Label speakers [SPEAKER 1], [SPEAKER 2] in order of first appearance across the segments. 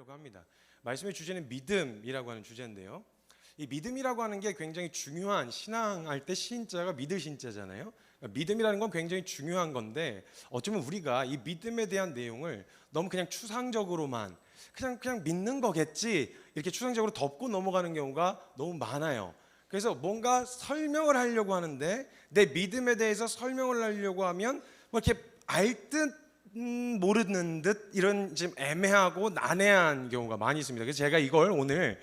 [SPEAKER 1] 하려고 합니다. 말씀의 주제는 믿음이라고 하는 주제인데요. 이 믿음이라고 하는 게 굉장히 중요한, 신앙할 때 신자가 믿을 신자잖아요. 그러니까 믿음이라는 건 굉장히 중요한 건데 어쩌면 우리가 이 믿음에 대한 내용을 너무 그냥 추상적으로만 그냥 믿는 거겠지 이렇게 추상적으로 덮고 넘어가는 경우가 너무 많아요. 그래서 뭔가 설명을 하려고 하는데 내 믿음에 대해서 설명을 하려고 하면 뭐 이렇게 알 듯 모르는 듯 이런 좀 애매하고 난해한 경우가 많이 있습니다. 그래서 제가 이걸 오늘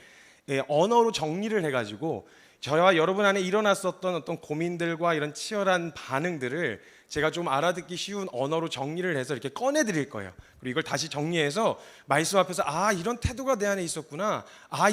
[SPEAKER 1] 언어로 정리를 해가지고 저와 여러분 안에 일어났었던 어떤 고민들과 이런 치열한 반응들을 제가 좀 알아듣기 쉬운 언어로 정리를 해서 이렇게 꺼내드릴 거예요. 그리고 이걸 다시 정리해서 말씀 앞에서 이런 태도가 내 안에 있었구나,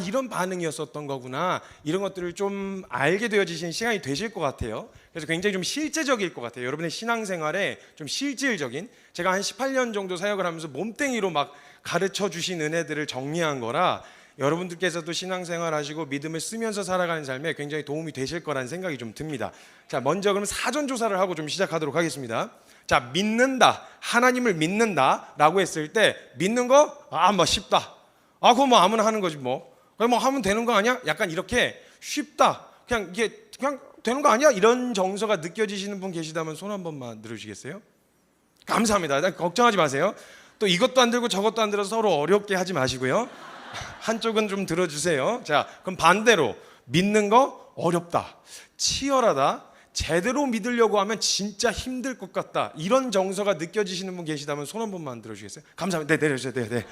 [SPEAKER 1] 이런 반응이었었던 거구나, 이런 것들을 좀 알게 되어지신 시간이 되실 것 같아요. 그래서 굉장히 좀 실제적일 것 같아요. 여러분의 신앙생활에 좀 실질적인, 제가 한 18년 정도 사역을 하면서 몸뚱이로 막 가르쳐 주신 은혜들을 정리한 거라 여러분들께서도 신앙생활 하시고 믿음을 쓰면서 살아가는 삶에 굉장히 도움이 되실 거라는 생각이 좀 듭니다. 자, 먼저 그럼 사전 조사를 하고 좀 시작하도록 하겠습니다. 자, 믿는다, 하나님을 믿는다 라고 했을 때 믿는 거? 뭐 쉽다. 그거 뭐 아무나 하는 거지 뭐. 그냥 뭐 하면 되는 거 아니야? 약간 이렇게 쉽다. 그냥 이게 그냥 되는 거 아니야? 이런 정서가 느껴지시는 분 계시다면 손 한 번만 들어주시겠어요? 감사합니다. 걱정하지 마세요. 또 이것도 안 들고 저것도 안 들어서 서로 어렵게 하지 마시고요. 한쪽은 좀 들어주세요. 자, 그럼 반대로 믿는 거 어렵다, 치열하다, 제대로 믿으려고 하면 진짜 힘들 것 같다, 이런 정서가 느껴지시는 분 계시다면 손 한 번만 들어주시겠어요? 감사합니다. 네, 내려주세요. 네.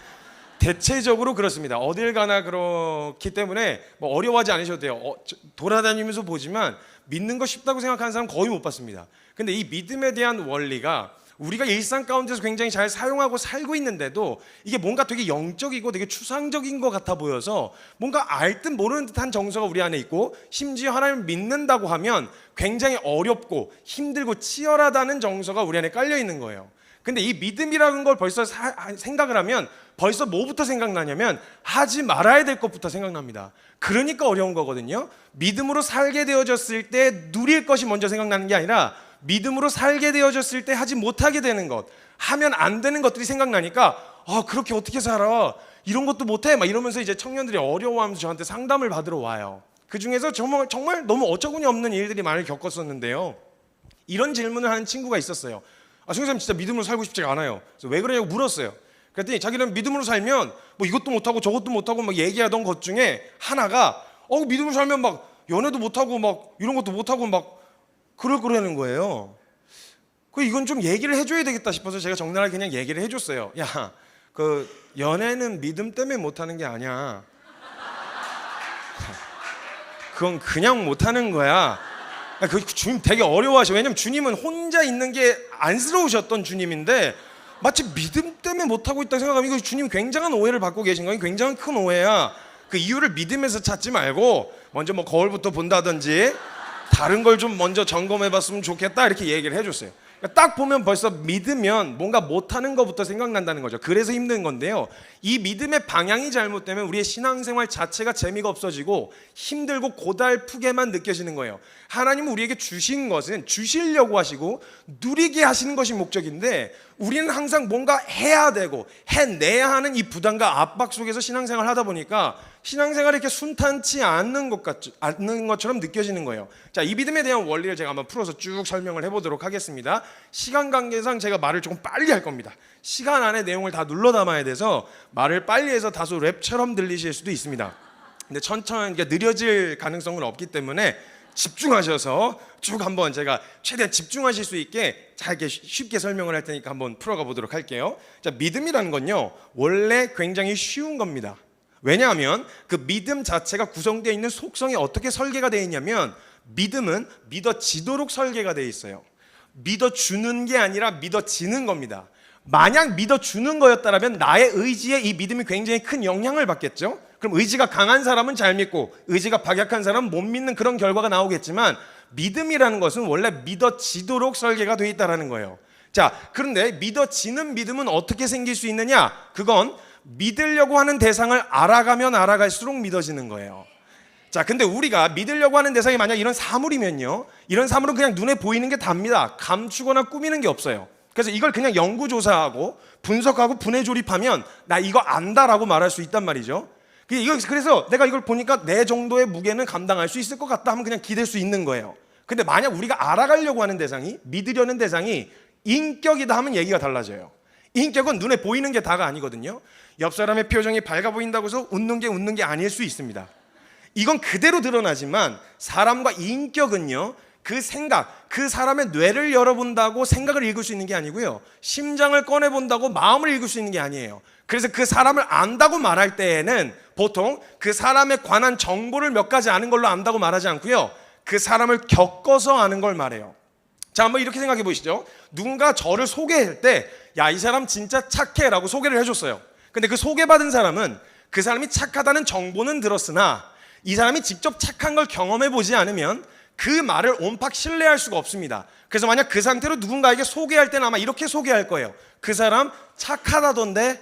[SPEAKER 1] 대체적으로 그렇습니다. 어딜 가나 그렇기 때문에 뭐 어려워하지 않으셔도 돼요. 돌아다니면서 보지만 믿는 거 쉽다고 생각하는 사람 거의 못 봤습니다. 근데 이 믿음에 대한 원리가 우리가 일상 가운데서 굉장히 잘 사용하고 살고 있는데도 이게 뭔가 되게 영적이고 되게 추상적인 것 같아 보여서 뭔가 알 듯 모르는 듯한 정서가 우리 안에 있고, 심지어 하나님을 믿는다고 하면 굉장히 어렵고 힘들고 치열하다는 정서가 우리 안에 깔려 있는 거예요. 근데 이 믿음이라는 걸 벌써 생각을 하면 벌써 뭐부터 생각나냐면 하지 말아야 될 것부터 생각납니다. 그러니까 어려운 거거든요. 믿음으로 살게 되어졌을 때 누릴 것이 먼저 생각나는 게 아니라 믿음으로 살게 되어졌을 때 하지 못하게 되는 것, 하면 안 되는 것들이 생각나니까 그렇게 어떻게 살아? 이런 것도 못해? 막 이러면서 이제 청년들이 어려워하면서 저한테 상담을 받으러 와요. 그 중에서 정말 너무 어처구니 없는 일들이 많이 겪었었는데요. 이런 질문을 하는 친구가 있었어요. 선생님 진짜 믿음으로 살고 싶지가 않아요. 그래서 왜 그러냐고 물었어요. 그랬더니 자기는 믿음으로 살면 뭐 이것도 못하고 저것도 못하고 막 얘기하던 것 중에 하나가 믿음으로 살면 막 연애도 못하고 막 이런 것도 못하고 막 그러는 거예요. 이건 좀 얘기를 해줘야 되겠다 싶어서 제가 적나라하게 그냥 얘기를 해줬어요. 야, 그 연애는 믿음 때문에 못하는 게 아니야. 그건 그냥 못하는 거야. 그 주님 되게 어려워하셔. 왜냐면 주님은 혼자 있는 게 안쓰러우셨던 주님인데 마치 믿음 때문에 못하고 있다고 생각하면 이거 주님 굉장한 오해를 받고 계신 거예요. 굉장히 큰 오해야. 그 이유를 믿음에서 찾지 말고 먼저 뭐 거울부터 본다든지 다른 걸 좀 먼저 점검해봤으면 좋겠다 이렇게 얘기를 해줬어요. 딱 보면 벌써 믿으면 뭔가 못하는 것부터 생각난다는 거죠. 그래서 힘든 건데요, 이 믿음의 방향이 잘못되면 우리의 신앙생활 자체가 재미가 없어지고 힘들고 고달프게만 느껴지는 거예요. 하나님은 우리에게 주신 것은 주시려고 하시고 누리게 하시는 것이 목적인데 우리는 항상 뭔가 해야 되고 해내야 하는 이 부담과 압박 속에서 신앙생활을 하다 보니까 신앙생활이 이렇게 순탄치 않는 것처럼 느껴지는 거예요. 자, 이 믿음에 대한 원리를 제가 한번 풀어서 쭉 설명을 해보도록 하겠습니다. 시간 관계상 제가 말을 조금 빨리 할 겁니다. 시간 안에 내용을 다 눌러 담아야 돼서 말을 빨리 해서 다소 랩처럼 들리실 수도 있습니다. 근데 천천히 느려질 가능성은 없기 때문에 집중하셔서 쭉 한번 제가 최대한 집중하실 수 있게 잘 쉽게 설명을 할 테니까 한번 풀어가 보도록 할게요. 자, 믿음이라는 건요 원래 굉장히 쉬운 겁니다. 왜냐하면 그 믿음 자체가 구성되어 있는 속성이 어떻게 설계가 되어 있냐면 믿음은 믿어지도록 설계가 되어 있어요. 믿어주는 게 아니라 믿어지는 겁니다. 만약 믿어주는 거였다면 나의 의지에 이 믿음이 굉장히 큰 영향을 받겠죠. 그럼 의지가 강한 사람은 잘 믿고 의지가 박약한 사람은 못 믿는 그런 결과가 나오겠지만 믿음이라는 것은 원래 믿어지도록 설계가 되어 있다는 거예요. 자, 그런데 믿어지는 믿음은 어떻게 생길 수 있느냐? 그건 믿으려고 하는 대상을 알아가면 알아갈수록 믿어지는 거예요. 자, 근데 우리가 믿으려고 하는 대상이 만약 이런 사물이면요, 이런 사물은 그냥 눈에 보이는 게 답니다. 감추거나 꾸미는 게 없어요. 그래서 이걸 그냥 연구조사하고 분석하고 분해조립하면 나 이거 안다라고 말할 수 있단 말이죠. 그래서 내가 이걸 보니까 내 정도의 무게는 감당할 수 있을 것 같다 하면 그냥 기댈 수 있는 거예요. 근데 만약 우리가 알아가려고 하는 대상이, 믿으려는 대상이 인격이다 하면 얘기가 달라져요. 인격은 눈에 보이는 게 다가 아니거든요. 옆 사람의 표정이 밝아 보인다고 해서 웃는 게 아닐 수 있습니다. 이건 그대로 드러나지만 사람과 인격은요, 그 생각, 그 사람의 뇌를 열어본다고 생각을 읽을 수 있는 게 아니고요, 심장을 꺼내본다고 마음을 읽을 수 있는 게 아니에요. 그래서 그 사람을 안다고 말할 때에는 보통 그 사람에 관한 정보를 몇 가지 아는 걸로 안다고 말하지 않고요, 그 사람을 겪어서 아는 걸 말해요. 자, 한번 이렇게 생각해 보시죠. 누군가 저를 소개할 때 야, 이 사람 진짜 착해 라고 소개를 해줬어요. 근데 그 소개받은 사람은 그 사람이 착하다는 정보는 들었으나 이 사람이 직접 착한 걸 경험해 보지 않으면 그 말을 온팍 신뢰할 수가 없습니다. 그래서 만약 그 상태로 누군가에게 소개할 때는 아마 이렇게 소개할 거예요. 그 사람 착하다던데,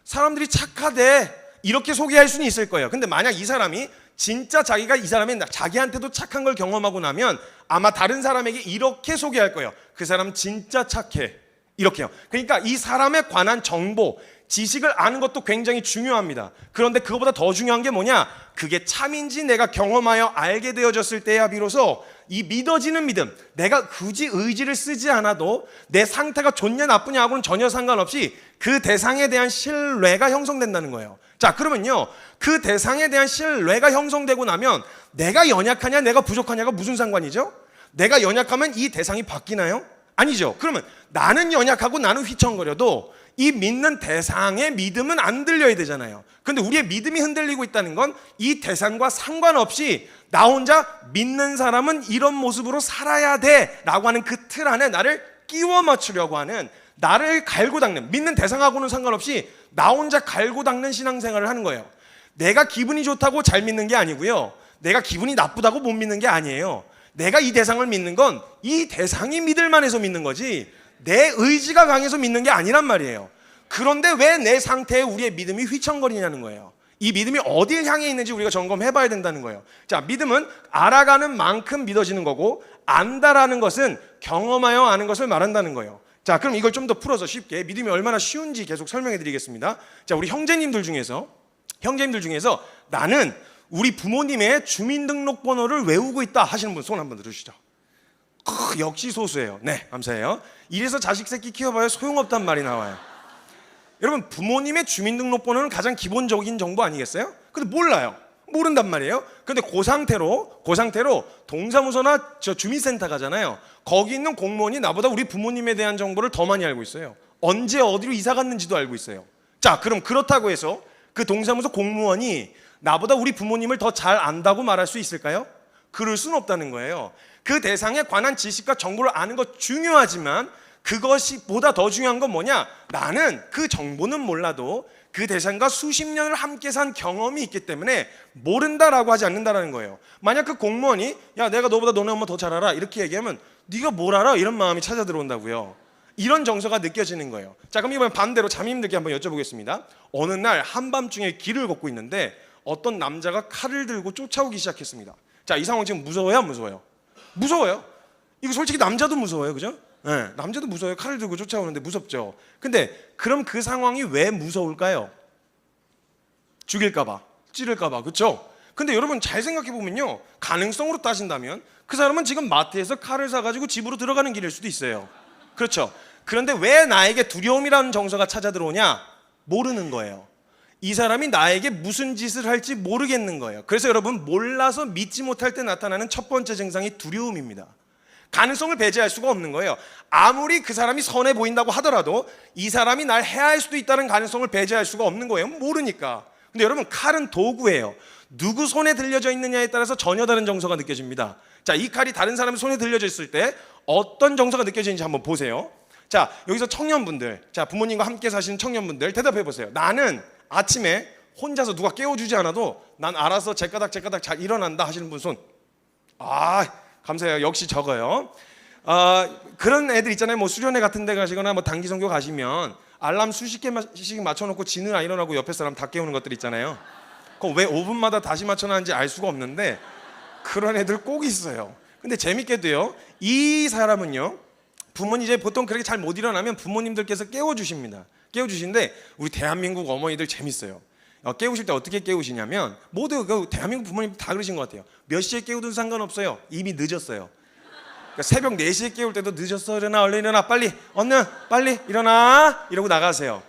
[SPEAKER 1] 사람들이 착하대, 이렇게 소개할 수는 있을 거예요. 근데 만약 이 사람이 진짜 자기가 이 사람이 자기한테도 착한 걸 경험하고 나면 아마 다른 사람에게 이렇게 소개할 거예요. 그 사람 진짜 착해, 이렇게요. 그러니까 이 사람에 관한 정보, 지식을 아는 것도 굉장히 중요합니다. 그런데 그거보다 더 중요한 게 뭐냐? 그게 참인지 내가 경험하여 알게 되어졌을 때야 비로소 이 믿어지는 믿음, 내가 굳이 의지를 쓰지 않아도 내 상태가 좋냐 나쁘냐하고는 전혀 상관없이 그 대상에 대한 신뢰가 형성된다는 거예요. 자, 그러면요, 그 대상에 대한 신뢰가 형성되고 나면 내가 연약하냐 내가 부족하냐가 무슨 상관이죠? 내가 연약하면 이 대상이 바뀌나요? 아니죠. 그러면 나는 연약하고 나는 휘청거려도 이 믿는 대상의 믿음은 안 들려야 되잖아요. 근데 우리의 믿음이 흔들리고 있다는 건 이 대상과 상관없이 나 혼자 믿는 사람은 이런 모습으로 살아야 돼 라고 하는 그 틀 안에 나를 끼워 맞추려고 하는, 나를 갈고 닦는, 믿는 대상하고는 상관없이 나 혼자 갈고 닦는 신앙생활을 하는 거예요. 내가 기분이 좋다고 잘 믿는 게 아니고요, 내가 기분이 나쁘다고 못 믿는 게 아니에요. 내가 이 대상을 믿는 건 이 대상이 믿을 만해서 믿는 거지 내 의지가 강해서 믿는 게 아니란 말이에요. 그런데 왜 내 상태에 우리의 믿음이 휘청거리냐는 거예요. 이 믿음이 어딜 향해 있는지 우리가 점검해 봐야 된다는 거예요. 자, 믿음은 알아가는 만큼 믿어지는 거고, 안다라는 것은 경험하여 아는 것을 말한다는 거예요. 자, 그럼 이걸 좀 더 풀어서 쉽게 믿음이 얼마나 쉬운지 계속 설명해 드리겠습니다. 자, 우리 형제님들 중에서 나는 우리 부모님의 주민등록번호를 외우고 있다 하시는 분 손 한번 들으시죠. 역시 소수예요. 네, 감사해요. 이래서 자식 새끼 키워봐야 소용없단 말이 나와요. 여러분, 부모님의 주민등록번호는 가장 기본적인 정보 아니겠어요? 근데 몰라요. 모른단 말이에요. 근데 그 상태로 동사무소나 주민센터 가잖아요. 거기 있는 공무원이 나보다 우리 부모님에 대한 정보를 더 많이 알고 있어요. 언제 어디로 이사 갔는지도 알고 있어요. 자, 그럼 그렇다고 해서 그 동사무소 공무원이 나보다 우리 부모님을 더 잘 안다고 말할 수 있을까요? 그럴 수는 없다는 거예요. 그 대상에 관한 지식과 정보를 아는 것 중요하지만 그것이 보다 더 중요한 건 뭐냐? 나는 그 정보는 몰라도 그 대상과 수십 년을 함께 산 경험이 있기 때문에 모른다라고 하지 않는다는 거예요. 만약 그 공무원이 야, 내가 너보다 너네 엄마 더 잘 알아 이렇게 얘기하면 네가 뭘 알아? 이런 마음이 찾아 들어온다고요. 이런 정서가 느껴지는 거예요. 자, 그럼 이번엔 반대로 자매님들께 한번 여쭤보겠습니다. 어느 날 한밤중에 길을 걷고 있는데 어떤 남자가 칼을 들고 쫓아오기 시작했습니다. 자, 이 상황 지금 무서워요? 안 무서워요? 무서워요. 이거 솔직히 남자도 무서워요. 그죠? 네, 남자도 무서워요. 칼을 들고 쫓아오는데 무섭죠. 근데 그럼 그 상황이 왜 무서울까요? 죽일까봐, 찌를까봐, 그렇죠? 근데 여러분 잘 생각해 보면요, 가능성으로 따진다면 그 사람은 지금 마트에서 칼을 사가지고 집으로 들어가는 길일 수도 있어요. 그렇죠? 그런데 왜 나에게 두려움이라는 정서가 찾아 들어오냐? 모르는 거예요. 이 사람이 나에게 무슨 짓을 할지 모르겠는 거예요. 그래서 여러분, 몰라서 믿지 못할 때 나타나는 첫 번째 증상이 두려움입니다. 가능성을 배제할 수가 없는 거예요. 아무리 그 사람이 선해 보인다고 하더라도 이 사람이 날 해할 수도 있다는 가능성을 배제할 수가 없는 거예요. 모르니까. 근데 여러분, 칼은 도구예요. 누구 손에 들려져 있느냐에 따라서 전혀 다른 정서가 느껴집니다. 자, 이 칼이 다른 사람의 손에 들려져 있을 때 어떤 정서가 느껴지는지 한번 보세요. 자, 여기서 청년분들, 자, 부모님과 함께 사시는 청년분들 대답해 보세요. 나는 아침에 혼자서 누가 깨워주지 않아도 난 알아서 제까닥 잘 일어난다 하시는 분 손. 아, 감사해요. 역시 적어요. 그런 애들 있잖아요. 뭐 수련회 같은 데 가시거나 뭐 단기 선교 가시면 알람 수십 개씩 맞춰놓고 지는 안 일어나고 옆에 사람 다 깨우는 것들 있잖아요. 그거 왜 5분마다 다시 맞춰놨는지 알 수가 없는데 그런 애들 꼭 있어요. 근데 재밌게도요, 이 사람은요, 부모님 이제 보통 그렇게 잘 못 일어나면 부모님들께서 깨워주십니다. 깨워주시는데 우리 대한민국 어머니들 재밌어요. 깨우실 때 어떻게 깨우시냐면 모두 그 대한민국 부모님 다 그러신 것 같아요. 몇 시에 깨우든 상관없어요. 이미 늦었어요. 그러니까 새벽 4시에 깨울 때도 늦었어. 일어나, 얼른 일어나, 빨리, 얼른 빨리 일어나 이러고 나가세요.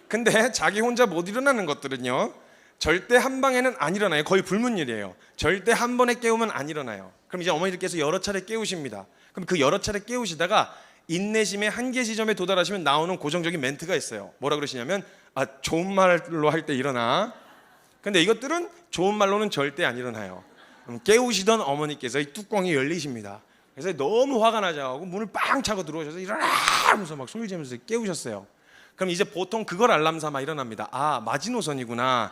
[SPEAKER 1] 근데 자기 혼자 못 일어나는 것들은요, 절대 한 방에는 안 일어나요. 거의 불문율이에요. 절대 한 번에 깨우면 안 일어나요. 그럼 이제 어머니들께서 여러 차례 깨우십니다. 그럼 그 여러 차례 깨우시다가 인내심의 한계 지점에 도달하시면 나오는 고정적인 멘트가 있어요. 뭐라 그러시냐면 좋은 말로 할 때 일어나. 근데 이것들은 좋은 말로는 절대 안 일어나요. 깨우시던 어머니께서 이 뚜껑이 열리십니다. 그래서 너무 화가 나자고 문을 빵 차고 들어오셔서 일어나 하면서 막 소리 지르면서 깨우셨어요. 그럼 이제 보통 그걸 알람 삼아 일어납니다. 마지노선이구나,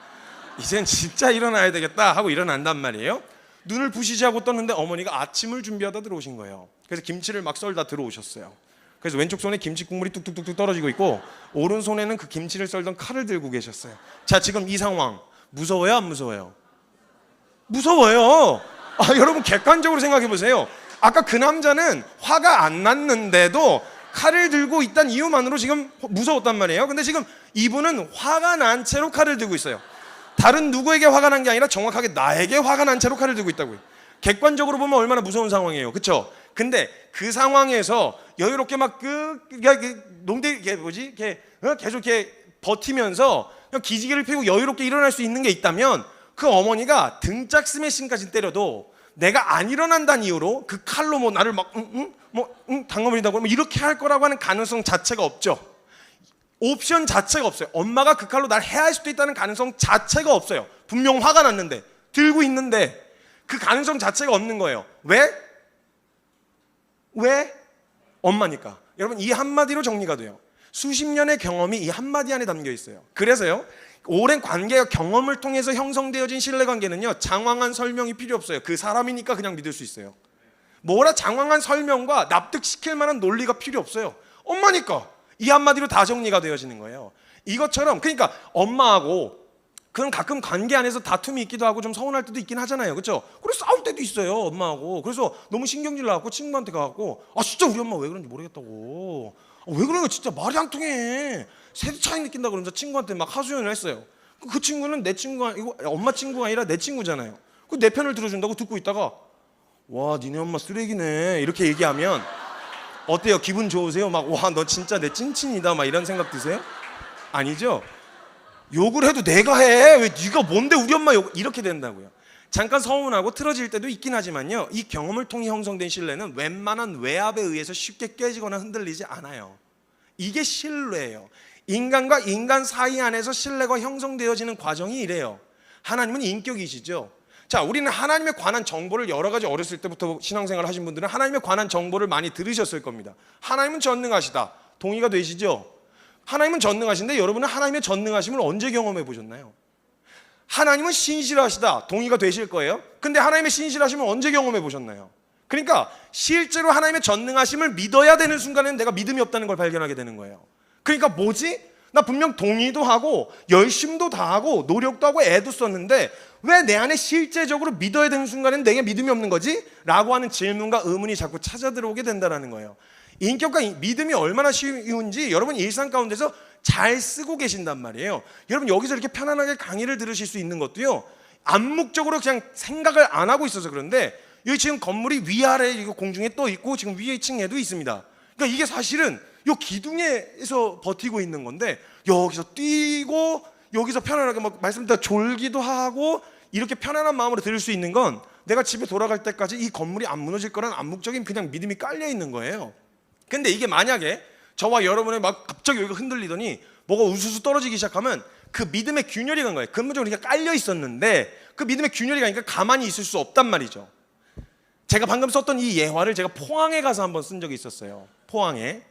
[SPEAKER 1] 이젠 진짜 일어나야 되겠다 하고 일어난단 말이에요. 눈을 부시지 하고 떴는데 어머니가 아침을 준비하다 들어오신 거예요. 그래서 김치를 막 썰다 들어오셨어요. 그래서 왼쪽 손에 김치 국물이 뚝뚝뚝뚝 떨어지고 있고 오른손에는 그 김치를 썰던 칼을 들고 계셨어요. 자, 지금 이 상황 무서워요, 안 무서워요? 무서워요. 여러분 객관적으로 생각해 보세요. 아까 그 남자는 화가 안 났는데도 칼을 들고 있다는 이유만으로 지금 무서웠단 말이에요. 근데 지금 이분은 화가 난 채로 칼을 들고 있어요. 다른 누구에게 화가 난 게 아니라 정확하게 나에게 화가 난 채로 칼을 들고 있다고요. 객관적으로 보면 얼마나 무서운 상황이에요, 그렇죠? 근데 그 상황에서 여유롭게 막 계속 이렇게 버티면서 그냥 기지개를 펴고 여유롭게 일어날 수 있는 게 있다면 그 어머니가 등짝 스매싱까지 때려도 내가 안 일어난다는 이유로 그 칼로 뭐 나를 막 당겨버린다고 뭐 이렇게 할 거라고 하는 가능성 자체가 없죠. 옵션 자체가 없어요. 엄마가 그 칼로 날 해할 수도 있다는 가능성 자체가 없어요. 분명 화가 났는데, 들고 있는데 그 가능성 자체가 없는 거예요. 왜? 엄마니까. 여러분 이 한마디로 정리가 돼요. 수십 년의 경험이 이 한마디 안에 담겨 있어요. 그래서요, 오랜 관계와 경험을 통해서 형성되어진 신뢰관계는요, 장황한 설명이 필요 없어요. 그 사람이니까 그냥 믿을 수 있어요. 뭐라 장황한 설명과 납득시킬 만한 논리가 필요 없어요. 엄마니까 이 한마디로 다 정리가 되어지는 거예요. 이것처럼, 그러니까 엄마하고 그건 가끔 관계 안에서 다툼이 있기도 하고 좀 서운할 때도 있긴 하잖아요, 그렇죠? 그래서 싸울 때도 있어요, 엄마하고. 그래서 너무 신경질 나갖고 친구한테 가갖고 진짜 우리 엄마 왜 그런지 모르겠다고, 왜 그런 거 진짜 말이 안 통해, 세대 차이 느낀다 그러면서 친구한테 막 하소연을 했어요. 그 친구는 내 친구가, 이거 엄마 친구가 아니라 내 친구잖아요. 그 내 편을 들어준다고 듣고 있다가 와 니네 엄마 쓰레기네 이렇게 얘기하면 어때요? 기분 좋으세요? 막 와 너 진짜 내 찐친이다 막 이런 생각 드세요? 아니죠? 욕을 해도 내가 해, 왜 네가 뭔데 우리 엄마 욕, 이렇게 된다고요. 잠깐 서운하고 틀어질 때도 있긴 하지만요, 이 경험을 통해 형성된 신뢰는 웬만한 외압에 의해서 쉽게 깨지거나 흔들리지 않아요. 이게 신뢰예요. 인간과 인간 사이 안에서 신뢰가 형성되어지는 과정이 이래요. 하나님은 인격이시죠. 자, 우리는 하나님에 관한 정보를 여러 가지 어렸을 때부터 신앙생활을 하신 분들은 하나님에 관한 정보를 많이 들으셨을 겁니다. 하나님은 전능하시다, 동의가 되시죠? 하나님은 전능하신데 여러분은 하나님의 전능하심을 언제 경험해 보셨나요? 하나님은 신실하시다, 동의가 되실 거예요. 근데 하나님의 신실하심을 언제 경험해 보셨나요? 그러니까 실제로 하나님의 전능하심을 믿어야 되는 순간에는 내가 믿음이 없다는 걸 발견하게 되는 거예요. 그러니까 뭐지? 나 분명 동의도 하고 열심도 다하고 노력도 하고 애도 썼는데 왜 내 안에 실제적으로 믿어야 되는 순간에는 내게 믿음이 없는 거지? 라고 하는 질문과 의문이 자꾸 찾아 들어오게 된다는 거예요. 인격과 믿음이 얼마나 쉬운지 여러분 일상 가운데서 잘 쓰고 계신단 말이에요. 여러분 여기서 이렇게 편안하게 강의를 들으실 수 있는 것도요, 암묵적으로 그냥 생각을 안 하고 있어서 그런데 여기 지금 건물이 위아래 이거 공중에 떠 있고 지금 위에 층에도 있습니다. 그러니까 이게 사실은 요 기둥에서 버티고 있는 건데 여기서 뛰고 여기서 편안하게 막 말씀드린 졸기도 하고 이렇게 편안한 마음으로 들을 수 있는 건 내가 집에 돌아갈 때까지 이 건물이 안 무너질 거라는 암묵적인 그냥 믿음이 깔려 있는 거예요. 근데 이게 만약에 저와 여러분의 막 갑자기 여기가 흔들리더니 뭐가 우수수 떨어지기 시작하면 그 믿음의 균열이 간 거예요. 근본적으로 그냥 깔려 있었는데 그 믿음의 균열이 가니까 가만히 있을 수 없단 말이죠. 제가 방금 썼던 이 예화를 제가 포항에 가서 한번 쓴 적이 있었어요. 포항에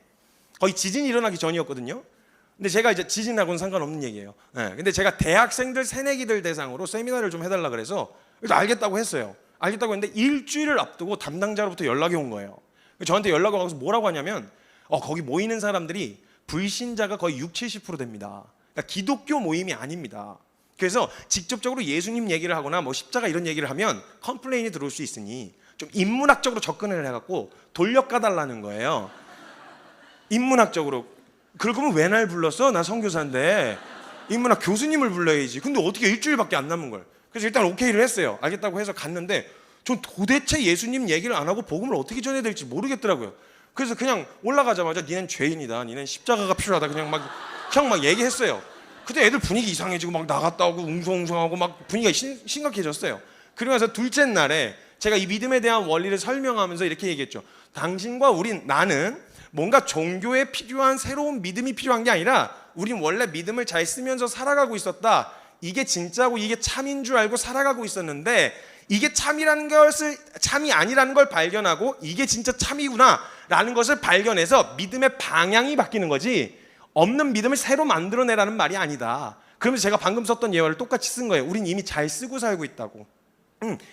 [SPEAKER 1] 거의 지진이 일어나기 전이었거든요. 근데 제가 이제 지진하고는 상관없는 얘기예요. 근데 제가 대학생들 새내기들 대상으로 세미나를 좀 해달라 그래서 알겠다고 했어요. 알겠다고 했는데 일주일을 앞두고 담당자로부터 연락이 온 거예요. 저한테 연락이 와서 뭐라고 하냐면 거기 모이는 사람들이 불신자가 거의 60-70% 됩니다. 그러니까 기독교 모임이 아닙니다. 그래서 직접적으로 예수님 얘기를 하거나 뭐 십자가 이런 얘기를 하면 컴플레인이 들어올 수 있으니 좀 인문학적으로 접근을 해갖고 돌려까달라는 거예요. 인문학적으로. 그러면 왜 날 불렀어? 나 선교사인데 인문학 교수님을 불러야지. 근데 어떻게 일주일밖에 안 남은 걸. 그래서 일단 오케이를 했어요. 알겠다고 해서 갔는데 전 도대체 예수님 얘기를 안 하고 복음을 어떻게 전해야 될지 모르겠더라고요. 그래서 그냥 올라가자마자 니는 죄인이다, 니는 십자가가 필요하다, 그냥 막 얘기했어요. 그때 애들 분위기 이상해지고 막 나갔다 오고 웅성웅성하고 막 분위기가 심각해졌어요. 그러고 나서 둘째 날에 제가 이 믿음에 대한 원리를 설명하면서 이렇게 얘기했죠. 당신과 나는 뭔가 종교에 필요한 새로운 믿음이 필요한 게 아니라 우린 원래 믿음을 잘 쓰면서 살아가고 있었다. 이게 진짜고 이게 참인 줄 알고 살아가고 있었는데 이게 참이 아니라는 걸 발견하고 이게 진짜 참이구나 라는 것을 발견해서 믿음의 방향이 바뀌는 거지, 없는 믿음을 새로 만들어내라는 말이 아니다. 그러면서 제가 방금 썼던 예화를 똑같이 쓴 거예요. 우린 이미 잘 쓰고 살고 있다고.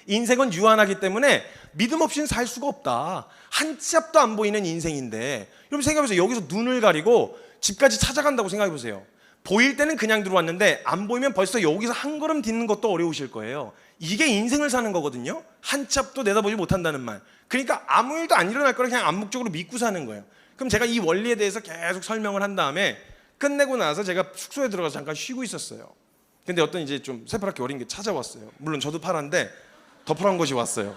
[SPEAKER 1] 인생은 유한하기 때문에 믿음 없이는 살 수가 없다. 한 치 앞도 안 보이는 인생인데, 여러분 생각해보세요. 여기서 눈을 가리고 집까지 찾아간다고 생각해보세요. 보일 때는 그냥 들어왔는데 안 보이면 벌써 여기서 한 걸음 딛는 것도 어려우실 거예요. 이게 인생을 사는 거거든요. 한 치 앞도 내다보지 못한다는 말. 그러니까 아무 일도 안 일어날 거를 그냥 암묵적으로 믿고 사는 거예요. 그럼 제가 이 원리에 대해서 계속 설명을 한 다음에 끝내고 나서 제가 숙소에 들어가서 잠깐 쉬고 있었어요. 근데 어떤 이제 좀 새파랗게 어린 게 찾아왔어요. 물론 저도 파란데 더 파란 것이 왔어요.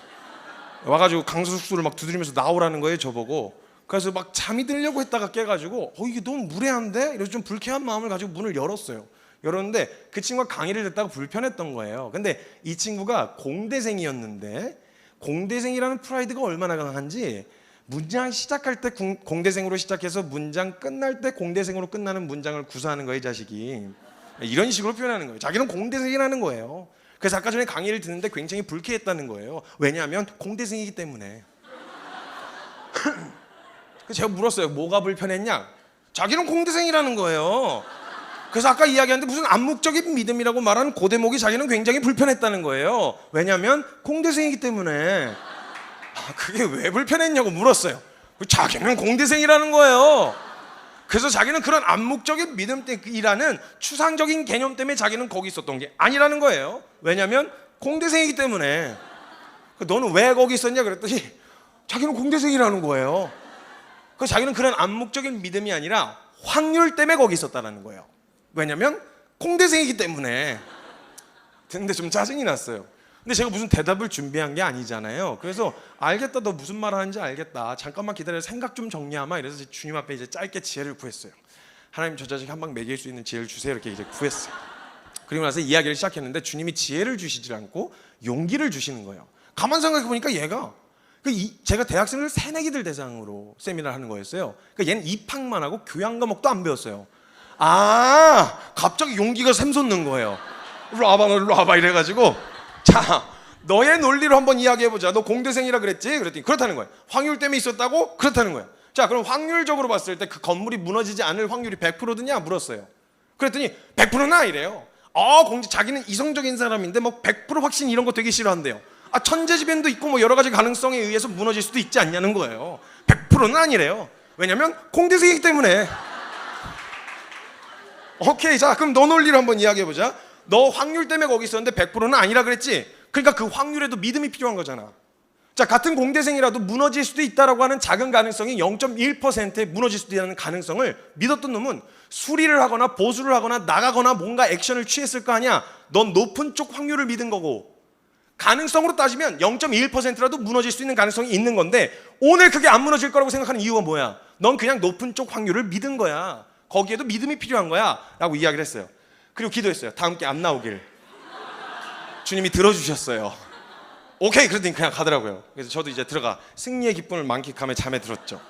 [SPEAKER 1] 와가지고 강서 숙소를 막 두드리면서 나오라는 거예요, 저보고. 그래서 막 잠이 들려고 했다가 깨가지고 이게 너무 무례한데? 이래서 좀 불쾌한 마음을 가지고 문을 열었어요. 열었는데 그 친구가 강의를 듣다가 불편했던 거예요. 근데 이 친구가 공대생이었는데, 공대생이라는 프라이드가 얼마나 강한지 문장 시작할 때 공대생으로 시작해서 문장 끝날 때 공대생으로 끝나는 문장을 구사하는 거예요, 이 자식이. 이런 식으로 표현하는 거예요. 자기는 공대생이라는 거예요. 그래서 아까 전에 강의를 듣는데 굉장히 불쾌했다는 거예요. 왜냐하면 공대생이기 때문에. 그래서 제가 물었어요. 뭐가 불편했냐? 자기는 공대생이라는 거예요. 그래서 아까 이야기하는데 무슨 암묵적인 믿음이라고 말하는 그 대목이 자기는 굉장히 불편했다는 거예요. 왜냐하면 공대생이기 때문에. 그게 왜 불편했냐고 물었어요. 자기는 공대생이라는 거예요. 그래서 자기는 그런 암묵적인 믿음이라는 추상적인 개념 때문에 자기는 거기 있었던 게 아니라는 거예요. 왜냐하면 공대생이기 때문에. 너는 왜 거기 있었냐 그랬더니 자기는 공대생이라는 거예요. 그래서 자기는 그런 암묵적인 믿음이 아니라 확률 때문에 거기 있었다는 거예요. 왜냐하면 공대생이기 때문에. 근데 좀 짜증이 났어요. 근데 제가 무슨 대답을 준비한 게 아니잖아요. 그래서 알겠다, 너 무슨 말 하는지 알겠다, 잠깐만 기다려, 생각 좀 정리하마. 이래서 주님 앞에 이제 짧게 지혜를 구했어요. 하나님, 저 자식 한 방 먹일 수 있는 지혜를 주세요. 이렇게 이제 구했어요. 그리고 나서 이야기를 시작했는데 주님이 지혜를 주시지 않고 용기를 주시는 거예요. 가만 생각해 보니까 얘가 제가 대학생을 새내기들 대상으로 세미나를 하는 거였어요. 그러니까 얘는 입학만 하고 교양 과목도 안 배웠어요. 갑자기 용기가 샘솟는 거예요. 일로 와봐 이래가지고, 자, 너의 논리로 한번 이야기해보자. 너 공대생이라 그랬지? 그랬더니 그렇다는 거예요. 확률 때문에 있었다고? 그렇다는 거예요. 자, 그럼 확률적으로 봤을 때 그 건물이 무너지지 않을 확률이 100%냐? 물었어요. 그랬더니 100%나? 이래요. 자기는 이성적인 사람인데 뭐 100% 확신 이런 거 되게 싫어한대요. 천재지변도 있고 뭐 여러 가지 가능성에 의해서 무너질 수도 있지 않냐는 거예요. 100%는 아니래요. 왜냐면 공대생이기 때문에. 오케이, 자, 그럼 너 논리로 한번 이야기해보자. 너 확률 때문에 거기 있었는데 100%는 아니라 그랬지? 그러니까 그 확률에도 믿음이 필요한 거잖아. 자, 같은 공대생이라도 무너질 수도 있다라고 하는 작은 가능성이 0.1%에 무너질 수도 있다는 가능성을 믿었던 놈은 수리를 하거나 보수를 하거나 나가거나 뭔가 액션을 취했을 거 아니야. 넌 높은 쪽 확률을 믿은 거고, 가능성으로 따지면 0.1%라도 무너질 수 있는 가능성이 있는 건데, 오늘 그게 안 무너질 거라고 생각하는 이유가 뭐야? 넌 그냥 높은 쪽 확률을 믿은 거야. 거기에도 믿음이 필요한 거야 라고 이야기를 했어요. 그리고 기도했어요. 다음 게 안 나오길. 주님이 들어주셨어요. 오케이, 그랬더니 그냥 가더라고요. 그래서 저도 이제 들어가 승리의 기쁨을 만끽하며 잠에 들었죠.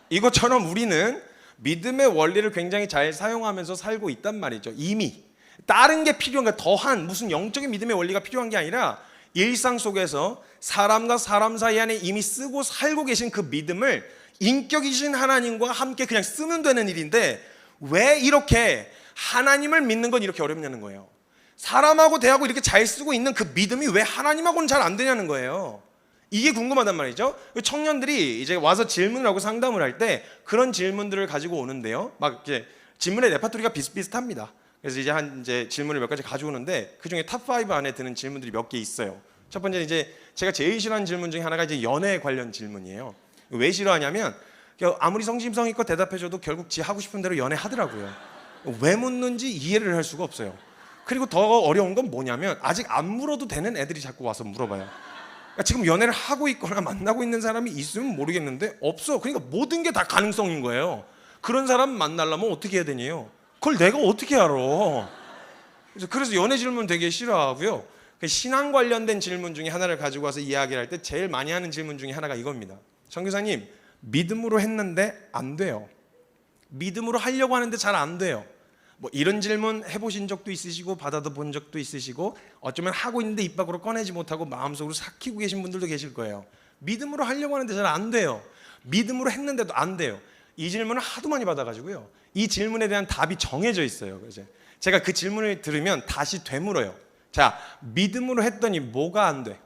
[SPEAKER 1] 이것처럼 우리는 믿음의 원리를 굉장히 잘 사용하면서 살고 있단 말이죠. 이미 다른 게 필요한 게, 더한 무슨 영적인 믿음의 원리가 필요한 게 아니라 일상 속에서 사람과 사람 사이 안에 이미 쓰고 살고 계신 그 믿음을 인격이신 하나님과 함께 그냥 쓰면 되는 일인데, 왜 이렇게 하나님을 믿는 건 이렇게 어렵냐는 거예요. 사람하고 대하고 이렇게 잘 쓰고 있는 그 믿음이 왜 하나님하고는 잘 안 되냐는 거예요. 이게 궁금하단 말이죠. 청년들이 이제 와서 질문을 하고 상담을 할 때 그런 질문들을 가지고 오는데요. 막 이제 질문의 레파토리가 비슷비슷합니다. 그래서 이제 질문을 몇 가지 가져오는데 그 중에 탑5 안에 드는 질문들이 몇 개 있어요. 첫 번째는 이제 제가 제일 싫어하는 질문 중에 하나가 이제 연애 관련 질문이에요. 왜 싫어하냐면 아무리 성심성의껏 대답해줘도 결국 지 하고 싶은 대로 연애하더라고요. 왜 묻는지 이해를 할 수가 없어요. 그리고 더 어려운 건 뭐냐면 아직 안 물어도 되는 애들이 자꾸 와서 물어봐요. 그러니까 지금 연애를 하고 있거나 만나고 있는 사람이 있으면 모르겠는데 없어. 그러니까 모든 게 다 가능성인 거예요. 그런 사람 만나려면 어떻게 해야 되냐요? 그걸 내가 어떻게 알아? 그래서 연애 질문 되게 싫어하고요. 신앙 관련된 질문 중에 하나를 가지고 와서 이야기를 할 때 제일 많이 하는 질문 중에 하나가 이겁니다. 선교사님, 믿음으로 했는데 안 돼요. 믿음으로 하려고 하는데 잘 안 돼요. 뭐 이런 질문 해보신 적도 있으시고 받아도 본 적도 있으시고 어쩌면 하고 있는데 입 밖으로 꺼내지 못하고 마음속으로 삭히고 계신 분들도 계실 거예요. 믿음으로 하려고 하는데 잘 안 돼요. 믿음으로 했는데도 안 돼요. 이 질문을 하도 많이 받아가지고요. 이 질문에 대한 답이 정해져 있어요. 그래서 제가 그 질문을 들으면 다시 되물어요. 자, 믿음으로 했더니 뭐가 안 돼?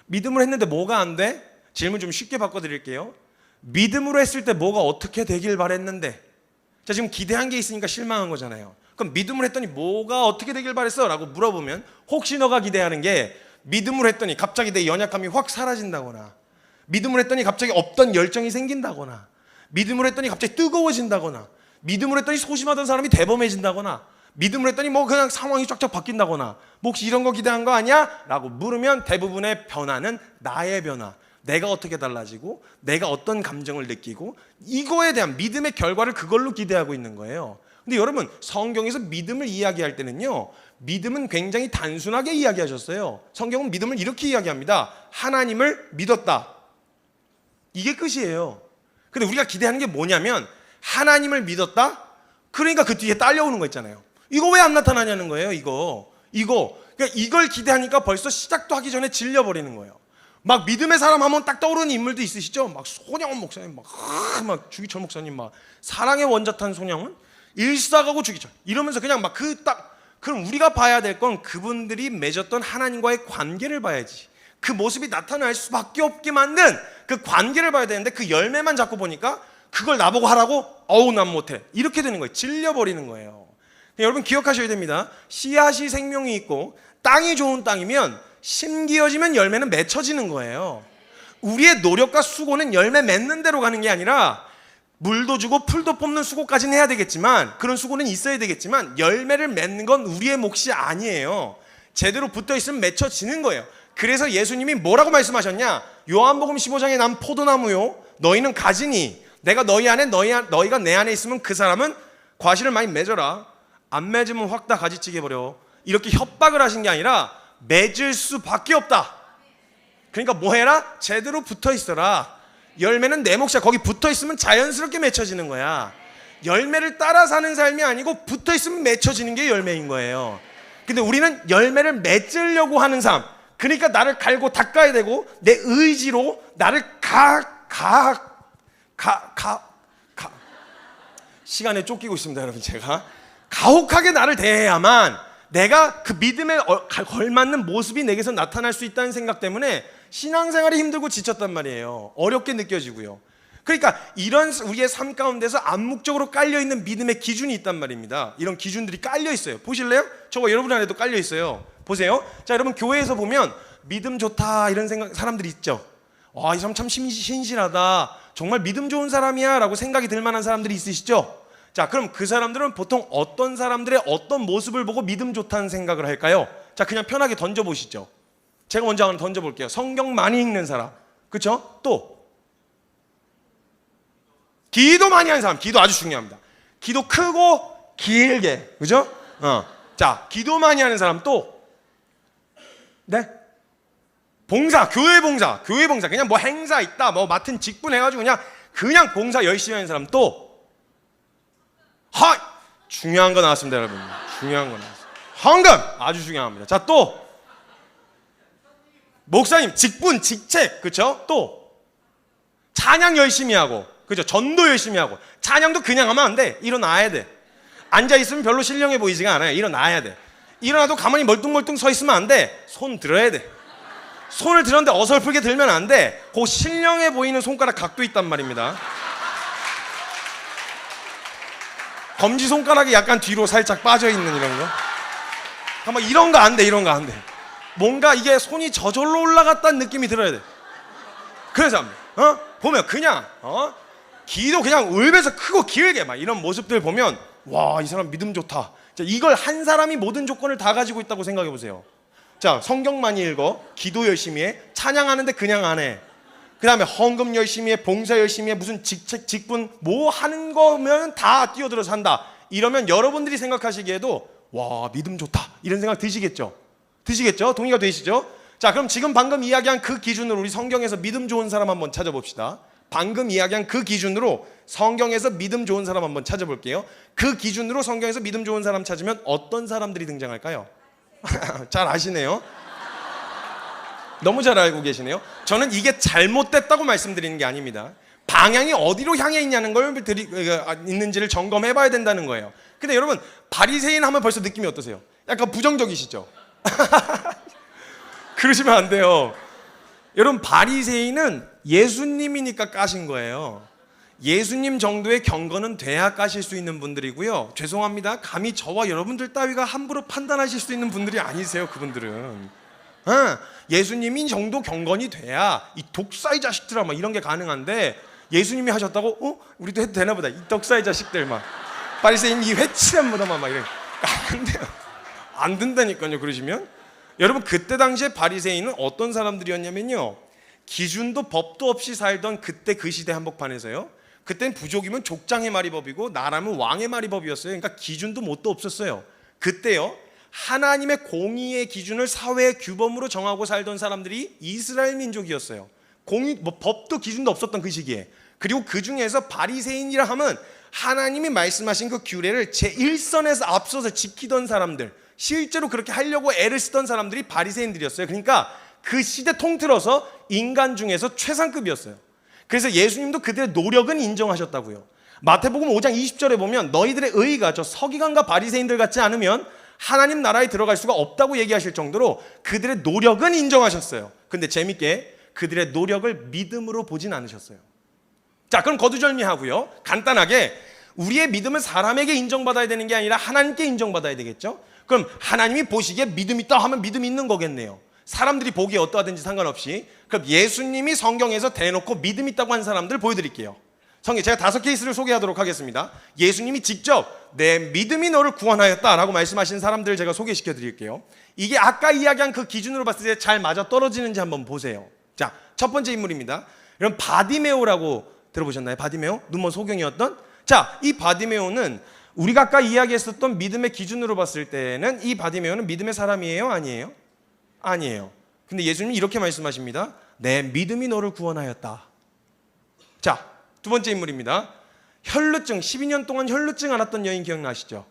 [SPEAKER 1] 믿음으로 했는데 뭐가 안 돼? 질문 좀 쉽게 바꿔드릴게요. 믿음으로 했을 때 뭐가 어떻게 되길 바랬는데, 자, 지금 기대한 게 있으니까 실망한 거잖아요. 그럼 믿음으로 했더니 뭐가 어떻게 되길 바랬어? 라고 물어보면 혹시 너가 기대하는 게 믿음으로 했더니 갑자기 내 연약함이 확 사라진다거나, 믿음으로 했더니 갑자기 없던 열정이 생긴다거나, 믿음으로 했더니 갑자기 뜨거워진다거나, 믿음으로 했더니 소심하던 사람이 대범해진다거나, 믿음으로 했더니 뭐 그냥 상황이 쫙쫙 바뀐다거나, 뭐 혹시 이런 거 기대한 거 아니야? 라고 물으면 대부분의 변화는 나의 변화, 내가 어떻게 달라지고 내가 어떤 감정을 느끼고 이거에 대한 믿음의 결과를 그걸로 기대하고 있는 거예요. 근데 여러분, 성경에서 믿음을 이야기할 때는요, 믿음은 굉장히 단순하게 이야기하셨어요. 성경은 믿음을 이렇게 이야기합니다. 하나님을 믿었다. 이게 끝이에요. 근데 우리가 기대하는 게 뭐냐면 하나님을 믿었다? 그러니까 그 뒤에 딸려오는 거 있잖아요. 이거 왜 안 나타나냐는 거예요. 이거 그러니까 이걸 기대하니까 벌써 시작도 하기 전에 질려버리는 거예요. 막 믿음의 사람 하면 딱 떠오르는 인물도 있으시죠? 막 손영원 목사님, 막 주기철 목사님, 막 사랑의 원자탄 손영원, 일사가고 주기철 이러면서 그냥 막 그럼 우리가 봐야 될 건 그분들이 맺었던 하나님과의 관계를 봐야지. 그 모습이 나타날 수밖에 없게 만든 그 관계를 봐야 되는데 그 열매만 자꾸 보니까 그걸 나보고 하라고? 어우, 난 못해. 이렇게 되는 거예요. 질려버리는 거예요. 여러분 기억하셔야 됩니다. 씨앗이 생명이 있고 땅이 좋은 땅이면 심기어지면 열매는 맺혀지는 거예요. 우리의 노력과 수고는 열매 맺는 대로 가는 게 아니라 물도 주고 풀도 뽑는 수고까지는 해야 되겠지만, 그런 수고는 있어야 되겠지만 열매를 맺는 건 우리의 몫이 아니에요. 제대로 붙어 있으면 맺혀지는 거예요. 그래서 예수님이 뭐라고 말씀하셨냐? 요한복음 15장에 난 포도나무요 너희는 가지니 내가 너희 안에 너희가 내 안에 있으면 그 사람은 과실을 많이 맺어라. 안 맺으면 확 다 가지치게 버려. 이렇게 협박을 하신 게 아니라 맺을 수밖에 없다. 그러니까 뭐 해라? 제대로 붙어 있어라. 열매는 내 몫이야. 거기 붙어 있으면 자연스럽게 맺혀지는 거야. 열매를 따라 사는 삶이 아니고 붙어 있으면 맺혀지는 게 열매인 거예요. 근데 우리는 열매를 맺으려고 하는 삶, 그러니까 나를 갈고 닦아야 되고 내 의지로 나를 시간에 쫓기고 있습니다, 여러분. 제가 가혹하게 나를 대해야만 내가 그 믿음에 걸맞는 모습이 내게서 나타날 수 있다는 생각 때문에 신앙생활이 힘들고 지쳤단 말이에요. 어렵게 느껴지고요. 그러니까 이런 우리의 삶 가운데서 암묵적으로 깔려있는 믿음의 기준이 있단 말입니다. 이런 기준들이 깔려있어요. 보실래요? 저거 여러분 안에도 깔려있어요. 보세요. 자, 여러분 교회에서 보면 믿음 좋다 이런 생각 사람들이 있죠. 이 사람 참 신실하다, 정말 믿음 좋은 사람이야 라고 생각이 들 만한 사람들이 있으시죠? 자, 그럼 그 사람들은 보통 어떤 사람들의 어떤 모습을 보고 믿음 좋다는 생각을 할까요? 자, 그냥 편하게 던져보시죠. 제가 먼저 하나 던져볼게요. 성경 많이 읽는 사람, 그렇죠? 또 기도 많이 하는 사람. 기도 아주 중요합니다. 기도 크고 길게, 그죠? 자, 기도 많이 하는 사람. 또 네? 봉사, 교회 봉사 그냥 뭐 행사 있다, 뭐 맡은 직분 해가지고 그냥 봉사 열심히 하는 사람. 또 중요한 거 나왔습니다, 여러분. 중요한 거 나왔어요. 헌금 아주 중요합니다. 자, 또 목사님 직분 직책, 그렇죠? 또 찬양 열심히 하고, 그죠? 전도 열심히 하고. 찬양도 그냥 하면 안 돼. 일어나야 돼. 앉아 있으면 별로 신령해 보이지가 않아요. 일어나야 돼. 일어나도 가만히 멀뚱멀뚱 서 있으면 안 돼. 손 들어야 돼. 손을 들었는데 어설프게 들면 안 돼. 그 신령해 보이는 손가락 각도 있단 말입니다. 검지 손가락이 약간 뒤로 살짝 빠져 있는 이런 거. 가만 이런 거 안 돼. 이런 거 안 돼. 뭔가 이게 손이 저절로 올라갔다는 느낌이 들어야 돼. 그래서 보면 그냥 기도 그냥 울면서 크고 길게 막 이런 모습들 보면 와, 이 사람 믿음 좋다. 자, 이걸 한 사람이 모든 조건을 다 가지고 있다고 생각해 보세요. 자, 성경 많이 읽어, 기도 열심히 해, 찬양하는데 그냥 안 해. 그 다음에 헌금 열심히 해, 봉사 열심히 해, 무슨 직책, 직분 뭐 하는 거면 다 뛰어들어서 한다. 이러면 여러분들이 생각하시기에도 와, 믿음 좋다 이런 생각 드시겠죠? 동의가 되시죠? 자, 그럼 지금 방금 이야기한 그 기준으로 우리 성경에서 믿음 좋은 사람 한번 찾아봅시다. 방금 이야기한 그 기준으로 성경에서 믿음 좋은 사람 한번 찾아볼게요. 그 기준으로 성경에서 믿음 좋은 사람 찾으면 어떤 사람들이 등장할까요? 잘 아시네요. 너무 잘 알고 계시네요. 저는 이게 잘못됐다고 말씀드리는 게 아닙니다. 방향이 어디로 향해 있냐는 걸 있는지를 점검해 봐야 된다는 거예요. 근데 여러분, 바리새인 하면 벌써 느낌이 어떠세요? 약간 부정적이시죠? 그러시면 안 돼요. 여러분, 바리새인은 예수님이니까 까신 거예요. 예수님 정도의 경건은 돼야 까실 수 있는 분들이고요. 죄송합니다. 감히 저와 여러분들 따위가 함부로 판단하실 수 있는 분들이 아니세요. 그분들은 예수님이 정도 경건이 돼야 이 독사의 자식들아 막 이런 게 가능한데, 예수님이 하셨다고 우리도 해도 되나 보다, 이 독사의 자식들 막 바리새인 이 회칠한 무덤아 막 이래. 안 돼요. 안 된다니까요. 그러시면 여러분, 그때 당시에 바리새인은 어떤 사람들이었냐면요, 기준도 법도 없이 살던 그때 그 시대 한복판에서요, 그땐 부족이면 족장의 마리법이고 나라면 왕의 마리법이었어요. 그러니까 기준도 뭣도 없었어요. 그때요, 하나님의 공의의 기준을 사회의 규범으로 정하고 살던 사람들이 이스라엘 민족이었어요. 법도 기준도 없었던 그 시기에. 그리고 그 중에서 바리새인이라 하면 하나님이 말씀하신 그 규례를 제1선에서 앞서서 지키던 사람들, 실제로 그렇게 하려고 애를 쓰던 사람들이 바리새인들이었어요. 그러니까 그 시대 통틀어서 인간 중에서 최상급이었어요. 그래서 예수님도 그들의 노력은 인정하셨다고요. 마태복음 5장 20절에 보면 너희들의 의의가 저 서기관과 바리새인들 같지 않으면 하나님 나라에 들어갈 수가 없다고 얘기하실 정도로 그들의 노력은 인정하셨어요. 근데 재밌게 그들의 노력을 믿음으로 보진 않으셨어요. 자, 그럼 거두절미하고요, 간단하게 우리의 믿음은 사람에게 인정받아야 되는 게 아니라 하나님께 인정받아야 되겠죠. 그럼 하나님이 보시기에 믿음 있다 하면 믿음이 있는 거겠네요. 사람들이 보기에 어떠하든지 상관없이. 그럼 예수님이 성경에서 대놓고 믿음 있다고 한 사람들 보여드릴게요. 제가 5케이스를 소개하도록 하겠습니다. 예수님이 직접 내 믿음이 너를 구원하였다라고 말씀하신 사람들을 제가 소개시켜 드릴게요. 이게 아까 이야기한 그 기준으로 봤을 때 잘 맞아 떨어지는지 한번 보세요. 자, 첫 번째 인물입니다. 여러분, 바디메오라고 들어보셨나요? 바디메오? 눈먼 소경이었던? 자, 이 바디메오는 우리가 아까 이야기했었던 믿음의 기준으로 봤을 때는 이 바디메오는 믿음의 사람이에요? 아니에요? 아니에요. 근데 예수님이 이렇게 말씀하십니다. 내 믿음이 너를 구원하였다. 자, 두 번째 인물입니다. 혈루증, 12년 동안 혈루증 앓았던 여인 기억나시죠?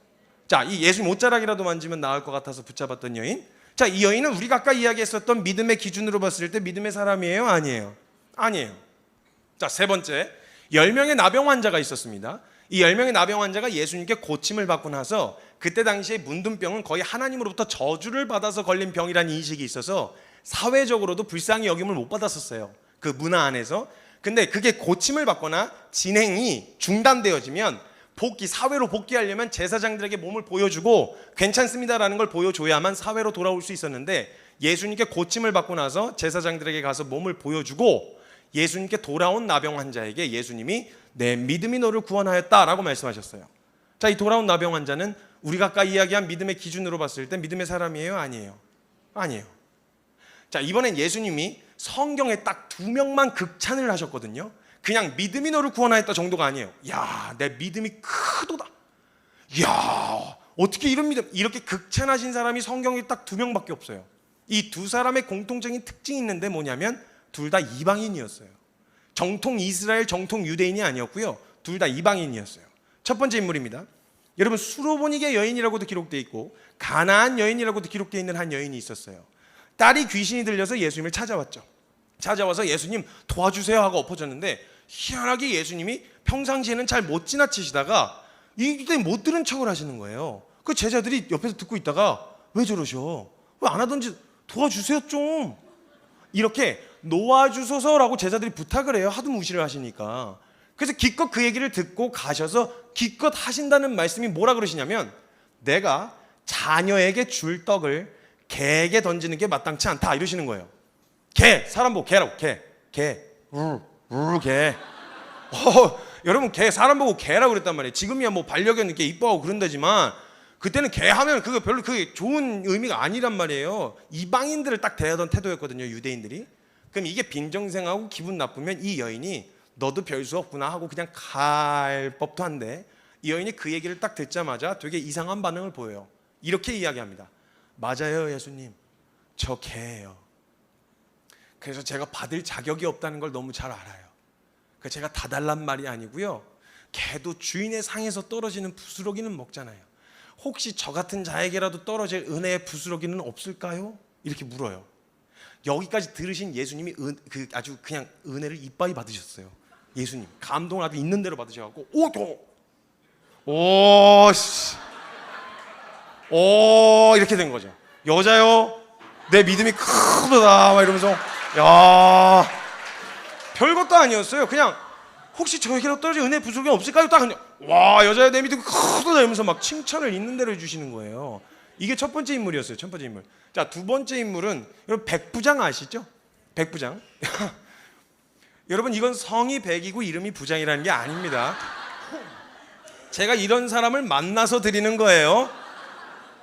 [SPEAKER 1] 자, 이 예수님 옷자락이라도 만지면 나을 것 같아서 붙잡았던 여인. 자, 이 여인은 우리가 아까 이야기했었던 믿음의 기준으로 봤을 때 믿음의 사람이에요? 아니에요? 아니에요. 자, 세 번째, 10명의 나병 환자가 있었습니다. 이 10명의 나병 환자가 예수님께 고침을 받고 나서 그때 당시에 문둥병은 거의 하나님으로부터 저주를 받아서 걸린 병이라는 인식이 있어서 사회적으로도 불쌍히 여김을 못 받았었어요. 그 문화 안에서. 근데 그게 고침을 받거나 진행이 중단되어지면 사회로 복귀하려면 제사장들에게 몸을 보여주고 괜찮습니다라는 걸 보여줘야만 사회로 돌아올 수 있었는데, 예수님께 고침을 받고 나서 제사장들에게 가서 몸을 보여주고 예수님께 돌아온 나병 환자에게 예수님이 내 믿음이 너를 구원하였다라고 말씀하셨어요. 자, 이 돌아온 나병 환자는 우리가 아까 이야기한 믿음의 기준으로 봤을 때 믿음의 사람이에요? 아니에요? 아니에요. 자, 이번엔 예수님이 성경에 딱 2명만 극찬을 하셨거든요. 그냥 믿음이 너를 구원하였다 정도가 아니에요. 야, 내 믿음이 크도다. 야, 어떻게 이런 믿음, 이렇게 극찬하신 사람이 성경에 딱 2명밖에 없어요. 이 두 사람의 공통적인 특징이 있는데 뭐냐면 둘 다 이방인이었어요. 정통 이스라엘, 정통 유대인이 아니었고요. 둘 다 이방인이었어요. 첫 번째 인물입니다. 여러분, 수로보니게 여인이라고도 기록되어 있고 가나안 여인이라고도 기록되어 있는 한 여인이 있었어요. 딸이 귀신이 들려서 예수님을 찾아왔죠. 찾아와서 예수님 도와주세요 하고 엎어졌는데, 희한하게 예수님이 평상시에는 잘 못 지나치시다가 이때 못 들은 척을 하시는 거예요. 그 제자들이 옆에서 듣고 있다가 왜 저러셔? 왜 안 하던지 도와주세요 좀. 이렇게 놓아주소서라고 제자들이 부탁을 해요. 하도 무시를 하시니까. 그래서 기껏 그 얘기를 듣고 가셔서 기껏 하신다는 말씀이 뭐라 그러시냐면, 내가 자녀에게 줄 떡을 개에게 던지는 게 마땅치 않다 이러시는 거예요. 개, 사람 보고 개라고, 개. 개. 여러분 개 사람 보고 개라고 그랬단 말이에요. 지금이야 뭐 반려견 개 이뻐하고 그런다지만 그때는 개 하면 그거 별로 그게 좋은 의미가 아니란 말이에요. 이방인들을 딱 대하던 태도였거든요, 유대인들이. 그럼 이게 빈정상하고 기분 나쁘면 이 여인이 너도 별 수 없구나 하고 그냥 갈 법도 한데, 이 여인이 그 얘기를 딱 듣자마자 되게 이상한 반응을 보여요. 이렇게 이야기합니다. 맞아요, 예수님. 저 개예요. 그래서 제가 받을 자격이 없다는 걸 너무 잘 알아요. 그래서 제가 다 달란 말이 아니고요. 개도 주인의 상에서 떨어지는 부스러기는 먹잖아요. 혹시 저 같은 자에게라도 떨어질 은혜의 부스러기는 없을까요? 이렇게 물어요. 여기까지 들으신 예수님이 아주 그냥 은혜를 이빠이 받으셨어요. 예수님 감동을 아주 있는 대로 받으셔갖고 이렇게 된 거죠. 여자요, 내 믿음이 크다 막 이러면서 야, 별것도 아니었어요. 그냥 혹시 저에게로 떨어질 은혜 부족이 없을까요? 딱 그냥 와, 여자야 내 믿음이 크다 이러면서 막 칭찬을 있는 대로 해주시는 거예요. 이게 첫 번째 인물이었어요. 첫 번째 인물. 자, 두 번째 인물은 여러분 백부장 아시죠? 백부장. 여러분 이건 성이 백이고 이름이 부장이라는 게 아닙니다. 제가 이런 사람을 만나서 드리는 거예요.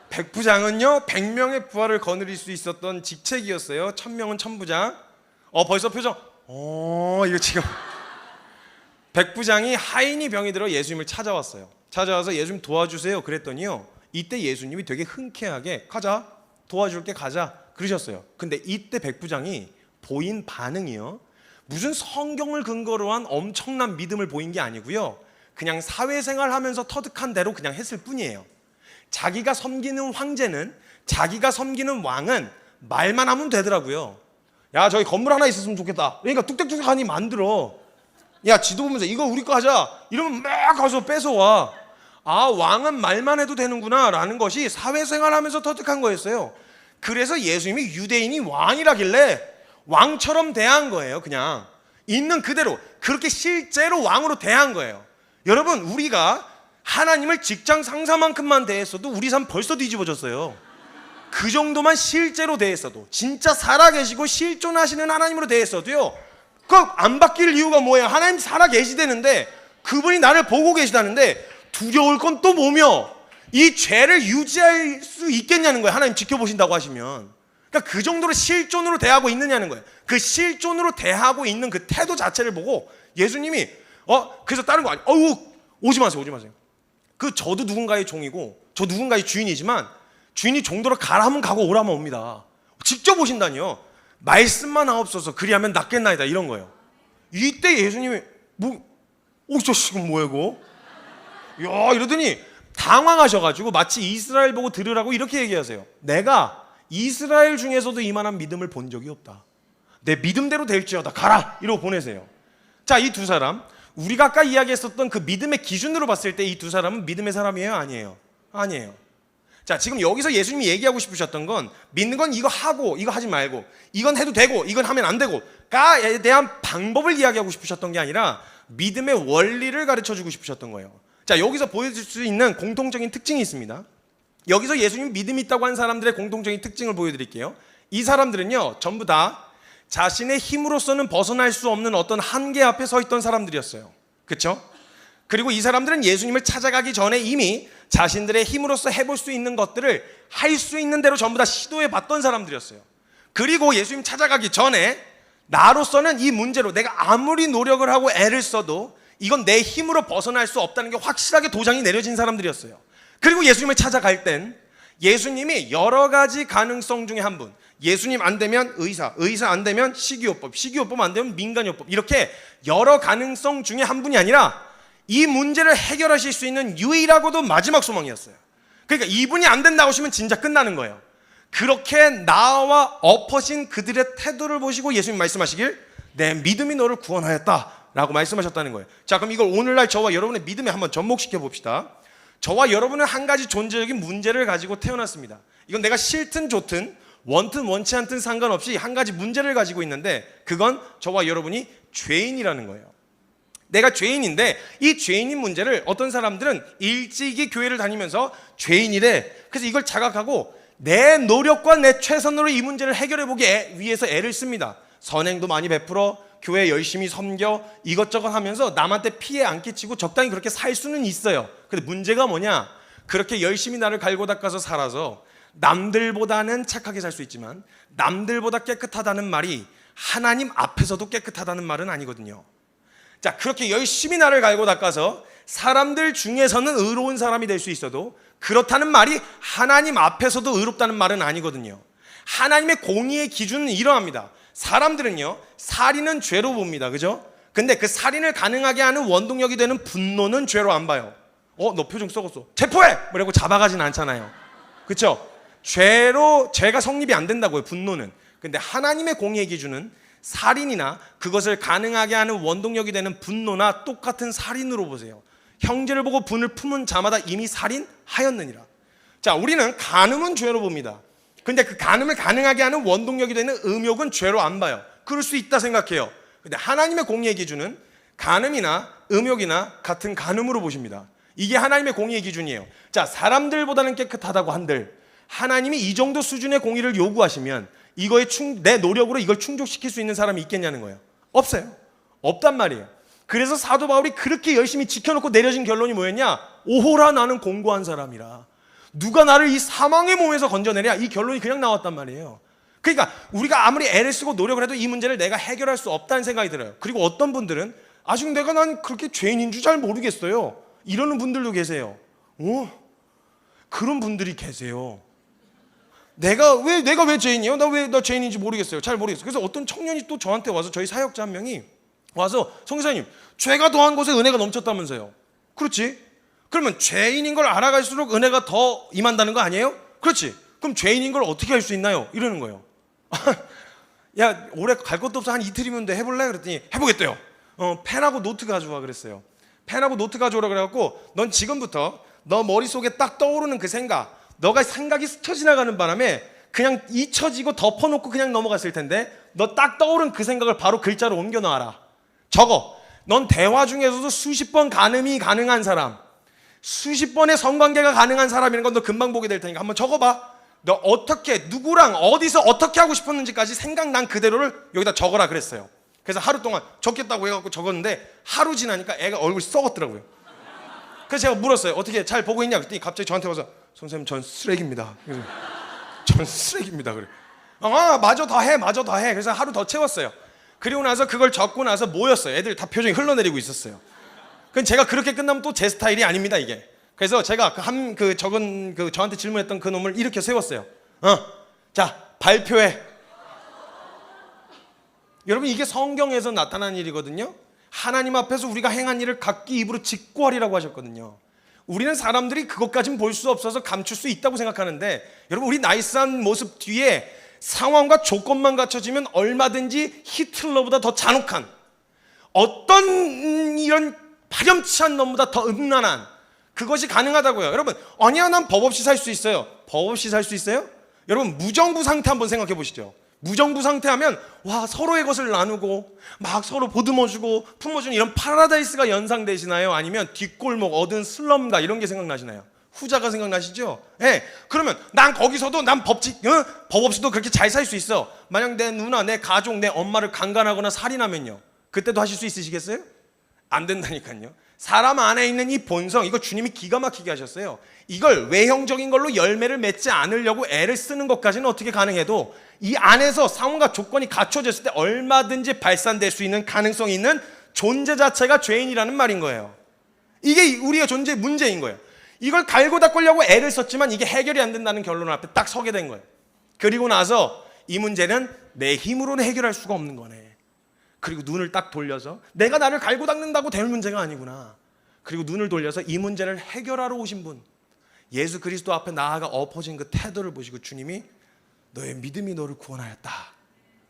[SPEAKER 1] 백부장은요 100명의 부하를 거느릴 수 있었던 직책이었어요. 1000명은 천부장. 벌써 표정 이거 지금 백부장이 하인이 병이 들어 예수님을 찾아왔어요. 찾아와서 예수님 도와주세요 그랬더니요, 이때 예수님이 되게 흔쾌하게 가자, 도와줄게, 가자 그러셨어요. 근데 이때 백부장이 보인 반응이요, 무슨 성경을 근거로 한 엄청난 믿음을 보인 게 아니고요, 그냥 사회생활 하면서 터득한 대로 그냥 했을 뿐이에요. 자기가 섬기는 황제는, 자기가 섬기는 왕은 말만 하면 되더라고요. 야, 저기 건물 하나 있었으면 좋겠다. 그러니까 뚝딱뚝딱 하니 만들어. 야, 지도 보면서 이거 우리 거 하자 이러면 막 가서 뺏어와. 아, 왕은 말만 해도 되는구나 라는 것이 사회생활 하면서 터득한 거였어요. 그래서 예수님이 유대인이 왕이라길래 왕처럼 대한 거예요. 그냥 있는 그대로 그렇게 실제로 왕으로 대한 거예요. 여러분, 우리가 하나님을 직장 상사만큼만 대했어도 우리 삶 벌써 뒤집어졌어요. 그 정도만 실제로 대했어도, 진짜 살아계시고 실존하시는 하나님으로 대했어도요, 그 안 바뀔 이유가 뭐예요? 하나님 살아계시다는데, 그분이 나를 보고 계시다는데 두려울 건 또 뭐며, 이 죄를 유지할 수 있겠냐는 거예요. 하나님 지켜보신다고 하시면. 그러니까 그 정도로 실존으로 대하고 있느냐는 거예요. 그 실존으로 대하고 있는 그 태도 자체를 보고 예수님이 그래서 다른 거 아니에요. 오지 마세요, 오지 마세요. 저도 누군가의 종이고 저 누군가의 주인이지만 주인이 종도로 가라 하면 가고 오라 하면 옵니다. 직접 오신다니요. 말씀만 하옵소서 그리하면 낫겠나이다 이런 거예요. 이때 예수님이 저 지금 뭐야 이거? 야, 이러더니 당황하셔가지고 마치 이스라엘 보고 들으라고 이렇게 얘기하세요. 내가 이스라엘 중에서도 이만한 믿음을 본 적이 없다. 내 믿음대로 될지어다 가라 이러고 보내세요. 자, 이 두 사람, 우리가 아까 이야기했었던 그 믿음의 기준으로 봤을 때 이 두 사람은 믿음의 사람이에요? 아니에요? 아니에요. 자, 지금 여기서 예수님이 얘기하고 싶으셨던 건, 믿는 건 이거 하고 이거 하지 말고, 이건 해도 되고 이건 하면 안 되고 가에 대한 방법을 이야기하고 싶으셨던 게 아니라 믿음의 원리를 가르쳐주고 싶으셨던 거예요. 자, 여기서 보여줄 수 있는 공통적인 특징이 있습니다. 여기서 예수님이 믿음이 있다고 한 사람들의 공통적인 특징을 보여드릴게요. 이 사람들은요 전부 다 자신의 힘으로서는 벗어날 수 없는 어떤 한계 앞에 서 있던 사람들이었어요. 그렇죠? 그리고 이 사람들은 예수님을 찾아가기 전에 이미 자신들의 힘으로서 해볼 수 있는 것들을 할 수 있는 대로 전부 다 시도해 봤던 사람들이었어요. 그리고 예수님 찾아가기 전에 나로서는 이 문제로 내가 아무리 노력을 하고 애를 써도 이건 내 힘으로 벗어날 수 없다는 게 확실하게 도장이 내려진 사람들이었어요. 그리고 예수님을 찾아갈 땐 예수님이 여러 가지 가능성 중에 한 분, 예수님 안 되면 의사 안 되면 식이요법 안 되면 민간요법, 이렇게 여러 가능성 중에 한 분이 아니라 이 문제를 해결하실 수 있는 유일하고도 마지막 소망이었어요. 그러니까 이분이 안 된다고 하시면 진짜 끝나는 거예요. 그렇게 나와 엎어진 그들의 태도를 보시고 예수님 말씀하시길 내 믿음이 너를 구원하였다 라고 말씀하셨다는 거예요. 자, 그럼 이걸 오늘날 저와 여러분의 믿음에 한번 접목시켜 봅시다. 저와 여러분은 한 가지 존재적인 문제를 가지고 태어났습니다. 이건 내가 싫든 좋든 원든 원치 않든 상관없이 한 가지 문제를 가지고 있는데, 그건 저와 여러분이 죄인이라는 거예요. 내가 죄인인데 이 죄인인 문제를 어떤 사람들은 일찍이 교회를 다니면서 죄인이래, 그래서 이걸 자각하고 내 노력과 내 최선으로 이 문제를 해결해 보기 위해서 애를 씁니다. 선행도 많이 베풀어, 교회 열심히 섬겨 이것저것 하면서 남한테 피해 안 끼치고 적당히 그렇게 살 수는 있어요. 근데 문제가 뭐냐? 그렇게 열심히 나를 갈고 닦아서 살아서 남들보다는 착하게 살 수 있지만 남들보다 깨끗하다는 말이 하나님 앞에서도 깨끗하다는 말은 아니거든요. 자, 그렇게 열심히 나를 갈고 닦아서 사람들 중에서는 의로운 사람이 될 수 있어도 그렇다는 말이 하나님 앞에서도 의롭다는 말은 아니거든요. 하나님의 공의의 기준은 이러합니다. 사람들은요, 살인은 죄로 봅니다. 그죠? 근데 그 살인을 가능하게 하는 원동력이 되는 분노는 죄로 안 봐요. 너 표정 썩었어. 체포해! 뭐라고 잡아가진 않잖아요. 그쵸? 죄가 성립이 안 된다고요, 분노는. 근데 하나님의 공의의 기준은 살인이나 그것을 가능하게 하는 원동력이 되는 분노나 똑같은 살인으로 보세요. 형제를 보고 분을 품은 자마다 이미 살인하였느니라. 자, 우리는 간음은 죄로 봅니다. 근데 그 간음을 가능하게 하는 원동력이 되는 음욕은 죄로 안 봐요. 그럴 수 있다 생각해요. 근데 하나님의 공의의 기준은 간음이나 음욕이나 같은 간음으로 보십니다. 이게 하나님의 공의의 기준이에요. 자, 사람들보다는 깨끗하다고 한들 하나님이 이 정도 수준의 공의를 요구하시면 이거에 내 노력으로 이걸 충족시킬 수 있는 사람이 있겠냐는 거예요. 없어요. 없단 말이에요. 그래서 사도 바울이 그렇게 열심히 지켜놓고 내려진 결론이 뭐였냐? 오호라, 나는 공고한 사람이라. 누가 나를 이 사망의 몸에서 건져내랴? 이 결론이 그냥 나왔단 말이에요. 그러니까 우리가 아무리 애를 쓰고 노력을 해도 이 문제를 내가 해결할 수 없다는 생각이 들어요. 그리고 어떤 분들은 아직 난 그렇게 죄인인 줄 잘 모르겠어요, 이러는 분들도 계세요. 그런 분들이 계세요. 내가 왜 죄인이에요? 나 죄인인지 모르겠어요. 잘 모르겠어요. 그래서 어떤 청년이 또 저한테 와서, 저희 사역자 한 명이 와서, 성교사님, 죄가 더한 곳에 은혜가 넘쳤다면서요. 그렇지? 그러면 죄인인 걸 알아갈수록 은혜가 더 임한다는 거 아니에요? 그렇지? 그럼 죄인인 걸 어떻게 할 수 있나요? 이러는 거예요. 야, 올해 갈 것도 없어, 한 이틀이면 돼, 해볼래? 그랬더니 해보겠대요. 펜하고 노트 가져와 그랬어요. 펜하고 노트 가져오라 그래갖고, 넌 지금부터 너 머릿속에 딱 떠오르는 그 생각, 너가 생각이 스쳐 지나가는 바람에 그냥 잊혀지고 덮어놓고 그냥 넘어갔을 텐데, 너 딱 떠오른 그 생각을 바로 글자로 옮겨 놔라. 적어. 넌 대화 중에서도 수십 번 간음이 가능한 사람, 수십 번의 성관계가 가능한 사람이라는 건 너 금방 보게 될 테니까 한번 적어봐. 너 어떻게, 누구랑 어디서 어떻게 하고 싶었는지까지 생각난 그대로를 여기다 적어라 그랬어요. 그래서 하루 동안 적겠다고 해갖고 적었는데 하루 지나니까 애가 얼굴이 썩었더라고요. 그래서 제가 물었어요. 어떻게 잘 보고 있냐? 그랬더니 갑자기 저한테 와서, 선생님, 전 쓰레기입니다. 그래서 전 쓰레기입니다. 그래. 마저 더 해. 그래서 하루 더 채웠어요. 그리고 나서 그걸 적고 나서 모였어요. 애들 다 표정이 흘러내리고 있었어요. 그럼 제가 그렇게 끝나면 또 제 스타일이 아닙니다, 이게. 그래서 제가 저한테 질문했던 그 놈을 이렇게 세웠어요. 자, 발표해. 여러분, 이게 성경에서 나타난 일이거든요. 하나님 앞에서 우리가 행한 일을 각기 입으로 직고하리라고 하셨거든요. 우리는 사람들이 그것까진 볼 수 없어서 감출 수 있다고 생각하는데, 여러분, 우리 나이스한 모습 뒤에 상황과 조건만 갖춰지면 얼마든지 히틀러보다 더 잔혹한, 어떤 이런 파렴치한 놈보다 더 음란한, 그것이 가능하다고요. 여러분, 아니야, 난 법 없이 살 수 있어요. 법 없이 살 수 있어요? 여러분, 무정부 상태 한번 생각해 보시죠. 무정부 상태 하면 서로의 것을 나누고 막 서로 보듬어주고 품어주는 이런 파라다이스가 연상되시나요? 아니면 뒷골목 얻은 슬럼가 이런 게 생각나시나요? 후자가 생각나시죠? 네. 그러면 난 거기서도 법 없이도 그렇게 잘 살 수 있어. 만약 내 누나, 내 가족, 내 엄마를 강간하거나 살인하면요, 그때도 하실 수 있으시겠어요? 안 된다니까요. 사람 안에 있는 이 본성, 이거 주님이 기가 막히게 하셨어요. 이걸 외형적인 걸로 열매를 맺지 않으려고 애를 쓰는 것까지는 어떻게 가능해도 이 안에서 상황과 조건이 갖춰졌을 때 얼마든지 발산될 수 있는 가능성이 있는 존재 자체가 죄인이라는 말인 거예요. 이게 우리의 존재의 문제인 거예요. 이걸 갈고 닦으려고 애를 썼지만 이게 해결이 안 된다는 결론 앞에 딱 서게 된 거예요. 그리고 나서 이 문제는 내 힘으로는 해결할 수가 없는 거네. 그리고 눈을 딱 돌려서 내가 나를 갈고 닦는다고 될 문제가 아니구나. 그리고 눈을 돌려서 이 문제를 해결하러 오신 분, 예수 그리스도 앞에 나아가 엎어진 그 태도를 보시고 주님이 너의 믿음이 너를 구원하였다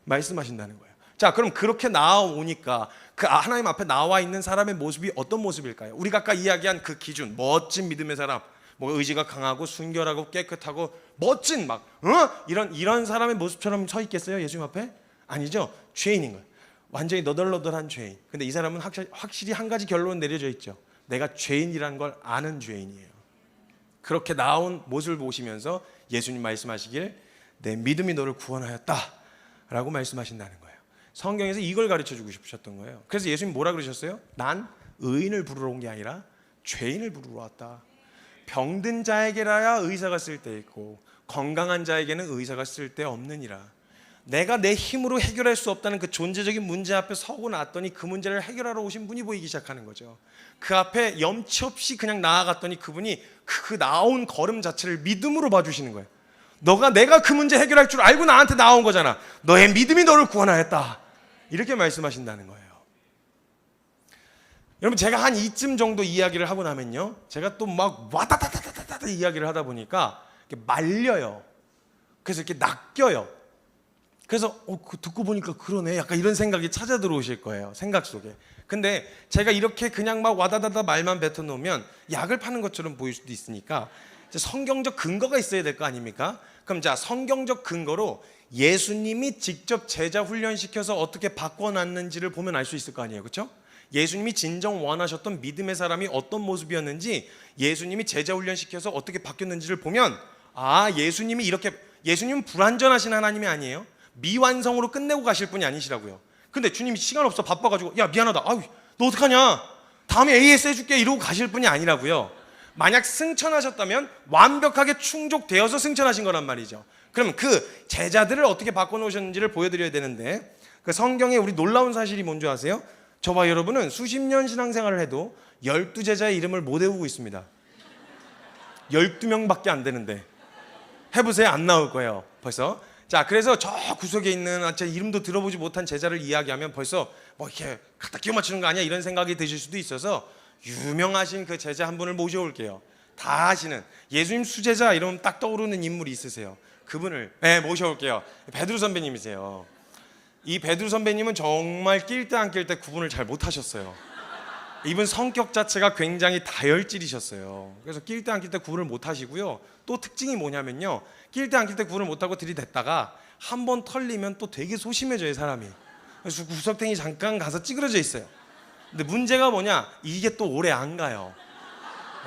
[SPEAKER 1] 말씀하신다는 거예요. 자, 그럼 그렇게 나아오니까 그 하나님 앞에 나와 있는 사람의 모습이 어떤 모습일까요? 우리가 아까 이야기한 그 기준, 멋진 믿음의 사람, 의지가 강하고 순결하고 깨끗하고 멋진 이런 사람의 모습처럼 서 있겠어요? 예수님 앞에? 아니죠. 죄인인 거예요. 완전히 너덜너덜한 죄인. 근데 이 사람은 확실히 한 가지 결론은 내려져 있죠. 내가 죄인이라는 걸 아는 죄인이에요. 그렇게 나온 모습을 보시면서 예수님 말씀하시길 내 믿음이 너를 구원하였다 라고 말씀하신다는 거예요. 성경에서 이걸 가르쳐 주고 싶으셨던 거예요. 그래서 예수님 뭐라 그러셨어요? 난 의인을 부르러 온 게 아니라 죄인을 부르러 왔다. 병든 자에게라야 의사가 쓸데있고 건강한 자에게는 의사가 쓸데없느니라. 내가 내 힘으로 해결할 수 없다는 그 존재적인 문제 앞에 서고 났더니 그 문제를 해결하러 오신 분이 보이기 시작하는 거죠. 그 앞에 염치 없이 그냥 나아갔더니 그분이 그 나온 걸음 자체를 믿음으로 봐주시는 거예요. 내가 그 문제 해결할 줄 알고 나한테 나온 거잖아. 너의 믿음이 너를 구원하였다. 이렇게 말씀하신다는 거예요. 여러분, 제가 한 이쯤 정도 이야기를 하고 나면요, 제가 또 막 와다다다다다다 이야기를 하다 보니까 이렇게 말려요. 그래서 이렇게 낚여요. 그래서 듣고 보니까 그러네, 약간 이런 생각이 찾아 들어오실 거예요, 생각 속에. 근데 제가 이렇게 그냥 막 와다다다 말만 뱉어놓으면 약을 파는 것처럼 보일 수도 있으니까 성경적 근거가 있어야 될 거 아닙니까? 그럼 자, 성경적 근거로 예수님이 직접 제자 훈련시켜서 어떻게 바꿔놨는지를 보면 알 수 있을 거 아니에요, 그렇죠? 예수님이 진정 원하셨던 믿음의 사람이 어떤 모습이었는지, 예수님이 제자 훈련시켜서 어떻게 바뀌었는지를 보면, 예수님은 불완전하신 하나님이 아니에요. 미완성으로 끝내고 가실 분이 아니시라고요. 근데 주님이 시간 없어, 바빠가지고 야 미안하다, 너 어떡하냐, 다음에 AS 해줄게 이러고 가실 분이 아니라고요. 만약 승천하셨다면 완벽하게 충족되어서 승천하신 거란 말이죠. 그럼 그 제자들을 어떻게 바꿔놓으셨는지를 보여드려야 되는데, 그 성경에 우리 놀라운 사실이 뭔지 아세요? 저와 여러분은 수십 년 신앙생활을 해도 12제자의 이름을 못 외우고 있습니다. 12명밖에 안 되는데. 해보세요, 안 나올 거예요 벌써. 자, 그래서 저 구석에 있는 제 이름도 들어보지 못한 제자를 이야기하면 벌써 뭐 이렇게 갖다 끼워 맞추는 거 아니야, 이런 생각이 드실 수도 있어서 유명하신 그 제자 한 분을 모셔올게요. 다 아시는 예수님 수제자 이러면 딱 떠오르는 인물이 있으세요. 그분을 모셔올게요. 베드로 선배님이세요. 이 베드로 선배님은 정말 낄 때 안 낄 때 구분을 잘 못하셨어요. 이분 성격 자체가 굉장히 다혈질이셨어요. 그래서 낄 때 안 낄 때 구분을 못하시고요. 또 특징이 뭐냐면요, 낄 때 안 낄 때 구분을 못하고 들이댔다가 한 번 털리면 또 되게 소심해져요, 사람이. 그래서 구석탱이 잠깐 가서 찌그러져 있어요. 근데 문제가 뭐냐, 이게 또 오래 안 가요.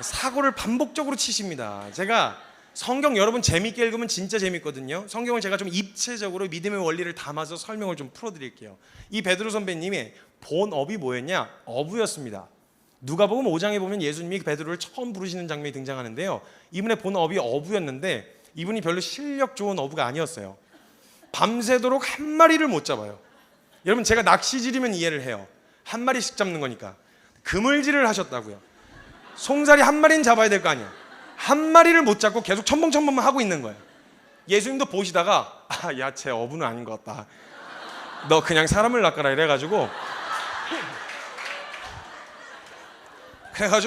[SPEAKER 1] 사고를 반복적으로 치십니다. 제가 성경 여러분 재밌게 읽으면 진짜 재밌거든요. 성경을 제가 좀 입체적으로 믿음의 원리를 담아서 설명을 좀 풀어드릴게요. 이 베드로 선배님이 본업이 뭐였냐? 어부였습니다. 누가복음 5장에 보면 예수님이 베드로를 처음 부르시는 장면이 등장하는데요, 이분의 본업이 어부였는데 이분이 별로 실력 좋은 어부가 아니었어요. 밤새도록 한 마리를 못 잡아요. 여러분, 제가 낚시질이면 이해를 해요. 한 마리씩 잡는 거니까. 그물질을 하셨다고요. 송사리 한 마리는 잡아야 될 거 아니야. 한 마리를 못 잡고 계속 첨벙첨벙만 하고 있는 거예요. 예수님도 보시다가 야, 쟤 어부는 아닌 것 같다, 너 그냥 사람을 낚아라 이래가지고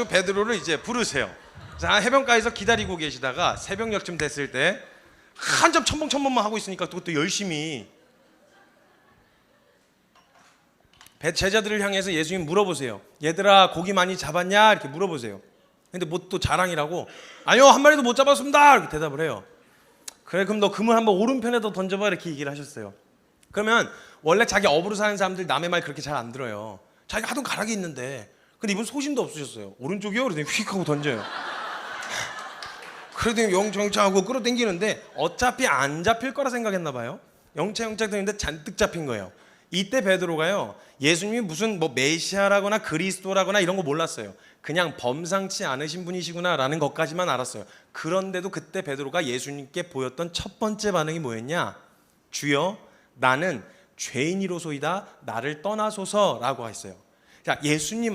[SPEAKER 1] 베드로를 이제 부르세요. 자, 해변가에서 기다리고 계시다가 새벽녘쯤 됐을 때 한참 첨벙첨벙만 하고 있으니까 그것도 열심히 제자들을 향해서 예수님 물어보세요. 얘들아, 고기 많이 잡았냐? 이렇게 물어보세요. 근데 뭐 또 자랑이라고 아니요, 한 마리도 못 잡았습니다 이렇게 대답을 해요. 그래, 그럼 너 그물 한번 오른편에다 던져봐 이렇게 얘기를 하셨어요. 그러면 원래 자기 업으로 사는 사람들 남의 말 그렇게 잘 안 들어요. 자기가 하던 가락이 있는데, 근데 이분 소신도 없으셨어요. 오른쪽이요? 그러더니 휙 하고 던져요. 그러더니 영창하고 끌어당기는데 어차피 안 잡힐 거라 생각했나 봐요. 영창 되는데 잔뜩 잡힌 거예요. 이때 베드로가요, 예수님이 무슨 뭐 메시아라거나 그리스도라거나 이런 거 몰랐어요. 그냥 범상치 않으신 분이시구나라는 것까지만 알았어요. 그런데도 그때 베드로가 예수님께 보였던 첫 번째 반응이 뭐였냐? 주여, 나는 죄인이로소이다, 나를 떠나소서라고 했어요. 자, 예수님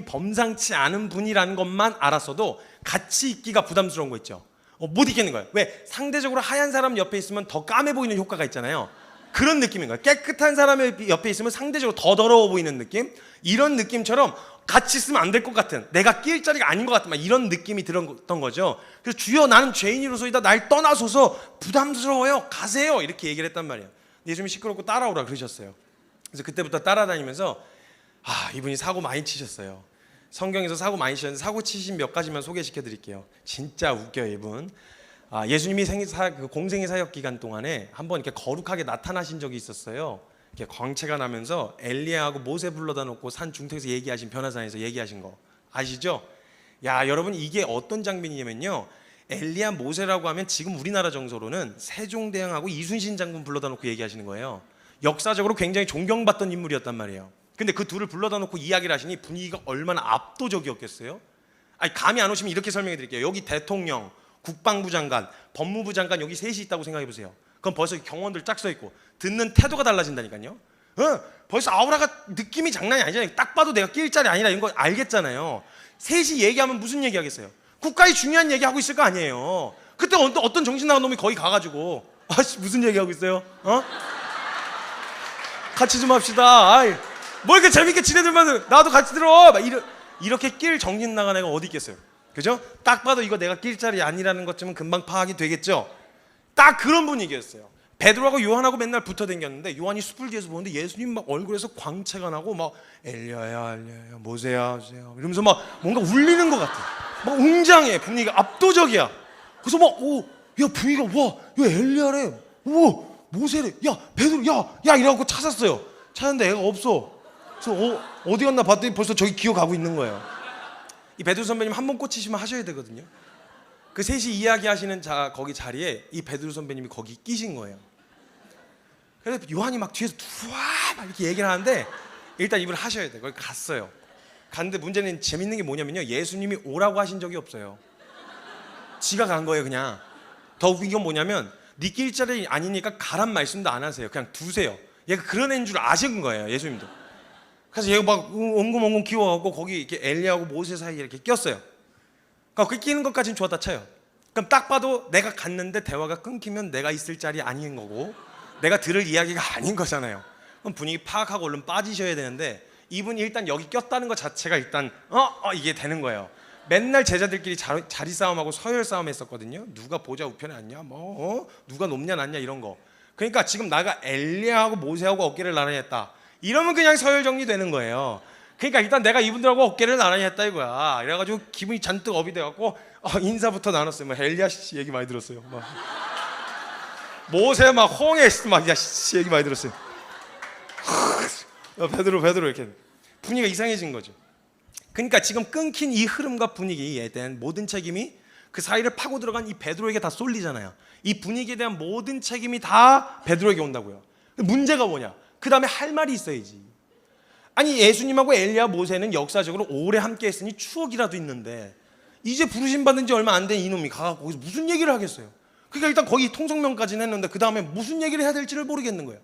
[SPEAKER 1] 범상치 않은 분이라는 것만 알았어도 같이 있기가 부담스러운 거 있죠. 못 있겠는 거예요. 왜? 상대적으로 하얀 사람 옆에 있으면 더 까매 보이는 효과가 있잖아요. 그런 느낌인 거예요. 깨끗한 사람의 옆에 있으면 상대적으로 더 더러워 보이는 느낌? 이런 느낌처럼 같이 있으면 안 될 것 같은, 내가 끼일 자리가 아닌 것 같은 이런 느낌이 들었던 거죠. 그래서 주여, 나는 죄인이로소이다, 날 떠나소서, 부담스러워요, 가세요 이렇게 얘기를 했단 말이에요. 예수님이 시끄럽고 따라오라 그러셨어요. 그래서 그때부터 따라다니면서 이분이 사고 많이 치셨어요. 성경에서 사고 많이 치셨는데 사고 치신 몇 가지만 소개시켜 드릴게요. 진짜 웃겨요, 이분. 예수님이 공생의 사역 기간 동안에 한번 이렇게 거룩하게 나타나신 적이 있었어요. 이렇게 광채가 나면서 엘리야하고 모세 불러다 놓고 산 중턱에서 얘기하신, 변화산에서 얘기하신 거 아시죠? 야, 여러분, 이게 어떤 장면이냐면요, 엘리야 모세라고 하면 지금 우리나라 정서로는 세종대왕하고 이순신 장군 불러다 놓고 얘기하시는 거예요. 역사적으로 굉장히 존경받던 인물이었단 말이에요. 근데 그 둘을 불러다 놓고 이야기를 하시니 분위기가 얼마나 압도적이었겠어요? 아니, 감이 안 오시면 이렇게 설명해 드릴게요. 여기 대통령, 국방부 장관, 법무부 장관 여기 셋이 있다고 생각해 보세요. 그럼 벌써 경호원들 짝 서 있고 듣는 태도가 달라진다니까요. 벌써 아우라가 느낌이 장난이 아니잖아요. 딱 봐도 내가 낄 자리 아니라 이런 거 알겠잖아요. 셋이 얘기하면 무슨 얘기 하겠어요? 국가의 중요한 얘기 하고 있을 거 아니에요. 그때 어떤 정신 나간 놈이 거기 가가지고 아씨 무슨 얘기 하고 있어요? 같이 좀 합시다. 아이, 뭐 이렇게 재밌게 지내들면 나도 같이 들어. 막 이렇게 낄 정신 나간 애가 어디 있겠어요? 그죠? 딱 봐도 이거 내가 낄 자리 아니라는 것쯤은 금방 파악이 되겠죠? 딱 그런 분위기였어요. 베드로하고 요한하고 맨날 붙어 댕겼는데 요한이 숲을 뒤에서 보는데 예수님 막 얼굴에서 광채가 나고 막 엘리야야 엘리야야 모세야 이러면서 막 뭔가 울리는 것 같아. 막 웅장해. 분위기가 압도적이야. 그래서 막 야 분위기가 야 엘리야래, 모세래, 야 베드로, 야 이러고 찾았어요. 찾았는데 애가 없어. 그래서 어디 갔나 봤더니 벌써 저기 기어가고 있는 거예요. 이 베드로 선배님 한 번 꽂히시면 하셔야 되거든요. 그 셋이 이야기하시는 거기 자리에 이 베드로 선배님이 거기 끼신 거예요. 그래서 요한이 막 뒤에서 막 이렇게 얘기를 하는데 일단 이분을 하셔야 돼. 거기 갔어요. 갔는데 문제는 재밌는 게 뭐냐면요, 예수님이 오라고 하신 적이 없어요. 지가 간 거예요. 그냥. 더 웃긴 건 뭐냐면 네 낄 자리 아니니까 가란 말씀도 안 하세요. 그냥 두세요. 얘가 그런 애인 줄 아신 거예요, 예수님도. 그래서 얘가 막 엉금엉금 기어가고 거기 이렇게 엘리야하고 모세 사이에 이렇게 꼈어요. 그러니까 그 끼는 것까지는 좋았다 쳐요. 그럼 딱 봐도 내가 갔는데 대화가 끊기면 내가 있을 자리 아닌 거고 내가 들을 이야기가 아닌 거잖아요. 그럼 분위기 파악하고 얼른 빠지셔야 되는데 이분이 일단 여기 꼈다는 것 자체가 일단 이게 되는 거예요. 맨날 제자들끼리 자리 싸움하고 서열 싸움 했었거든요. 누가 보좌 우편에 앉냐, 누가 높냐 낮냐 이런 거. 그러니까 지금 나가 엘리야하고 모세하고 어깨를 나란히 했다 이러면 그냥 서열 정리되는 거예요. 그러니까 일단 내가 이분들하고 어깨를 나란히 했다 이거야. 이래가지고 기분이 잔뜩 업이 돼갖고 인사부터 나눴어요. 막 엘리야 씨 얘기 많이 들었어요. 막 모세 막 홍해 막 씨 얘기 많이 들었어요. 베드로 이렇게 분위기가 이상해진 거죠. 그러니까 지금 끊긴 이 흐름과 분위기에 대한 모든 책임이 그 사이를 파고 들어간 이 베드로에게 다 쏠리잖아요. 이 분위기에 대한 모든 책임이 다 베드로에게 온다고요. 문제가 뭐냐? 그 다음에 할 말이 있어야지. 아니 예수님하고 엘리야 모세는 역사적으로 오래 함께 했으니 추억이라도 있는데 이제 부르심 받은 지 얼마 안 된 이놈이 가서 거기서 무슨 얘기를 하겠어요? 그러니까 일단 거기 통성명까지는 했는데 그 다음에 무슨 얘기를 해야 될지를 모르겠는 거예요.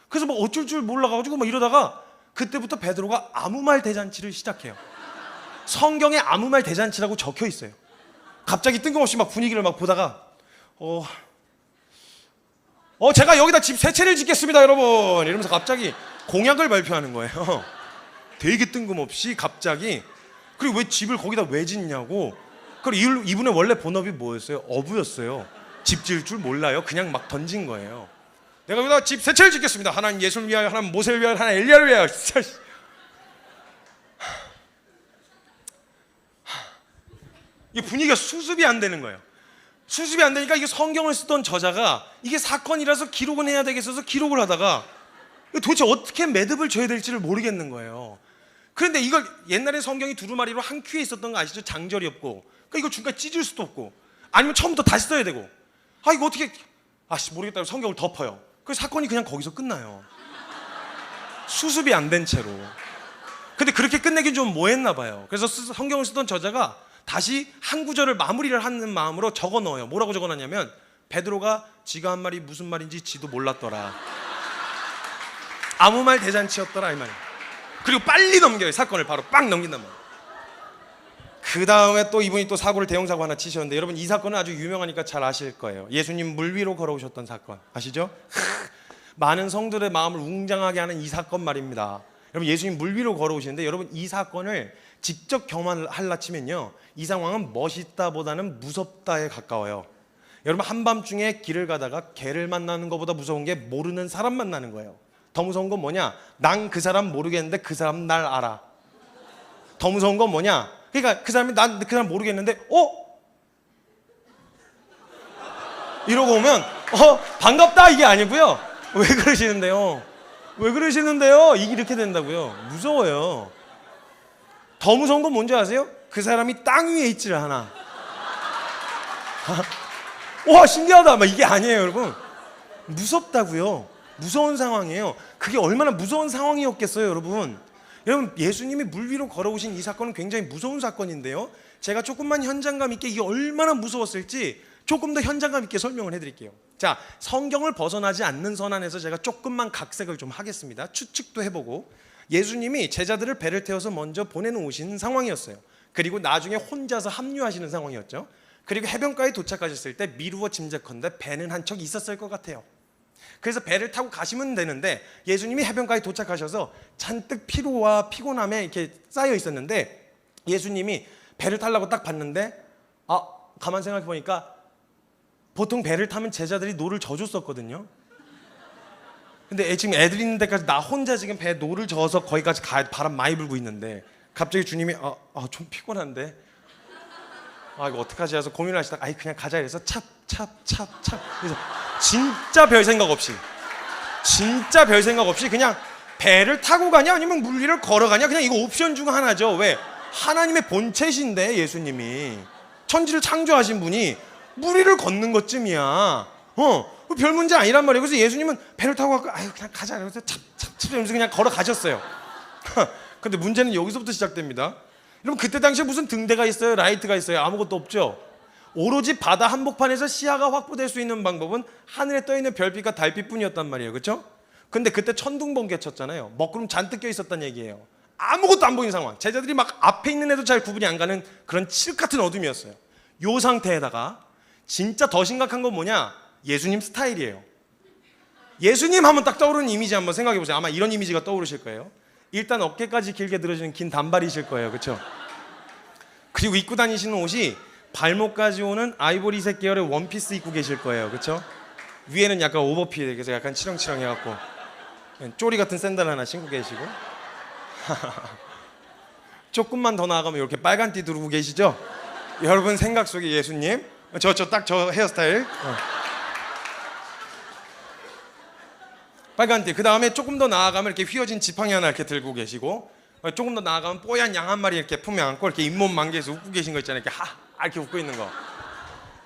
[SPEAKER 1] 그래서 뭐 어쩔 줄 몰라가지고 막 이러다가 그때부터 베드로가 아무 말 대잔치를 시작해요. 성경에 아무 말 대잔치라고 적혀 있어요. 갑자기 뜬금없이 막 분위기를 막 보다가 제가 여기다 집 세 채를 짓겠습니다 여러분 이러면서 갑자기 공약을 발표하는 거예요. 되게 뜬금없이 갑자기. 그리고 왜 집을 거기다 왜 짓냐고. 그리고 이분의 원래 본업이 뭐였어요? 어부였어요. 집 지을 줄 몰라요. 그냥 막 던진 거예요. 내가 여기다 집 세 채를 짓겠습니다. 하나는 예수를 위하여, 하나는 모세를 위하여, 하나는 엘리야를 위하여. 이 분위기가 수습이 안 되는 거예요. 수습이 안 되니까 이게 성경을 쓰던 저자가 이게 사건이라서 기록은 해야 되겠어서 기록을 하다가 도대체 어떻게 매듭을 줘야 될지를 모르겠는 거예요. 그런데 이걸 옛날에 성경이 두루마리로 한 큐에 있었던 거 아시죠? 장절이 없고. 그러니까 이걸 중간에 찢을 수도 없고 아니면 처음부터 다시 써야 되고 이거 어떻게 모르겠다고 성경을 덮어요. 그 사건이 그냥 거기서 끝나요. 수습이 안 된 채로. 근데 그렇게 끝내긴 좀 뭐했나 봐요. 그래서 성경을 쓰던 저자가 다시 한 구절을 마무리를 하는 마음으로 적어 넣어요. 뭐라고 적어 놨냐면 베드로가 지가 한 말이 무슨 말인지 지도 몰랐더라. 아무 말 대잔치였더라 이 말이에요. 그리고 빨리 넘겨요. 사건을 바로 빵 넘긴단 말이에요. 그 다음에 또 이분이 또 사고를 대형사고 하나 치셨는데 여러분 이 사건은 아주 유명하니까 잘 아실 거예요. 예수님 물 위로 걸어오셨던 사건 아시죠? 많은 성도들의 마음을 웅장하게 하는 이 사건 말입니다. 여러분 예수님 물 위로 걸어오시는데 여러분 이 사건을 직접 경험하려 치면요 이 상황은 멋있다보다는 무섭다에 가까워요. 여러분 한밤중에 길을 가다가 개를 만나는 것보다 무서운 게 모르는 사람 만나는 거예요. 더 무서운 건 뭐냐? 난 그 사람 모르겠는데 그 사람 날 알아. 더 무서운 건 뭐냐? 그러니까 그 사람이 난 그 사람 모르겠는데 이러고 오면 반갑다 이게 아니고요. 왜 그러시는데요? 왜 그러시는데요? 이렇게 된다고요. 무서워요. 더 무서운 건 뭔지 아세요? 그 사람이 땅 위에 있지를 않아. 와 신기하다 막 이게 아니에요 여러분. 무섭다고요. 무서운 상황이에요. 그게 얼마나 무서운 상황이었겠어요, 여러분. 여러분, 예수님이 물 위로 걸어오신 이 사건은 굉장히 무서운 사건인데요, 제가 조금만 현장감 있게 이게 얼마나 무서웠을지 조금 더 현장감 있게 설명을 해드릴게요. 자, 성경을 벗어나지 않는 선안에서 제가 조금만 각색을 좀 하겠습니다. 추측도 해보고. 예수님이 제자들을 배를 태워서 먼저 보내놓으신 상황이었어요. 그리고 나중에 혼자서 합류하시는 상황이었죠. 그리고 해변가에 도착하셨을 때 미루어 짐작컨대 배는 한 척 있었을 것 같아요. 그래서 배를 타고 가시면 되는데 예수님이 해변가에 도착하셔서 잔뜩 피로와 피곤함에 이렇게 쌓여 있었는데 예수님이 배를 타려고 딱 봤는데 가만 생각해 보니까 보통 배를 타면 제자들이 노를 져줬었거든요. 근데 지금 애들 있는 데까지 나 혼자 지금 배에 노를 저어서 거기까지 바람 많이 불고 있는데 갑자기 주님이 좀 피곤한데 이거 어떡하지 해서 고민을 하시다가 그냥 가자 이래서 찹 그래서 진짜 별 생각 없이 그냥 배를 타고 가냐 아니면 물 위를 걸어가냐, 그냥 이거 옵션 중 하나죠. 왜? 하나님의 본체신데 예수님이 천지를 창조하신 분이 물 위를 걷는 것쯤이야. 별 문제 아니란 말이에요. 그래서 예수님은 배를 타고 가고 그냥 가자 그래서 찹 이러면서 그냥 걸어가셨어요. 근데 문제는 여기서부터 시작됩니다. 여러분, 그때 당시에 무슨 등대가 있어요? 라이트가 있어요? 아무것도 없죠. 오로지 바다 한복판에서 시야가 확보될 수 있는 방법은 하늘에 떠있는 별빛과 달빛뿐이었단 말이에요. 그렇죠? 근데 그때 천둥번개 쳤잖아요. 먹구름 잔뜩 껴있었단 얘기예요. 아무것도 안 보이는 상황. 제자들이 막 앞에 있는 애도 잘 구분이 안 가는 그런 칠흑 같은 어둠이었어요. 요 상태에다가 진짜 더 심각한 건 뭐냐? 예수님 스타일이에요. 예수님 하면 딱 떠오르는 이미지 한번 생각해 보세요. 아마 이런 이미지가 떠오르실 거예요. 일단 어깨까지 길게 들어지는 긴 단발이실 거예요. 그렇죠? 그리고 입고 다니시는 옷이 발목까지 오는 아이보리색 계열의 원피스 입고 계실 거예요. 그렇죠? 위에는 약간 오버핏, 그래서 약간 치렁치렁 해갖고 쪼리 같은 샌들 하나 신고 계시고 조금만 더 나아가면 이렇게 빨간 띠 두르고 계시죠? 여러분 생각 속에 예수님 딱 저 헤어스타일 빨간 띠. 그 다음에 조금 더 나아가면 이렇게 휘어진 지팡이 하나 이렇게 들고 계시고, 조금 더 나아가면 뽀얀 양 한 마리 이렇게 품에 안고 이렇게 잇몸 만개에서 웃고 계신 거 있잖아요. 이렇게 이렇게 웃고 있는 거.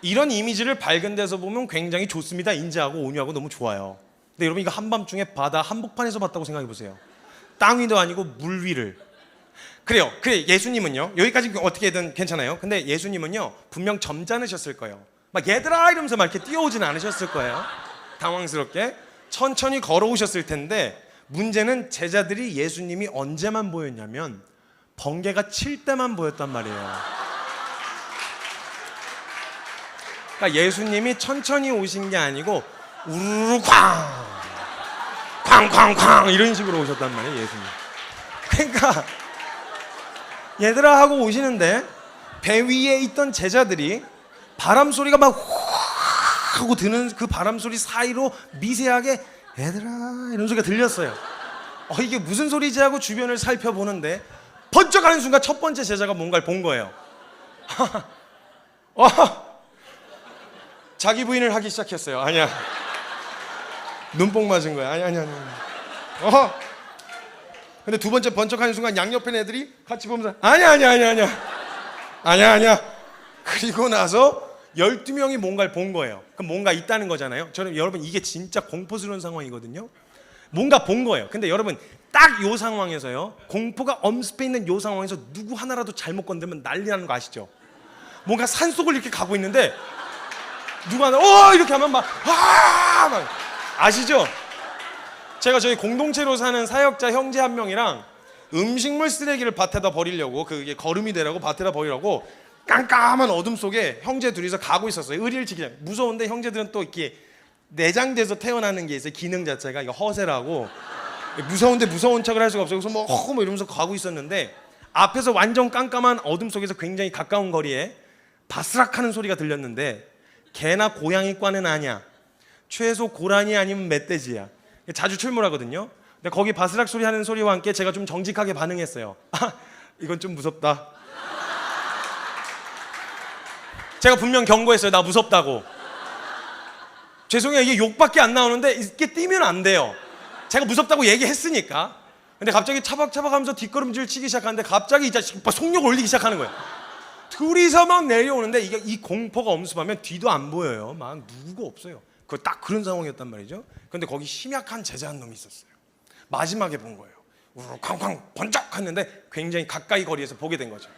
[SPEAKER 1] 이런 이미지를 밝은 데서 보면 굉장히 좋습니다. 인자하고 온유하고 너무 좋아요. 근데 여러분, 이거 한밤중에 바다 한복판에서 봤다고 생각해 보세요. 땅 위도 아니고 물 위를. 그래 예수님은요, 여기까지 어떻게든 괜찮아요. 근데 예수님은요 분명 점잖으셨을 거예요. 막 얘들아 이러면서 막 이렇게 뛰어오진 않으셨을 거예요. 당황스럽게 천천히 걸어오셨을 텐데, 문제는 제자들이 예수님이 언제만 보였냐면 번개가 칠 때만 보였단 말이에요. 그러니까 예수님이 천천히 오신 게 아니고 우르르 쾅 이런 식으로 오셨단 말이에요, 예수님. 그러니까 얘들아 하고 오시는데 배 위에 있던 제자들이 바람 소리가 막 하고 드는 그 바람 소리 사이로 미세하게 얘들아 이런 소리가 들렸어요. 이게 무슨 소리지 하고 주변을 살펴보는데 번쩍하는 순간 첫 번째 제자가 뭔가를 본 거예요. 자기 부인을 하기 시작했어요. 아니야, 눈뽕 맞은 거야. 아니야. 근데 두 번째 번쩍하는 순간 양옆에 애들이 같이 보면서 아니야. 그리고 나서 12명이 뭔가를 본 거예요. 그럼 뭔가 있다는 거잖아요. 여러분 이게 진짜 공포스러운 상황이거든요. 뭔가 본 거예요. 근데 여러분 딱 요 상황에서요, 공포가 엄습해 있는 요 상황에서 누구 하나라도 잘못 건드면 난리 나는 거 아시죠? 뭔가 산속을 이렇게 가고 있는데 누가 하나 이렇게 하면 막 아시죠? 제가 저희 공동체로 사는 사역자 형제 한 명이랑 음식물 쓰레기를 밭에다 버리려고, 그게 거름이 되라고 밭에다 버리라고 깜깜한 어둠 속에 형제 둘이서 가고 있었어요. 의리를 지키자. 무서운데 형제들은 또 이렇게 내장돼서 태어나는 게 있어요. 기능 자체가 이거 허세라고. 무서운데 무서운 척을 할 수가 없어요. 그래서 뭐 이러면서 가고 있었는데 앞에서 완전 깜깜한 어둠 속에서 굉장히 가까운 거리에 바스락하는 소리가 들렸는데 개나 고양이과는 아니야. 최소 고라니 아니면 멧돼지야. 자주 출몰하거든요. 근데 거기 바스락 소리 하는 소리와 함께 제가 좀 정직하게 반응했어요. 이건 좀 무섭다. 제가 분명 경고했어요. 나 무섭다고. 죄송해요. 이게 욕밖에 안 나오는데 이렇게 뛰면 안 돼요. 제가 무섭다고 얘기했으니까. 근데 갑자기 차박차박 하면서 뒷걸음질 치기 시작하는데 갑자기 이 자식 속력 올리기 시작하는 거예요. 둘이서 막 내려오는데 이 공포가 엄습하면 뒤도 안 보여요. 막 누구가 없어요. 그 딱 그런 상황이었단 말이죠. 근데 거기 심약한 제자 한 놈이 있었어요. 마지막에 본 거예요. 우르르 쾅쾅 번쩍 했는데 굉장히 가까이 거리에서 보게 된 거죠.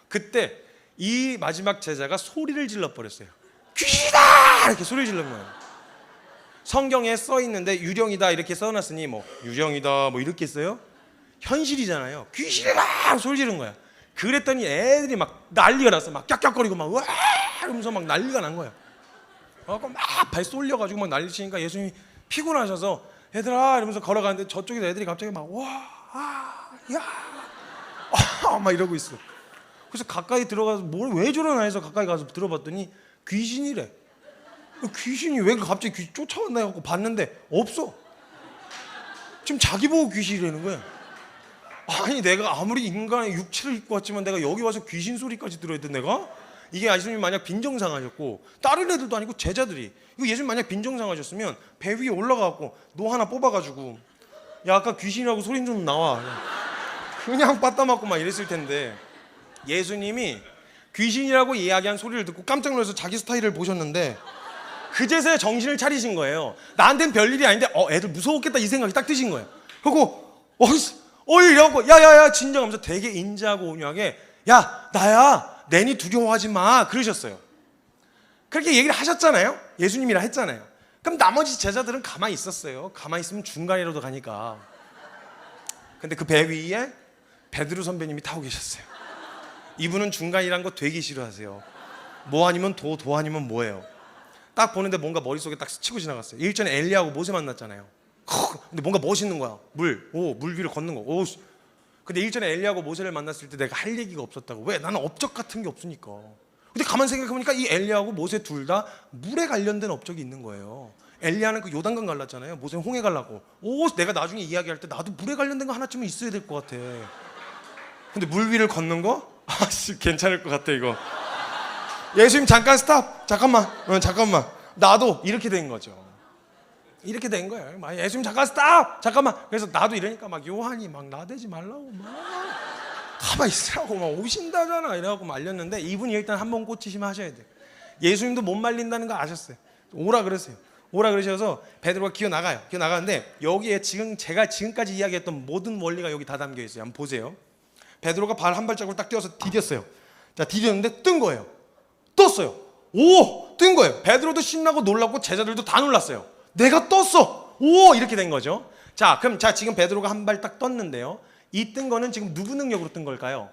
[SPEAKER 1] 그때 이 마지막 제자가 소리를 질러 버렸어요. 귀신이다! 이렇게 소리를 질른 거예요. 성경에 써 있는데 유령이다 이렇게 써놨으니 뭐 유령이다 뭐 이렇게 써요? 현실이잖아요. 귀신이다! 소리 지른 거야. 그랬더니 애들이 막 난리가 났어. 막 깍깍거리고 막 으아! 이러면서 막 난리가 난 거야. 막 발 쏠려가지고 막 난리 치니까 예수님이 피곤하셔서 얘들아 이러면서 걸어가는데 저쪽에서 애들이 갑자기 막 와, 야, 막 이러고 있어. 그래서 가까이 들어가서 뭘 왜 저러나 해서 가까이 가서 들어봤더니 귀신이래. 귀신이 왜 갑자기 귀신 쫓아왔나 해갖고 봤는데 없어. 지금 자기 보고 귀신이라는 거야. 아니 내가 아무리 인간의 육체를 입고 왔지만 내가 여기 와서 귀신 소리까지 들어야 돼 내가? 이게 예수님이 만약 빈정상하셨고 다른 애들도 아니고 제자들이 이거 예수님 만약 빈정상하셨으면 배 위에 올라가갖고 노 하나 뽑아가지고 야 아까 귀신이라고 소리 좀 나와 그냥 빠따 맞고 막 이랬을 텐데 예수님이 귀신이라고 이야기한 소리를 듣고 깜짝 놀라서 자기 스타일을 보셨는데 그제서야 정신을 차리신 거예요. 나한텐 별일이 아닌데 애들 무서웠겠다 이 생각이 딱 드신 거예요. 그리고 이래갖고 야야야 진정하면서 되게 인자하고 온유하게 야 나야 내니 두려워하지 마 그러셨어요. 그렇게 얘기를 하셨잖아요. 예수님이라 했잖아요. 그럼 나머지 제자들은 가만히 있었어요. 가만히 있으면 중간이라도 가니까. 근데 그 배 위에 베드로 선배님이 타고 계셨어요. 이분은 중간이란 거 되게 싫어하세요. 뭐 아니면 도 아니면 뭐예요. 딱 보는데 뭔가 머릿속에 딱 스치고 지나갔어요. 일전에 엘리야하고 모세 만났잖아요. 근데 뭔가 멋있는 거야. 물 위를 걷는 거. 근데 일전에 엘리야하고 모세를 만났을 때 내가 할 얘기가 없었다고. 왜? 나는 업적 같은 게 없으니까. 근데 가만 생각해보니까 이 엘리야하고 모세 둘 다 물에 관련된 업적이 있는 거예요. 엘리야는 그 요단강 갈랐잖아요. 모세는 홍해 갈라고. 내가 나중에 이야기할 때 나도 물에 관련된 거 하나쯤은 있어야 될 것 같아. 근데 물 위를 걷는 거? 괜찮을 것 같아 이거. 예수님 잠깐 스탑. 잠깐만. 나도 이렇게 된 거죠. 이렇게 된 거예요. 막 예수님 잠깐 스탑. 잠깐만. 그래서 나도 이러니까 막 요한이 막 나대지 말라고 막 가만히 있으라고 막 오신다잖아 이래갖고 말렸는데 이분이 일단 한번 꽂히시면 하셔야 돼. 예수님도 못 말린다는 거 아셨어요. 오라 그러세요. 오라 그러셔서 베드로가 기어 나가는데 여기에 제가 지금까지 이야기했던 모든 원리가 여기 다 담겨 있어요. 한번 보세요. 베드로가 발 한 발자국을 딱 띄어서 디뎠어요. 자, 디뎠는데 뜬 거예요. 떴어요. 뜬 거예요. 베드로도 신나고 놀랐고 제자들도 다 놀랐어요. 내가 떴어. 이렇게 된 거죠. 자, 그럼 지금 베드로가 한 발 딱 떴는데요. 이 뜬 거는 지금 누구 능력으로 뜬 걸까요?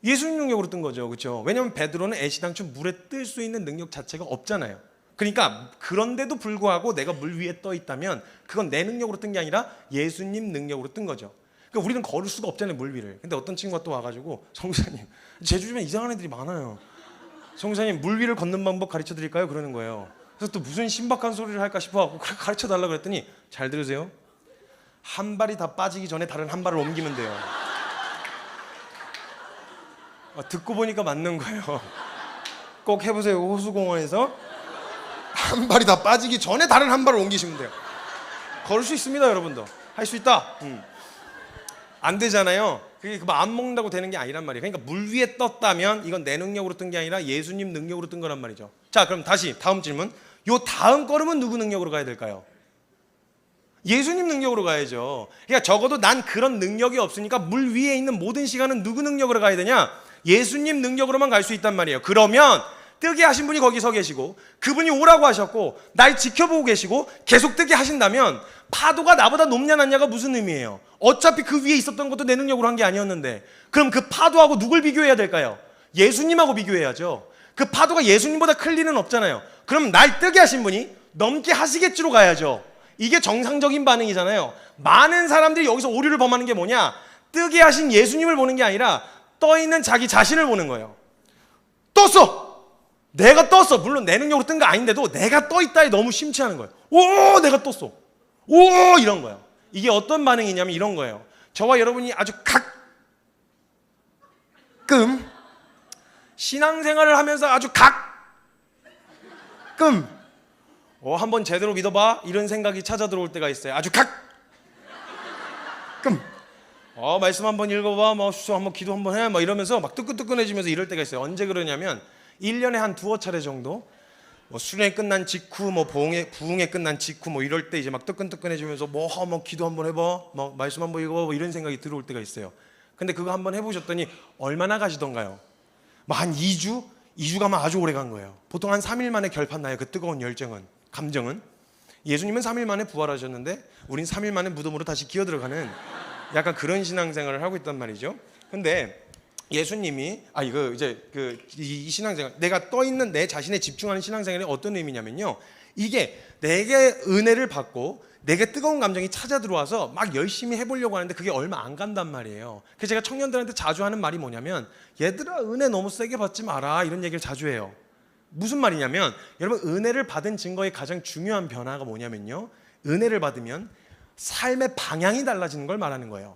[SPEAKER 1] 예수님 능력으로 뜬 거죠. 그렇죠? 왜냐하면 베드로는 애시당초 물에 뜰 수 있는 능력 자체가 없잖아요. 그러니까 그런데도 불구하고 내가 물 위에 떠 있다면 그건 내 능력으로 뜬 게 아니라 예수님 능력으로 뜬 거죠. 그러니까 우리는 걸을 수가 없잖아요, 물 위를. 근데 어떤 친구가 또 와가지고 성사님, 제 주변에 이상한 애들이 많아요. 성사님, 물 위를 걷는 방법 가르쳐 드릴까요? 그러는 거예요. 그래서 또 무슨 신박한 소리를 할까 싶어갖고 가르쳐 달라고 그랬더니 잘 들으세요. 한 발이 다 빠지기 전에 다른 한 발을 옮기면 돼요. 듣고 보니까 맞는 거예요. 꼭 해보세요. 호수공원에서 한 발이 다 빠지기 전에 다른 한 발을 옮기시면 돼요. 걸을 수 있습니다, 여러분도. 할 수 있다. 안 되잖아요. 그게 안 먹는다고 되는 게 아니란 말이에요. 그러니까 물 위에 떴다면 이건 내 능력으로 뜬 게 아니라 예수님 능력으로 뜬 거란 말이죠. 자, 그럼 다시 다음 질문. 요 다음 걸음은 누구 능력으로 가야 될까요? 예수님 능력으로 가야죠. 그러니까 적어도 난 그런 능력이 없으니까 물 위에 있는 모든 시간은 누구 능력으로 가야 되냐? 예수님 능력으로만 갈 수 있단 말이에요. 그러면 뜨게 하신 분이 거기 서 계시고 그분이 오라고 하셨고 날 지켜보고 계시고 계속 뜨게 하신다면 파도가 나보다 높냐 낮냐가 무슨 의미예요? 어차피 그 위에 있었던 것도 내 능력으로 한 게 아니었는데 그럼 그 파도하고 누굴 비교해야 될까요? 예수님하고 비교해야죠. 그 파도가 예수님보다 클 리는 없잖아요. 그럼 날 뜨게 하신 분이 넘게 하시겠지로 가야죠. 이게 정상적인 반응이잖아요. 많은 사람들이 여기서 오류를 범하는 게 뭐냐? 뜨게 하신 예수님을 보는 게 아니라 떠있는 자기 자신을 보는 거예요. 떴어! 내가 떴어. 물론 내 능력으로 뜬 거 아닌데도 내가 떠있다에 너무 심취하는 거예요. 내가 떴어. 이런 거예요. 이게 어떤 반응이냐면 이런 거예요. 저와 여러분이 아주 가끔 신앙생활을 하면서 아주 가끔 한번 제대로 믿어봐 이런 생각이 찾아 들어올 때가 있어요. 아주 가끔 말씀 한번 읽어봐 한번 기도 한번 해 이러면서 막 뜨끈뜨끈해지면서 이럴 때가 있어요. 언제 그러냐면 1년에 한 두어 차례 정도 뭐 수련회 끝난 직후, 뭐 부흥회 끝난 직후, 뭐 이럴 때 이제 막 뜨끈뜨끈해지면서 뭐 기도 한번 해봐, 뭐 말씀 한번 읽어, 뭐 이런 생각이 들어올 때가 있어요. 근데 그거 한번 해보셨더니 얼마나 가시던가요? 뭐 한 2주? 2주 가면 아주 오래 간 거예요. 보통 한 3일 만에 결판 나요. 그 뜨거운 열정은, 감정은. 예수님은 3일 만에 부활하셨는데 우린 3일 만에 무덤으로 다시 기어들어가는 약간 그런 신앙생활을 하고 있단 말이죠. 근데 예수님이 이 신앙생활, 내가 떠 있는 내 자신에 집중하는 신앙생활이 어떤 의미냐면요, 이게 내게 은혜를 받고 내게 뜨거운 감정이 찾아 들어와서 막 열심히 해보려고 하는데 그게 얼마 안 간단 말이에요. 그래서 제가 청년들한테 자주 하는 말이 뭐냐면, 얘들아 은혜 너무 세게 받지 마라, 이런 얘기를 자주 해요. 무슨 말이냐면, 여러분 은혜를 받은 증거의 가장 중요한 변화가 뭐냐면요, 은혜를 받으면 삶의 방향이 달라지는 걸 말하는 거예요.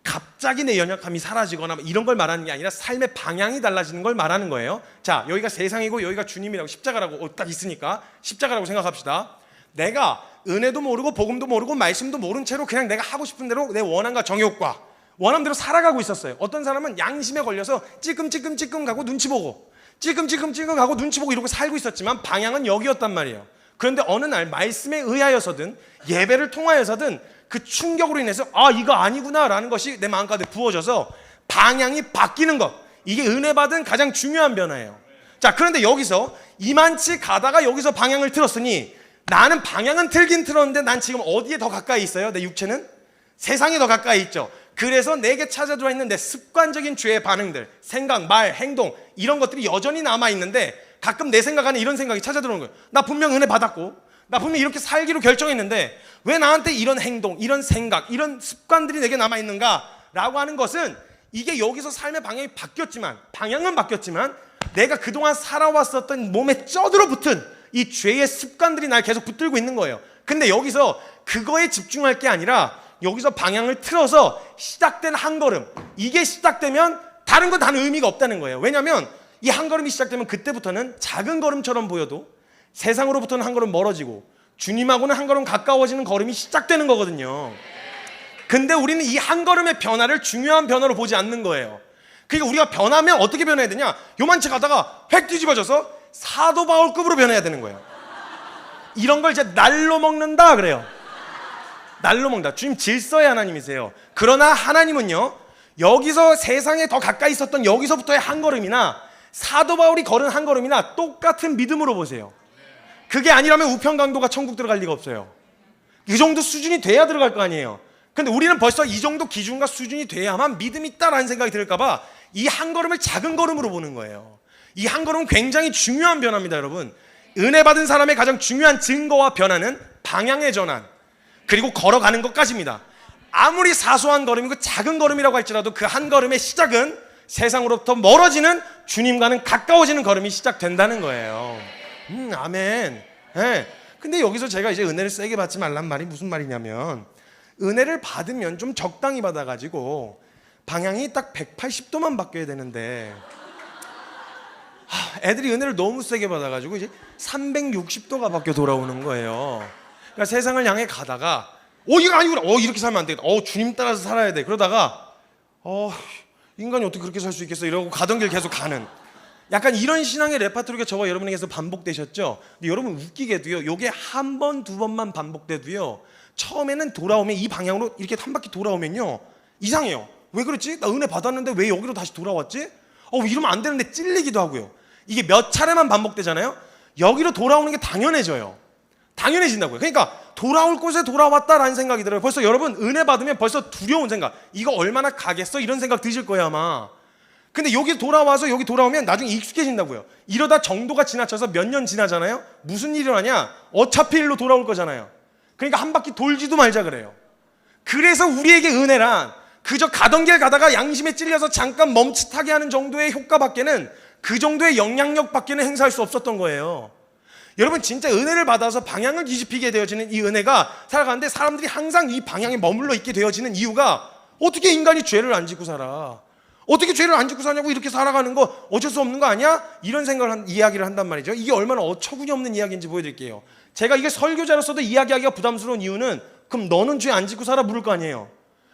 [SPEAKER 1] 갑자기 내 연약함이 사라지거나 이런 걸 말하는 게 아니라 삶의 방향이 달라지는 걸 말하는 거예요. 자, 여기가 세상이고 여기가 주님이라고, 십자가라고 딱 있으니까 십자가라고 생각합시다. 내가 은혜도 모르고 복음도 모르고 말씀도 모른 채로 그냥 내가 하고 싶은 대로 내 원함과 정욕과 원함대로 살아가고 있었어요. 어떤 사람은 양심에 걸려서 찌끔찌끔 가고 눈치 보고 찌끔찌끔 가고 눈치 보고 이러고 살고 있었지만 방향은 여기였단 말이에요. 그런데 어느 날 말씀에 의하여서든 예배를 통하여서든 그 충격으로 인해서 이거 아니구나 라는 것이 내 마음가운데 부어져서 방향이 바뀌는 것, 이게 은혜 받은 가장 중요한 변화예요. 자, 그런데 여기서 이만치 가다가 여기서 방향을 틀었으니, 나는 방향은 틀긴 틀었는데 난 지금 어디에 더 가까이 있어요? 내 육체는 세상에 더 가까이 있죠. 그래서 내게 찾아 들어와 있는 내 습관적인 죄의 반응들, 생각, 말, 행동, 이런 것들이 여전히 남아있는데 가끔 내 생각 안에 이런 생각이 찾아 들어오는 거예요. 나 분명 은혜 받았고 나 분명 이렇게 살기로 결정했는데 왜 나한테 이런 행동, 이런 생각, 이런 습관들이 내게 남아있는가 라고 하는 것은, 이게 여기서 삶의 방향은 바뀌었지만 내가 그동안 살아왔었던 몸에 쩌들어 붙은 이 죄의 습관들이 날 계속 붙들고 있는 거예요. 근데 여기서 그거에 집중할 게 아니라 여기서 방향을 틀어서 시작된 한 걸음, 이게 시작되면 다른 건 다는 의미가 없다는 거예요. 왜냐하면 이 한 걸음이 시작되면 그때부터는 작은 걸음처럼 보여도 세상으로부터는 한 걸음 멀어지고 주님하고는 한 걸음 가까워지는 걸음이 시작되는 거거든요. 근데 우리는 이 한 걸음의 변화를 중요한 변화로 보지 않는 거예요. 그러니까 우리가 변하면 어떻게 변해야 되냐, 요만치 가다가 획 뒤집어져서 사도 바울급으로 변해야 되는 거예요. 이런 걸 이제 날로 먹는다 그래요. 날로 먹는다. 주님 질서의 하나님이세요. 그러나 하나님은요, 여기서 세상에 더 가까이 있었던 여기서부터의 한 걸음이나 사도 바울이 걸은 한 걸음이나 똑같은 믿음으로 보세요. 그게 아니라면 우편강도가 천국 들어갈 리가 없어요. 이 정도 수준이 돼야 들어갈 거 아니에요. 근데 우리는 벌써 이 정도 기준과 수준이 돼야만 믿음이 있다라는 생각이 들까 이 한 걸음을 작은 걸음으로 보는 거예요. 이 한 걸음은 굉장히 중요한 변화입니다, 여러분. 은혜 받은 사람의 가장 중요한 증거와 변화는 방향의 전환, 그리고 걸어가는 것까지입니다. 아무리 사소한 걸음이고 작은 걸음이라고 할지라도 그 한 걸음의 시작은 세상으로부터 멀어지는, 주님과는 가까워지는 걸음이 시작된다는 거예요. 아멘. 네. 근데 여기서 제가 이제 은혜를 세게 받지 말란 말이 무슨 말이냐면, 은혜를 받으면 좀 적당히 받아가지고 방향이 딱 180도만 바뀌어야 되는데 애들이 은혜를 너무 세게 받아가지고 이제 360도가 바뀌어 돌아오는 거예요. 그러니까 세상을 향해 가다가 이거 아니구나, 이렇게 살면 안 되겠다, 주님 따라서 살아야 돼, 그러다가 인간이 어떻게 그렇게 살 수 있겠어 이러고 가던 길 계속 가는, 약간 이런 신앙의 레파토리가 저와 여러분에게서 반복되셨죠. 근데 여러분 웃기게도요, 요게 한 번, 두 번만 반복돼도요, 처음에는 돌아오면 이 방향으로 이렇게 한 바퀴 돌아오면요 이상해요. 왜 그렇지? 나 은혜 받았는데 왜 여기로 다시 돌아왔지? 이러면 안 되는데 찔리기도 하고요. 이게 몇 차례만 반복되잖아요. 여기로 돌아오는 게 당연해진다고요. 그러니까 돌아올 곳에 돌아왔다라는 생각이 들어요. 벌써 여러분 은혜 받으면 벌써 두려운 생각, 이거 얼마나 가겠어? 이런 생각 드실 거예요 아마. 근데 여기 돌아와서 여기 돌아오면 나중에 익숙해진다고요. 이러다 정도가 지나쳐서 몇 년 지나잖아요. 무슨 일이 일어나냐? 어차피 일로 돌아올 거잖아요. 그러니까 한 바퀴 돌지도 말자 그래요. 그래서 우리에게 은혜란 그저 가던 길 가다가 양심에 찔려서 잠깐 멈칫하게 하는 정도의 효과밖에는, 그 정도의 영향력밖에는 행사할 수 없었던 거예요. 여러분 진짜 은혜를 받아서 방향을 뒤집히게 되어지는 이 은혜가 살아가는데, 사람들이 항상 이 방향에 머물러 있게 되어지는 이유가, 어떻게 인간이 죄를 안 짓고 살아? 어떻게 죄를 안 짓고 사냐고, 이렇게 살아가는 거 어쩔 수 없는 거 아니야? 이런 이야기를 한단 말이죠. 이게 얼마나 어처구니 없는 이야기인지 보여드릴게요. 제가 이게 설교자로서도 이야기하기가 부담스러운 이유는, 그럼 너는 죄 안 짓고 살아 물을 거 아니에요.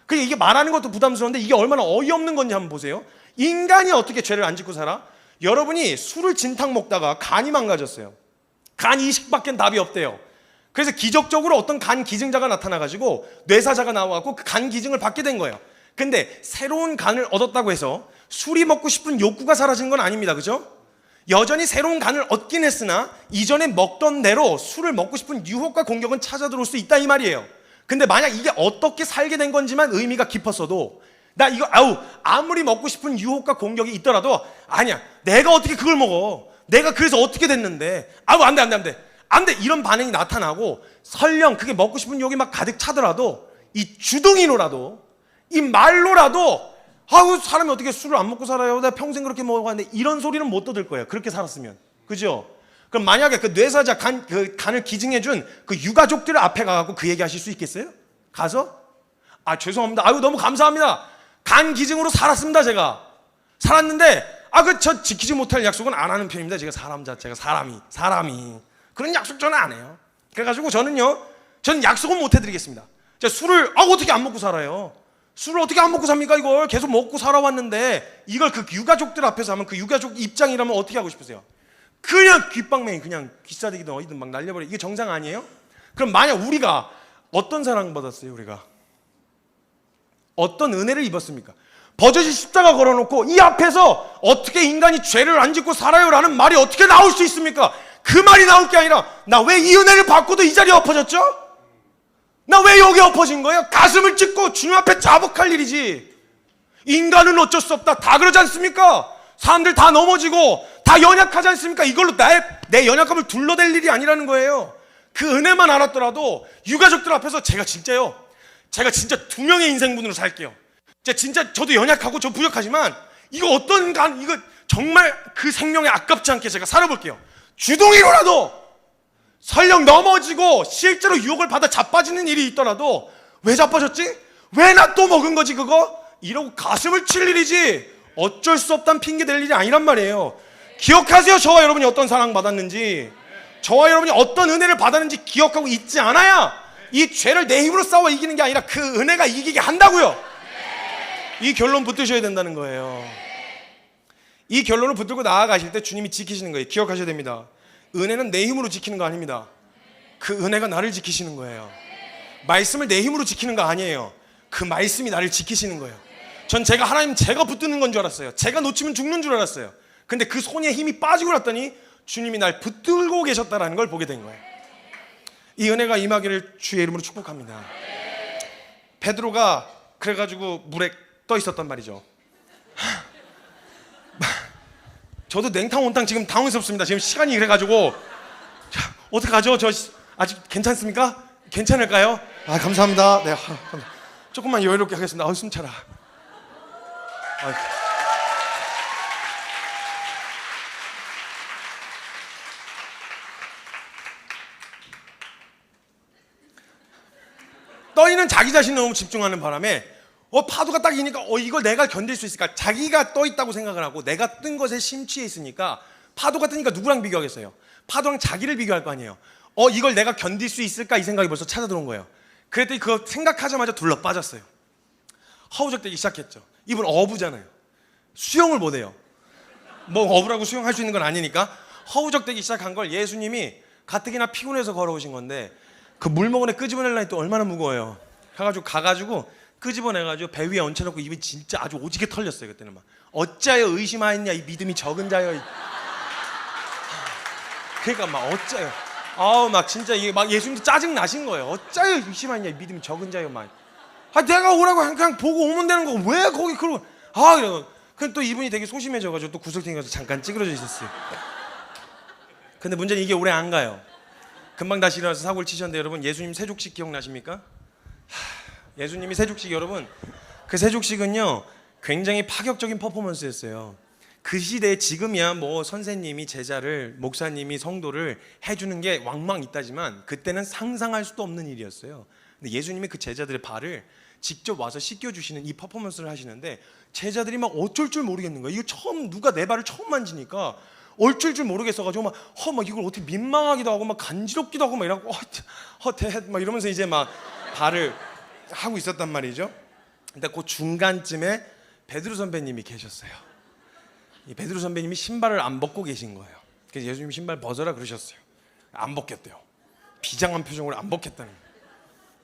[SPEAKER 1] 그게 이게 말하는 것도 부담스러운데 이게 얼마나 어이없는 건지 한번 보세요. 인간이 어떻게 죄를 안 짓고 살아? 여러분이 술을 진탕 먹다가 간이 망가졌어요. 간 이식밖엔 답이 없대요. 그래서 기적적으로 어떤 간 기증자가 나타나가지고 뇌사자가 나와갖고 그 간 기증을 받게 된 거예요. 근데 새로운 간을 얻었다고 해서 술이 먹고 싶은 욕구가 사라진 건 아닙니다. 그죠? 여전히 새로운 간을 얻긴 했으나 이전에 먹던 대로 술을 먹고 싶은 유혹과 공격은 찾아 들어올 수 있다 이 말이에요. 근데 만약 이게 어떻게 살게 된 건지만 의미가 깊었어도 나 이거 아무리 먹고 싶은 유혹과 공격이 있더라도 아니야, 내가 어떻게 그걸 먹어, 내가 그래서 어떻게 됐는데, 안돼 이런 반응이 나타나고, 설령 그게 먹고 싶은 욕이 막 가득 차더라도 이 주둥이로라도 이 말로라도 사람이 어떻게 술을 안 먹고 살아요, 내가 평생 그렇게 먹어왔는데, 이런 소리는 못 떠들 거예요. 그렇게 살았으면. 그죠? 그럼 만약에 그 뇌사자 간을 기증해준 그 유가족들 앞에 가갖고 그 얘기 하실 수 있겠어요? 가서 죄송합니다, 너무 감사합니다, 간 기증으로 살았습니다, 제가 살았는데 저 지키지 못할 약속은 안 하는 편입니다. 제가 사람 자체가 사람이 그런 약속 저는 안 해요. 그래가지고 저는 약속은 못 해드리겠습니다. 제가 술을 어떻게 안 먹고 살아요? 술을 어떻게 안 먹고 삽니까? 이걸 계속 먹고 살아왔는데 이걸 그 유가족들 앞에서 하면, 그 유가족 입장이라면 어떻게 하고 싶으세요? 그냥 귓방맹이 그냥 귀싸대기든 어디든 막 날려버려. 이게 정상 아니에요? 그럼 만약 우리가 어떤 사랑 받았어요? 우리가 어떤 은혜를 입었습니까? 버젓이 십자가 걸어놓고 이 앞에서 어떻게 인간이 죄를 안 짓고 살아요? 라는 말이 어떻게 나올 수 있습니까? 그 말이 나올 게 아니라 나 왜 이 은혜를 받고도 이 자리에 엎어졌죠? 나 왜 여기 엎어진 거예요? 가슴을 찢고 주님 앞에 자복할 일이지. 인간은 어쩔 수 없다, 다 그러지 않습니까? 사람들 다 넘어지고 다 연약하지 않습니까? 이걸로 내 연약함을 둘러댈 일이 아니라는 거예요. 그 은혜만 알았더라도 유가족들 앞에서 제가 진짜 2명의 인생분으로 살게요. 진짜 저도 연약하고 저 부족하지만 이거 이거 정말 그 생명에 아깝지 않게 제가 살아볼게요. 주둥이로라도, 설령 넘어지고 실제로 유혹을 받아 자빠지는 일이 있더라도, 왜 자빠졌지? 왜 나 또 먹은 거지 그거? 이러고 가슴을 칠 일이지, 어쩔 수 없다는 핑계 댈 일이 아니란 말이에요. 기억하세요. 저와 여러분이 어떤 사랑 받았는지, 저와 여러분이 어떤 은혜를 받았는지 기억하고 있지 않아야 이 죄를 내 힘으로 싸워 이기는 게 아니라 그 은혜가 이기게 한다고요. 이 결론 붙드셔야 된다는 거예요. 이 결론을 붙들고 나아가실 때 주님이 지키시는 거예요. 기억하셔야 됩니다. 은혜는 내 힘으로 지키는 거 아닙니다. 그 은혜가 나를 지키시는 거예요. 말씀을 내 힘으로 지키는 거 아니에요. 그 말씀이 나를 지키시는 거예요. 전 하나님 제가 붙드는 건 줄 알았어요. 제가 놓치면 죽는 줄 알았어요. 근데 그 손에 힘이 빠지고 났더니 주님이 날 붙들고 계셨다는 걸 보게 된 거예요. 이 은혜가 임하기를 주의 이름으로 축복합니다. 베드로가 그래가지고 물에 떠 있었단 말이죠. 저도 냉탕 온탕 지금 당황스럽습니다. 지금 시간이 그래가지고 어떡하죠? 저 아직 괜찮습니까? 괜찮을까요? 감사합니다. 네, 조금만 여유롭게 하겠습니다. 숨 차라. 떠있는 자기 자신에 너무 집중하는 바람에 파도가 딱 이니까 이걸 내가 견딜 수 있을까? 자기가 떠 있다고 생각을 하고 내가 뜬 것에 심취해 있으니까, 파도가 뜨니까 누구랑 비교하겠어요? 파도랑 자기를 비교할 거 아니에요. 이걸 내가 견딜 수 있을까? 이 생각이 벌써 찾아 들어온 거예요. 그랬더니 그거 생각하자마자 둘러 빠졌어요. 허우적대기 시작했죠. 이분 어부잖아요. 수영을 못해요. 어부라고 수영할 수 있는 건 아니니까 허우적대기 시작한 걸 예수님이 가뜩이나 피곤해서 걸어오신 건데, 그 물먹은에 끄집어내려니 또 얼마나 무거워요. 가가지고 끄집어내가지고 배 위에 얹혀놓고 입이 진짜 아주 오지게 털렸어요. 그때는 막 어짜요 의심하였냐 이 믿음이 적은 자여. 그러니까 막 어짜요. 막 진짜 이게 막 예수님도 짜증 나신 거예요. 어짜요 의심하였냐 이 믿음이 적은 자여. 막 내가 오라고 그냥 보고 오면 되는 거 왜 거기 그러고 이러고. 근데 또 이분이 되게 소심해져가지고 또 구석탱이 가서 잠깐 찌그러져 있었어요. 근데 문제는 이게 오래 안 가요. 금방 다시 일어나서 사고를 치셨는데, 여러분 예수님 세족식 기억나십니까? 예수님이 세족식, 여러분 그 세족식은요 굉장히 파격적인 퍼포먼스였어요. 그 시대에 지금이야 선생님이 제자를, 목사님이 성도를 해주는 게 왕왕 있다지만 그때는 상상할 수도 없는 일이었어요. 근데 예수님이 그 제자들의 발을 직접 와서 씻겨주시는 이 퍼포먼스를 하시는데, 제자들이 막 어쩔 줄 모르겠는 거예요. 이거 누가 내 발을 처음 만지니까 어쩔 줄 모르겠어가지고 막 이걸 어떻게 민망하기도 하고 막 간지럽기도 하고 막 이러고 막 이러면서 이제 막 발을 하고 있었단 말이죠. 근데 그 중간쯤에 베드로 선배님이 계셨어요. 이 베드로 선배님이 신발을 안 벗고 계신 거예요. 그래서 예수님이 신발 벗어라 그러셨어요. 안 벗겼대요. 비장한 표정으로 안 벗겼다는 거예요.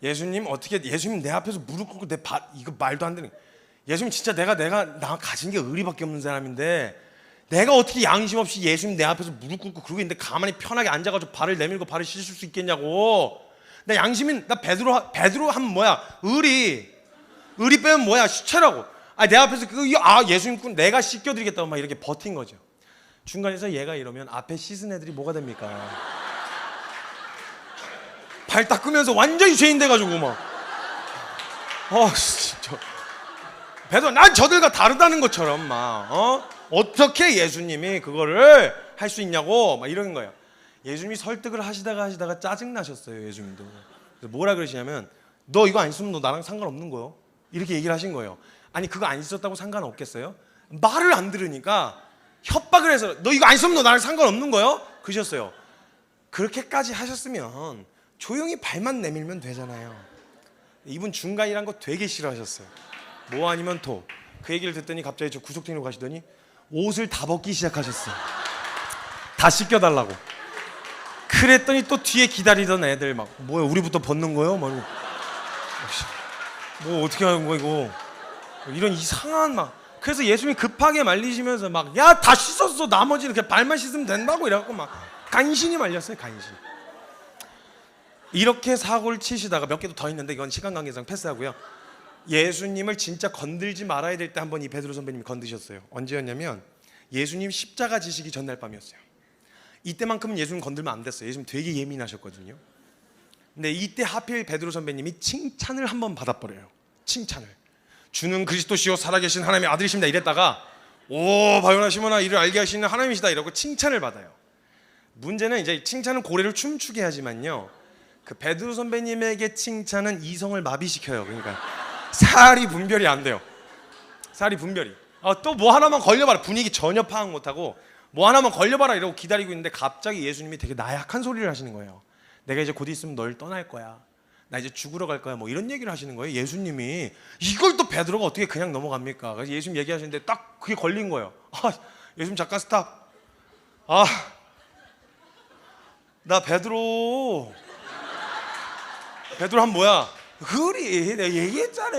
[SPEAKER 1] 예수님 어떻게, 예수님 내 앞에서 무릎 꿇고 내 발, 이거 말도 안 되는 거예요. 예수님 진짜 나 가진 게 의리밖에 없는 사람인데 내가 어떻게 양심 없이 예수님 내 앞에서 무릎 꿇고 그러고 있는데 가만히 편하게 앉아가지고 발을 내밀고 발을 씻을 수 있겠냐고. 나 양심인, 나 베드로 하면 뭐야? 의리 빼면 뭐야? 시체라고. 내 앞에서 예수님 내가 씻겨드리겠다고 막 이렇게 버틴 거죠. 중간에서 얘가 이러면 앞에 씻은 애들이 뭐가 됩니까? 발 닦으면서 완전히 죄인 돼가지고 막 진짜 베드로 난 저들과 다르다는 것처럼 막 어떻게 예수님이 그거를 할 수 있냐고 막 이러는 거예요. 예수님이 설득을 하시다가 짜증 나셨어요. 예수님도. 그래서 뭐라 그러시냐면 너 이거 안 쓰면 너 나랑 상관없는 거요. 이렇게 얘기를 하신 거예요. 아니 그거 안 썼다고 상관없겠어요? 말을 안 들으니까 협박을 해서 너 이거 안 쓰면 너 나랑 상관없는 거요? 그러셨어요. 그렇게까지 하셨으면 조용히 발만 내밀면 되잖아요. 이분 중간이란 거 되게 싫어하셨어요. 뭐 아니면 도. 그 얘기를 듣더니 갑자기 저 구속탱이로 가시더니 옷을 다 벗기 시작하셨어요. 다 씻겨달라고. 그랬더니 또 뒤에 기다리던 애들 막 뭐야 우리부터 벗는 거요? 뭐 어떻게 하는 거야 이거. 이런 이상한 막. 그래서 예수님이 급하게 말리시면서 막 야 다 씻었어 나머지는 그냥 발만 씻으면 된다고 이래갖고 막 간신히 말렸어요. 간신히. 이렇게 사고를 치시다가 몇 개도 더 있는데 이건 시간 관계상 패스하고요. 예수님을 진짜 건들지 말아야 될 때 한 번 이 베드로 선배님이 건드셨어요. 언제였냐면 예수님 십자가 지시기 전날 밤이었어요. 이때만큼은 예수님 건들면 안 됐어요. 예수님 되게 예민하셨거든요. 근데 이때 하필 베드로 선배님이 칭찬을 한번 받아버려요. 칭찬을. 주는 그리스도시요 살아계신 하나님의 아들이십니다 이랬다가 오 바요나 시모나 이를 알게 하시는 하나님이시다 이러고 칭찬을 받아요. 문제는 이제 칭찬은 고래를 춤추게 하지만요, 그 베드로 선배님에게 칭찬은 이성을 마비시켜요. 그러니까 살이 분별이 안 돼요. 살이 분별이. 또 뭐 하나만 걸려봐라. 분위기 전혀 파악 못하고 뭐 하나만 걸려봐라 이러고 기다리고 있는데 갑자기 예수님이 되게 나약한 소리를 하시는 거예요. 내가 이제 곧 있으면 널 떠날 거야. 나 이제 죽으러 갈 거야. 뭐 이런 얘기를 하시는 거예요. 예수님이. 이걸 또 베드로가 어떻게 그냥 넘어갑니까? 그래서 예수님 얘기하시는데 딱 그게 걸린 거예요. 예수님 잠깐 스탑. 나 베드로 하면 뭐야? 의리. 내가 얘기했잖아.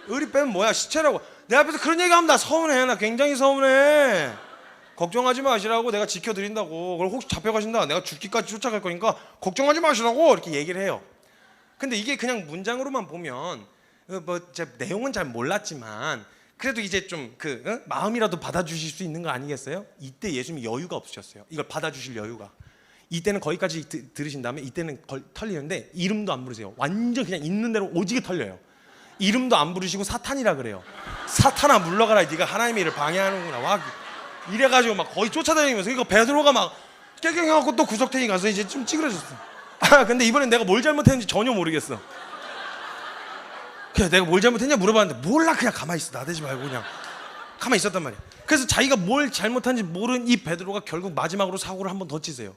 [SPEAKER 1] 의리 빼면 뭐야? 시체라고. 내 앞에서 그런 얘기하면 나 서운해. 나 굉장히 서운해. 걱정하지 마시라고. 내가 지켜드린다고. 그걸 혹시 잡혀가신다 내가 죽기까지 쫓아갈 거니까 걱정하지 마시라고 이렇게 얘기를 해요. 근데 이게 그냥 문장으로만 보면 제 내용은 잘 몰랐지만 그래도 이제 좀 마음이라도 받아주실 수 있는 거 아니겠어요? 이때 예수님이 여유가 없으셨어요. 이걸 받아주실 여유가. 이때는 거기까지 들으신 다음에 이때는 털리는데 이름도 안 부르세요. 완전 그냥 있는 대로 오지게 털려요. 이름도 안 부르시고 사탄이라 그래요. 사탄아 물러가라. 네가 하나님의 일을 방해하는구나. 와 이래가지고 막 거의 쫓아다니면서 이거 베드로가 막 깨갱해갖고 또 구석탱이 가서 이제 좀 찌그러졌어. 근데 이번엔 내가 뭘 잘못했는지 전혀 모르겠어. 그냥 내가 뭘 잘못했냐 물어봤는데 몰라. 그냥 가만히 있어. 나대지 말고 그냥 가만히 있었단 말이야. 그래서 자기가 뭘 잘못한지 모르는 이 베드로가 결국 마지막으로 사고를 한 번 더 치세요.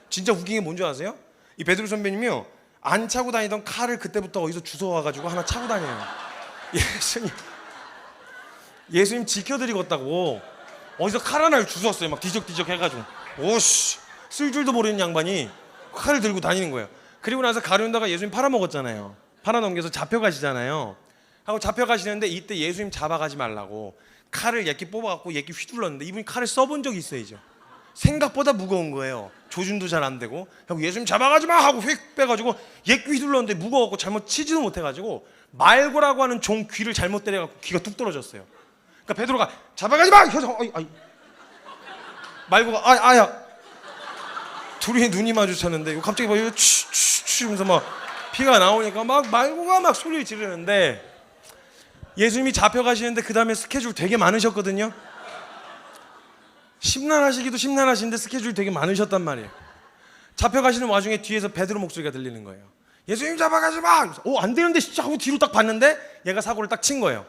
[SPEAKER 1] 진짜 웃긴 게 뭔지 아세요? 이 베드로 선배님이요, 안 차고 다니던 칼을 그때부터 어디서 주워와가지고 하나 차고 다녀요. 예수님 지켜드리겠다고 어디서 칼 하나를 주웠어요. 막 뒤적뒤적 해가지고 오씨 쓸 줄도 모르는 양반이 칼을 들고 다니는 거예요. 그리고 나서 가룟유다가 예수님 팔아먹었잖아요. 팔아넘겨서 잡혀가시잖아요. 하고 잡혀가시는데 이때 예수님 잡아가지 말라고 칼을 예끼 뽑아갖고 예끼 휘둘렀는데 이분이 칼을 써본 적이 있어야죠. 생각보다 무거운 거예요. 조준도 잘 안 되고. 하고 예수님 잡아가지 마 하고 휙 빼가지고 예끼 휘둘렀는데 무거워갖고 잘못 치지도 못해가지고 말고라고 하는 종 귀를 잘못 때려갖고 귀가 뚝 떨어졌어요. 그러니까 베드로가 잡아가지 마! 말고가 아야 둘이 눈이 마주쳤는데 갑자기 막 추추추 하면서 막 피가 나오니까 막 말고가 막 소리를 지르는데 예수님이 잡혀가시는데 그 다음에 스케줄 되게 많으셨거든요. 심란하시기도 심란하신데 스케줄 되게 많으셨단 말이에요. 잡혀가시는 와중에 뒤에서 베드로 목소리가 들리는 거예요. 예수님 잡아가지 마! 안 되는데 진짜 하고 뒤로 딱 봤는데 얘가 사고를 딱 친 거예요.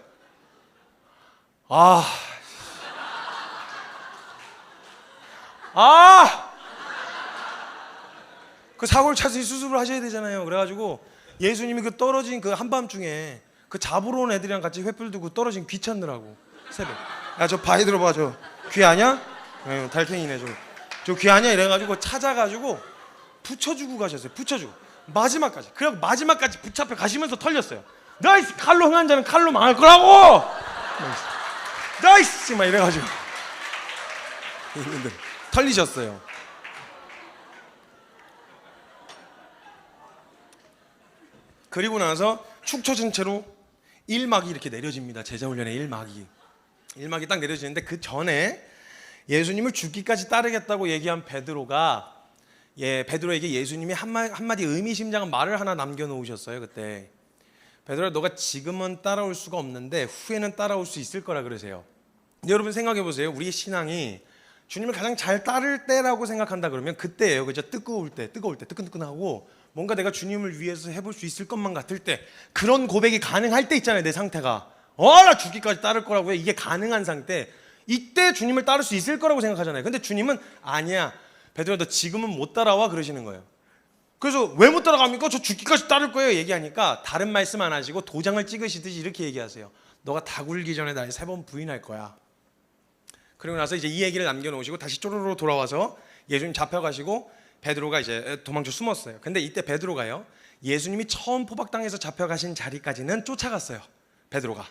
[SPEAKER 1] 그 사고를 차서 수습을 하셔야 되잖아요. 그래가지고 예수님이 그 떨어진 그 한밤중에 그 잡으러 온 애들이랑 같이 횃불 들고 떨어진 귀 찾느라고 새벽. 야 저 바위 들어봐. 저 귀 아냐? 달팽이네. 저 귀 아냐? 이래가지고 찾아가지고 붙여주고 가셨어요. 붙여주고 마지막까지. 그리고 마지막까지 붙잡혀 가시면서 털렸어요. 나이스! 칼로 흥한 자는 칼로 망할 거라고! 나이스! 막 이래가지고 있는데 털리셨어요. 그리고 나서 축 처진 채로 1막이 이렇게 내려집니다. 제자훈련의 1막이 딱 내려지는데, 그 전에 예수님을 죽기까지 따르겠다고 얘기한 베드로가 베드로에게 예수님이 한마디 의미심장한 말을 하나 남겨놓으셨어요. 그때 베드로야, 너가 지금은 따라올 수가 없는데 후에는 따라올 수 있을 거라 그러세요. 여러분 생각해 보세요. 우리의 신앙이 주님을 가장 잘 따를 때라고 생각한다 그러면 그때예요. 그죠? 뜨거울 때 뜨끈뜨끈하고 뭔가 내가 주님을 위해서 해볼 수 있을 것만 같을 때, 그런 고백이 가능할 때 있잖아요. 내 상태가 나 죽기까지 따를 거라고요. 이게 가능한 상태, 이때 주님을 따를 수 있을 거라고 생각하잖아요. 근데 주님은 아니야, 베드로야, 너 지금은 못 따라와 그러시는 거예요. 그래서 왜 못 따라갑니까? 저 죽기까지 따를 거예요 얘기하니까 다른 말씀 안 하시고 도장을 찍으시듯이 이렇게 얘기하세요. 너가 다 굴기 전에 날 3번 부인할 거야. 그리고 나서 이제 이 얘기를 남겨놓으시고 다시 쪼르르 돌아와서 예수님 잡혀가시고 베드로가 이제 도망쳐 숨었어요. 근데 이때 베드로가요, 예수님이 처음 포박당해서 잡혀가신 자리까지는 쫓아갔어요. 베드로가.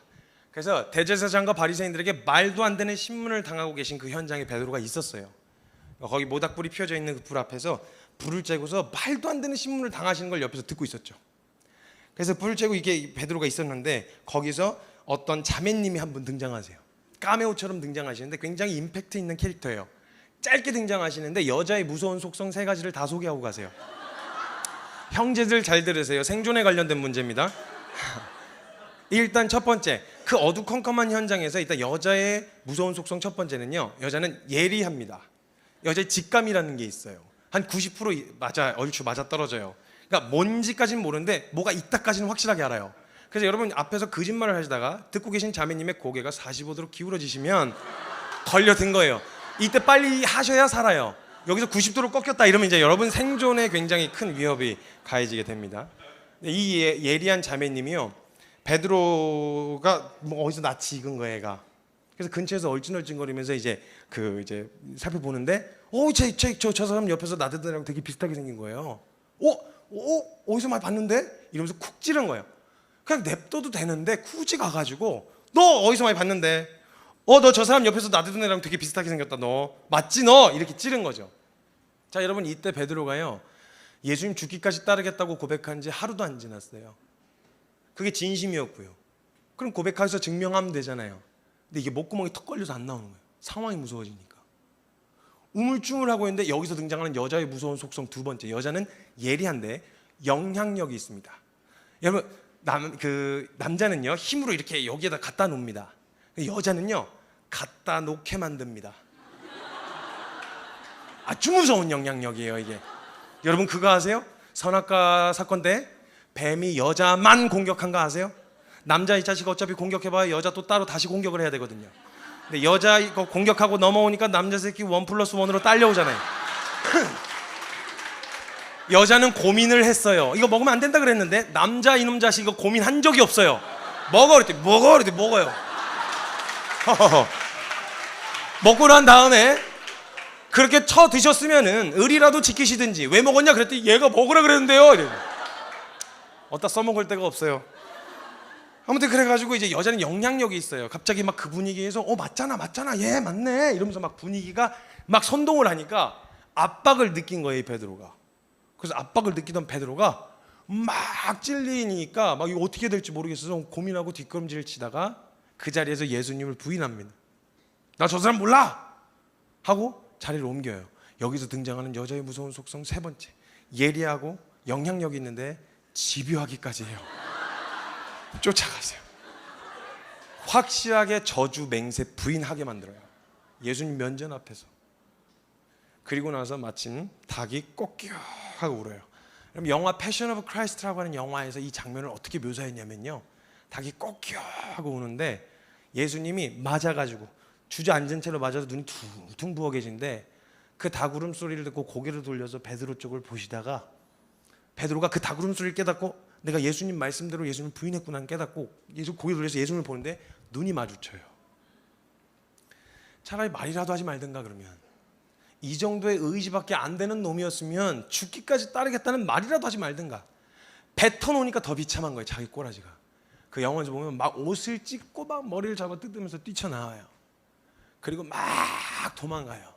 [SPEAKER 1] 그래서 대제사장과 바리새인들에게 말도 안 되는 신문을 당하고 계신 그 현장에 베드로가 있었어요. 거기 모닥불이 피워져 있는 그 불 앞에서 불을 쬐고서 말도 안 되는 신문을 당하시는 걸 옆에서 듣고 있었죠. 그래서 불을 쬐고 이게 베드로가 있었는데 거기서 어떤 자매님이 한 분 등장하세요. 카메오처럼 등장하시는데 굉장히 임팩트 있는 캐릭터예요. 짧게 등장하시는데 여자의 무서운 속성 3가지를 다 소개하고 가세요. 형제들 잘 들으세요. 생존에 관련된 문제입니다. 일단 첫 번째, 그 어두컴컴한 현장에서 일단 여자의 무서운 속성 첫 번째는요, 여자는 예리합니다. 여자의 직감이라는 게 있어요. 한 90% 얼추 맞아 떨어져요. 그러니까 뭔지까지는 모르는데 뭐가 있다까지는 확실하게 알아요. 그래서 여러분 앞에서 거짓말을 하시다가 듣고 계신 자매님의 고개가 45도로 기울어지시면 걸려든 거예요. 이때 빨리 하셔야 살아요. 여기서 90도로 꺾였다 이러면 이제 여러분 생존에 굉장히 큰 위협이 가해지게 됩니다. 이 예리한 자매님이요, 베드로가 뭐 어디서 낯이 익은 거예요, 얘가. 그래서 근처에서 얼찐얼찐거리면서 이제 살펴보는데, 저 사람 옆에서 나대더랑 되게 비슷하게 생긴 거예요. 어디서 많이 봤는데? 이러면서 쿡 찌른 거예요. 그냥 냅둬도 되는데 굳이 가가지고, 너 어디서 많이 봤는데? 너 저 사람 옆에서 나대던 애랑 되게 비슷하게 생겼다. 너 맞지 너? 이렇게 찌른 거죠. 자, 여러분 이때 베드로가요, 예수님 죽기까지 따르겠다고 고백한 지 하루도 안 지났어요. 그게 진심이었고요. 그럼 고백해서 증명하면 되잖아요. 근데 이게 목구멍이 턱 걸려서 안 나오는 거예요. 상황이 무서워지니까. 우물쭈물하고 있는데 여기서 등장하는 여자의 무서운 속성 두 번째, 여자는 예리한데 영향력이 있습니다. 여러분 남자는요 힘으로 이렇게 여기에다 갖다 놓습니다. 여자는요 갖다 놓게 만듭니다. 아주 무서운 영향력이에요 이게. 여러분 그거 아세요? 선악과 사건 때 뱀이 여자만 공격한 거 아세요? 남자 이 자식 어차피 공격해봐야 여자 또 따로 다시 공격을 해야 되거든요. 근데 여자 이거 공격하고 넘어오니까 남자 새끼 1+1으로 딸려오잖아요. 여자는 고민을 했어요. 이거 먹으면 안 된다 그랬는데 남자 이놈 자식 이거 고민한 적이 없어요. 먹어 그랬더니 먹어요. 먹고 난 다음에 그렇게 쳐 드셨으면은 의리라도 지키시든지, 왜 먹었냐 그랬더니 얘가 먹으라 그랬는데요. 어디다 써먹을 데가 없어요. 아무튼 그래가지고 이제 여자는 영향력이 있어요. 갑자기 막 그 분위기에서 맞잖아 얘 맞네 이러면서 막 분위기가 막 선동을 하니까 압박을 느낀 거예요 베드로가. 그래서 압박을 느끼던 베드로가 막 찔리니까 막 이거 어떻게 될지 모르겠어서 고민하고 뒷걸음질을 치다가 그 자리에서 예수님을 부인합니다. 나 저 사람 몰라 하고 자리를 옮겨요. 여기서 등장하는 여자의 무서운 속성 세 번째, 예리하고 영향력이 있는데 집요하기까지 해요. 쫓아가세요. 확실하게 저주 맹세 부인하게 만들어요. 예수님 면전 앞에서. 그리고 나서 마침 닭이 꼬끼 하고 울어요. 그럼 영화 패션 오브 크라이스트라고 하는 영화에서 이 장면을 어떻게 묘사했냐면요, 닭이 꼬끼 하고 우는데 예수님이 맞아가지고 주저앉은 채로 맞아서 눈이 퉁퉁 부어 계신데 그 닭 울음소리를 듣고 고개를 돌려서 베드로 쪽을 보시다가 베드로가 그 닭 울음소리를 깨닫고 내가 예수님 말씀대로 예수님을 부인했구나 깨닫고 고개 돌려서 예수님을 보는데 눈이 마주쳐요. 차라리 말이라도 하지 말든가 그러면. 이 정도의 의지밖에 안 되는 놈이었으면 죽기까지 따르겠다는 말이라도 하지 말든가. 뱉어놓으니까 더 비참한 거예요. 자기 꼬라지가. 그 영화에서 보면 막 옷을 찢고 막 머리를 잡아 뜯으면서 뛰쳐나와요. 그리고 막 도망가요.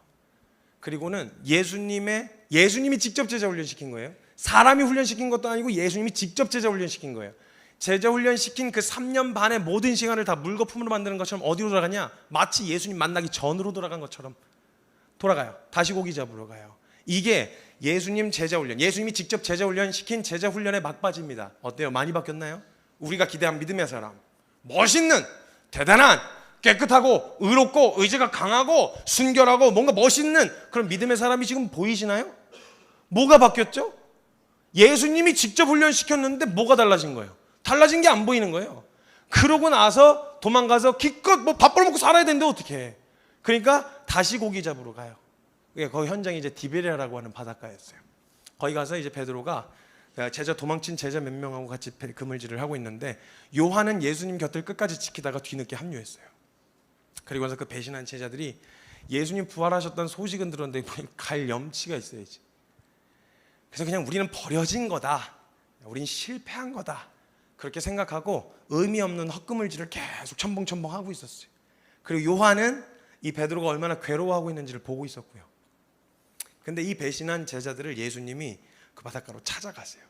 [SPEAKER 1] 그리고는 예수님이 직접 제자 훈련시킨 거예요. 사람이 훈련시킨 것도 아니고 예수님이 직접 제자 훈련시킨 거예요. 제자 훈련시킨 그 3년 반의 모든 시간을 다 물거품으로 만드는 것처럼 어디로 돌아가냐? 마치 예수님 만나기 전으로 돌아간 것처럼 돌아가요. 다시 고기 잡으러 가요. 이게 예수님 제자 훈련, 예수님이 직접 제자 훈련시킨 제자 훈련의 막바지입니다. 어때요? 많이 바뀌었나요? 우리가 기대한 믿음의 사람, 멋있는, 대단한, 깨끗하고 의롭고 의지가 강하고 순결하고 뭔가 멋있는 그런 믿음의 사람이 지금 보이시나요? 뭐가 바뀌었죠? 예수님이 직접 훈련시켰는데 뭐가 달라진 거예요? 달라진 게 안 보이는 거예요. 그러고 나서 도망가서 기껏 뭐 밥 벌어먹고 살아야 되는데 어떻게 해? 그러니까 다시 고기 잡으러 가요. 거기 현장이 이제 디베리아라고 하는 바닷가였어요. 거기 가서 이제 베드로가 도망친 제자 몇 명하고 같이 그물질을 하고 있는데 요한은 예수님 곁을 끝까지 지키다가 뒤늦게 합류했어요. 그리고 나서 그 배신한 제자들이 예수님 부활하셨다는 소식은 들었는데 갈 염치가 있어야지. 그래서 그냥 우리는 버려진 거다, 우린 실패한 거다, 그렇게 생각하고 의미 없는 헛그물질을 계속 첨벙첨벙 하고 있었어요. 그리고 요한은 이 베드로가 얼마나 괴로워하고 있는지를 보고 있었고요. 근데 이 배신한 제자들을 예수님이 그 바닷가로 찾아가세요.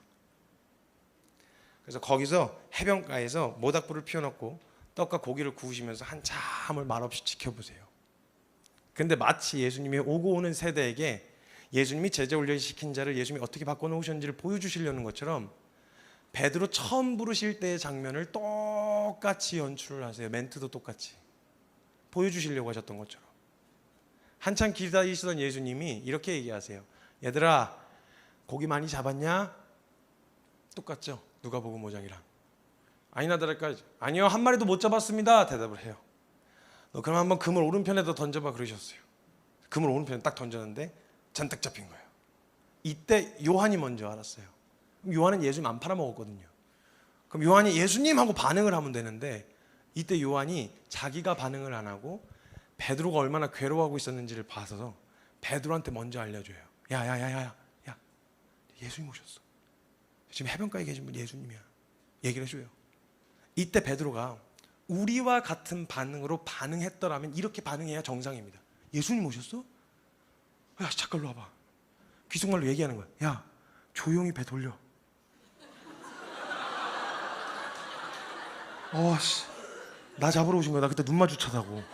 [SPEAKER 1] 그래서 거기서 해변가에서 모닥불을 피워놓고 떡과 고기를 구우시면서 한참을 말없이 지켜보세요. 근데 마치 예수님이 오고 오는 세대에게 예수님이 제자 훈련시킨 자를 예수님이 어떻게 바꿔놓으셨는지를 보여주시려는 것처럼 베드로 처음 부르실 때의 장면을 똑같이 연출을 하세요. 멘트도 똑같이 보여주시려고 하셨던 것처럼. 한참 기다리시던 예수님이 이렇게 얘기하세요. 얘들아, 고기 많이 잡았냐? 똑같죠? 누가복음 5장이랑. 아니나 다를까? 아니요, 한 마리도 못 잡았습니다. 대답을 해요. 너 그럼 한번 그물 오른편에다 던져봐 그러셨어요. 그물 오른편에 딱 던졌는데 잔뜩 잡힌 거예요. 이때 요한이 먼저 알았어요. 요한은 예수님 안 팔아먹었거든요. 그럼 요한이 예수님 하고 반응을 하면 되는데 이때 요한이 자기가 반응을 안 하고 베드로가 얼마나 괴로워하고 있었는지를 봐서 베드로한테 먼저 알려줘요. 야, 예수님 오셨어. 지금 해변가에 계신 분 예수님이야. 얘기를 해줘요. 이때 베드로가 우리와 같은 반응으로 반응했더라면 이렇게 반응해야 정상입니다. 예수님 오셨어? 야, 잠깐 일로 와봐. 귀속말로 얘기하는 거야. 야, 조용히 배 돌려. 나 잡으러 오신 거야. 나 그때 눈 마주쳐다고.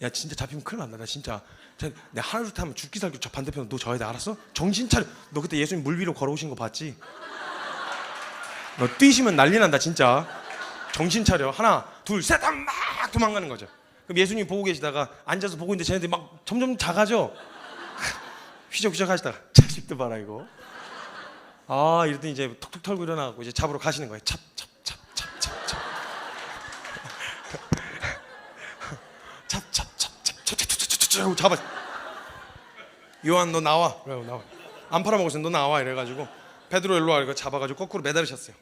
[SPEAKER 1] 야, 진짜 잡히면 큰일 난다. 나 진짜 내가 하나 둘 타면 죽기 살기 저 반대편 너 져야 돼. 알았어? 정신 차려. 너 그때 예수님 물 위로 걸어오신 거 봤지? 너 뛰시면 난리 난다 진짜. 정신 차려. 하나 둘 셋 하면 막 도망가는 거죠. 그럼 예수님 보고 계시다가 앉아서 보고 있는데 쟤네들이 막 점점 작아져. 휘적휘적 하시다가 자식들 봐라 이거. 이랬더니 이제 톡톡 털고 일어나고 이제 잡으러 가시는 거예요. 찹. 잡아. 요한 너 나와. 그래, 나와. 안 팔아먹었어. 너 나와. 이래가지고 베드로 일로 와. 이거 잡아가지고 거꾸로 매달으셨어요.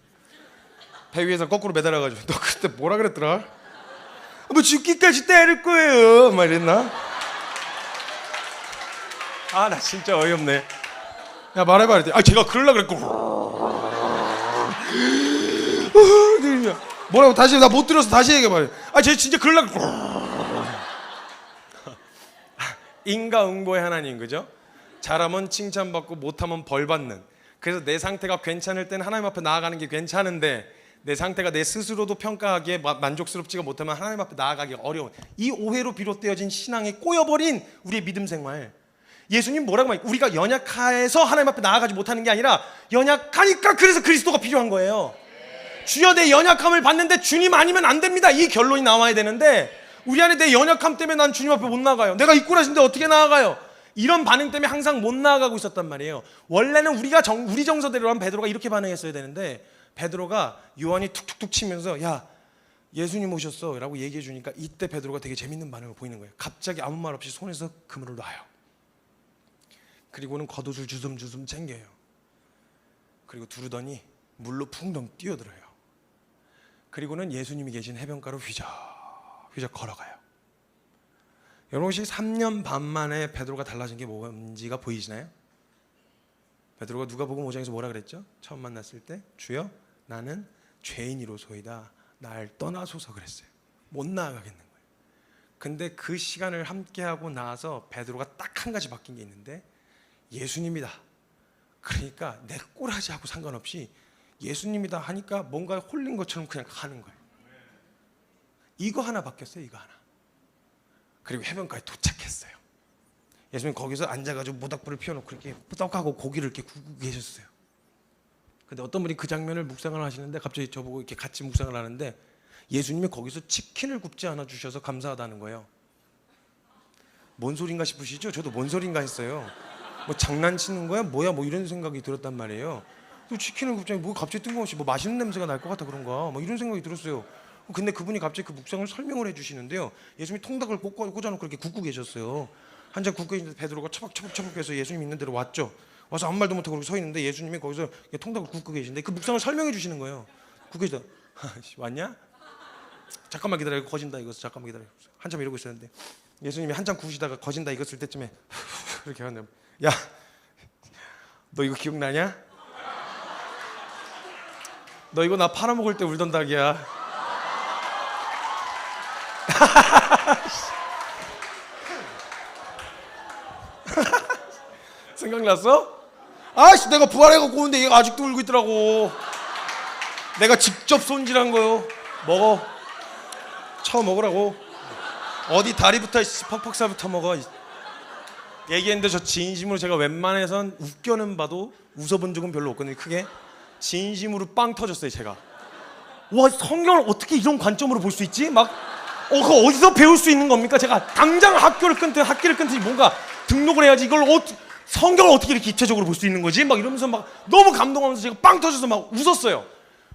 [SPEAKER 1] 배 위에서 거꾸로 매달아가지고 너 그때 뭐라 그랬더라? 뭐 죽기까지 때릴 거예요. 막 이랬나? 나 진짜 어이없네. 야 말해봐. 이랬더니 제가 그러려고 그랬고. 뭐라고 다시 나 못 들어서 다시 얘기해봐. 쟤 진짜 그러려고 그랬고. 인과응보의 하나님, 그죠? 잘하면 칭찬받고 못하면 벌받는. 그래서 내 상태가 괜찮을 때는 하나님 앞에 나아가는 게 괜찮은데 내 상태가 내 스스로도 평가하기에 만족스럽지가 못하면 하나님 앞에 나아가기 어려운 이 오해로 비롯되어진 신앙에 꼬여버린 우리의 믿음 생활. 예수님 뭐라고 말해요? 우리가 연약해서 하나님 앞에 나아가지 못하는 게 아니라 연약하니까 그래서 그리스도가 필요한 거예요. 주여 내 연약함을 봤는데 주님 아니면 안 됩니다. 이 결론이 나와야 되는데 우리 안에 내 연약함 때문에 난 주님 앞에 못 나가요. 내가 이꾸라신데 어떻게 나아가요? 이런 반응 때문에 항상 못 나아가고 있었단 말이에요. 원래는 우리 정서대로라면 베드로가 이렇게 반응했어야 되는데 베드로가 요한이 툭툭툭 치면서 야 예수님 오셨어 라고 얘기해 주니까 이때 베드로가 되게 재밌는 반응을 보이는 거예요. 갑자기 아무 말 없이 손에서 그물을 놔요. 그리고는 겉옷을 주섬주섬 챙겨요. 그리고 두르더니 물로 풍덩 뛰어들어요. 그리고는 예수님이 계신 해변가로 휘적 걸어가요. 여러분 혹시 3년 반 만에 베드로가 달라진 게 뭔지가 보이시나요? 베드로가 누가복음 5장에서 뭐라 그랬죠? 처음 만났을 때 주여 나는 죄인이로소이다 날 떠나소서 그랬어요. 못 나아가겠는 거예요. 근데 그 시간을 함께하고 나서 베드로가 딱 한 가지 바뀐 게 있는데 예수님이다. 그러니까 내 꼬라지하고 상관없이 예수님이다 하니까 뭔가 홀린 것처럼 그냥 가는 거예요. 이거 하나 바뀌었어요. 이거 하나. 그리고 해변가에 도착했어요. 예수님 거기서 앉아가지고 모닥불을 피워놓고 이렇게 떡하고 고기를 이렇게 구우고 계셨어요. 근데 어떤 분이 그 장면을 묵상을 하시는데 갑자기 저보고 이렇게 같이 묵상을 하는데 예수님이 거기서 치킨을 굽지 않아 주셔서 감사하다는 거예요. 뭔 소린가 싶으시죠? 저도 뭔 소린가 했어요. 뭐 장난치는 거야? 뭐야? 뭐 이런 생각이 들었단 말이에요. 또 치킨을 굽자니 뭐 갑자기 뜬금없이 뭐 맛있는 냄새가 날 것 같아 그런가? 뭐 이런 생각이 들었어요. 근데 그분이 갑자기 그 묵상을 설명을 해주시는데요. 예수님이 통닭을 꽂아놓고 이렇게 굽고 계셨어요. 한장 굽고 계시는데 베드로가 처벅처벅해서 예수님 있는 데로 왔죠. 와서 아무 말도 못하고 그렇게 서 있는데 예수님이 거기서 통닭을 굽고 계신데 그 묵상을 설명해 주시는 거예요. 굽고 계시다. 왔냐? 잠깐만 기다려. 거진다 이거. 잠깐만 기다려. 한참 이러고 있었는데 예수님이 한참 구우시다가 거진다 익었을 때쯤에 이렇게 하는데 야, 너 이거 기억나냐? 너 이거 나 팔아먹을 때 울던 닭이야. 생각났어? 아씨 내가 부활해갖고 오는데 얘가 아직도 울고 있더라고. 내가 직접 손질한 거요. 먹어. 처음 먹으라고. 어디 다리부터 퍽퍽살부터 먹어. 얘기했는데 저 진심으로 제가 웬만해선 웃겨는 봐도 웃어본 적은 별로 없거든요. 크게 진심으로 빵 터졌어요. 제가 와 성경을 어떻게 이런 관점으로 볼 수 있지? 막 그거 어디서 배울 수 있는 겁니까? 제가 당장 학기를 끊든지 뭔가 등록을 해야지 이걸 성경을 어떻게 이렇게 입체적으로 볼 수 있는 거지? 막 이러면서 막 너무 감동하면서 제가 빵 터져서 막 웃었어요.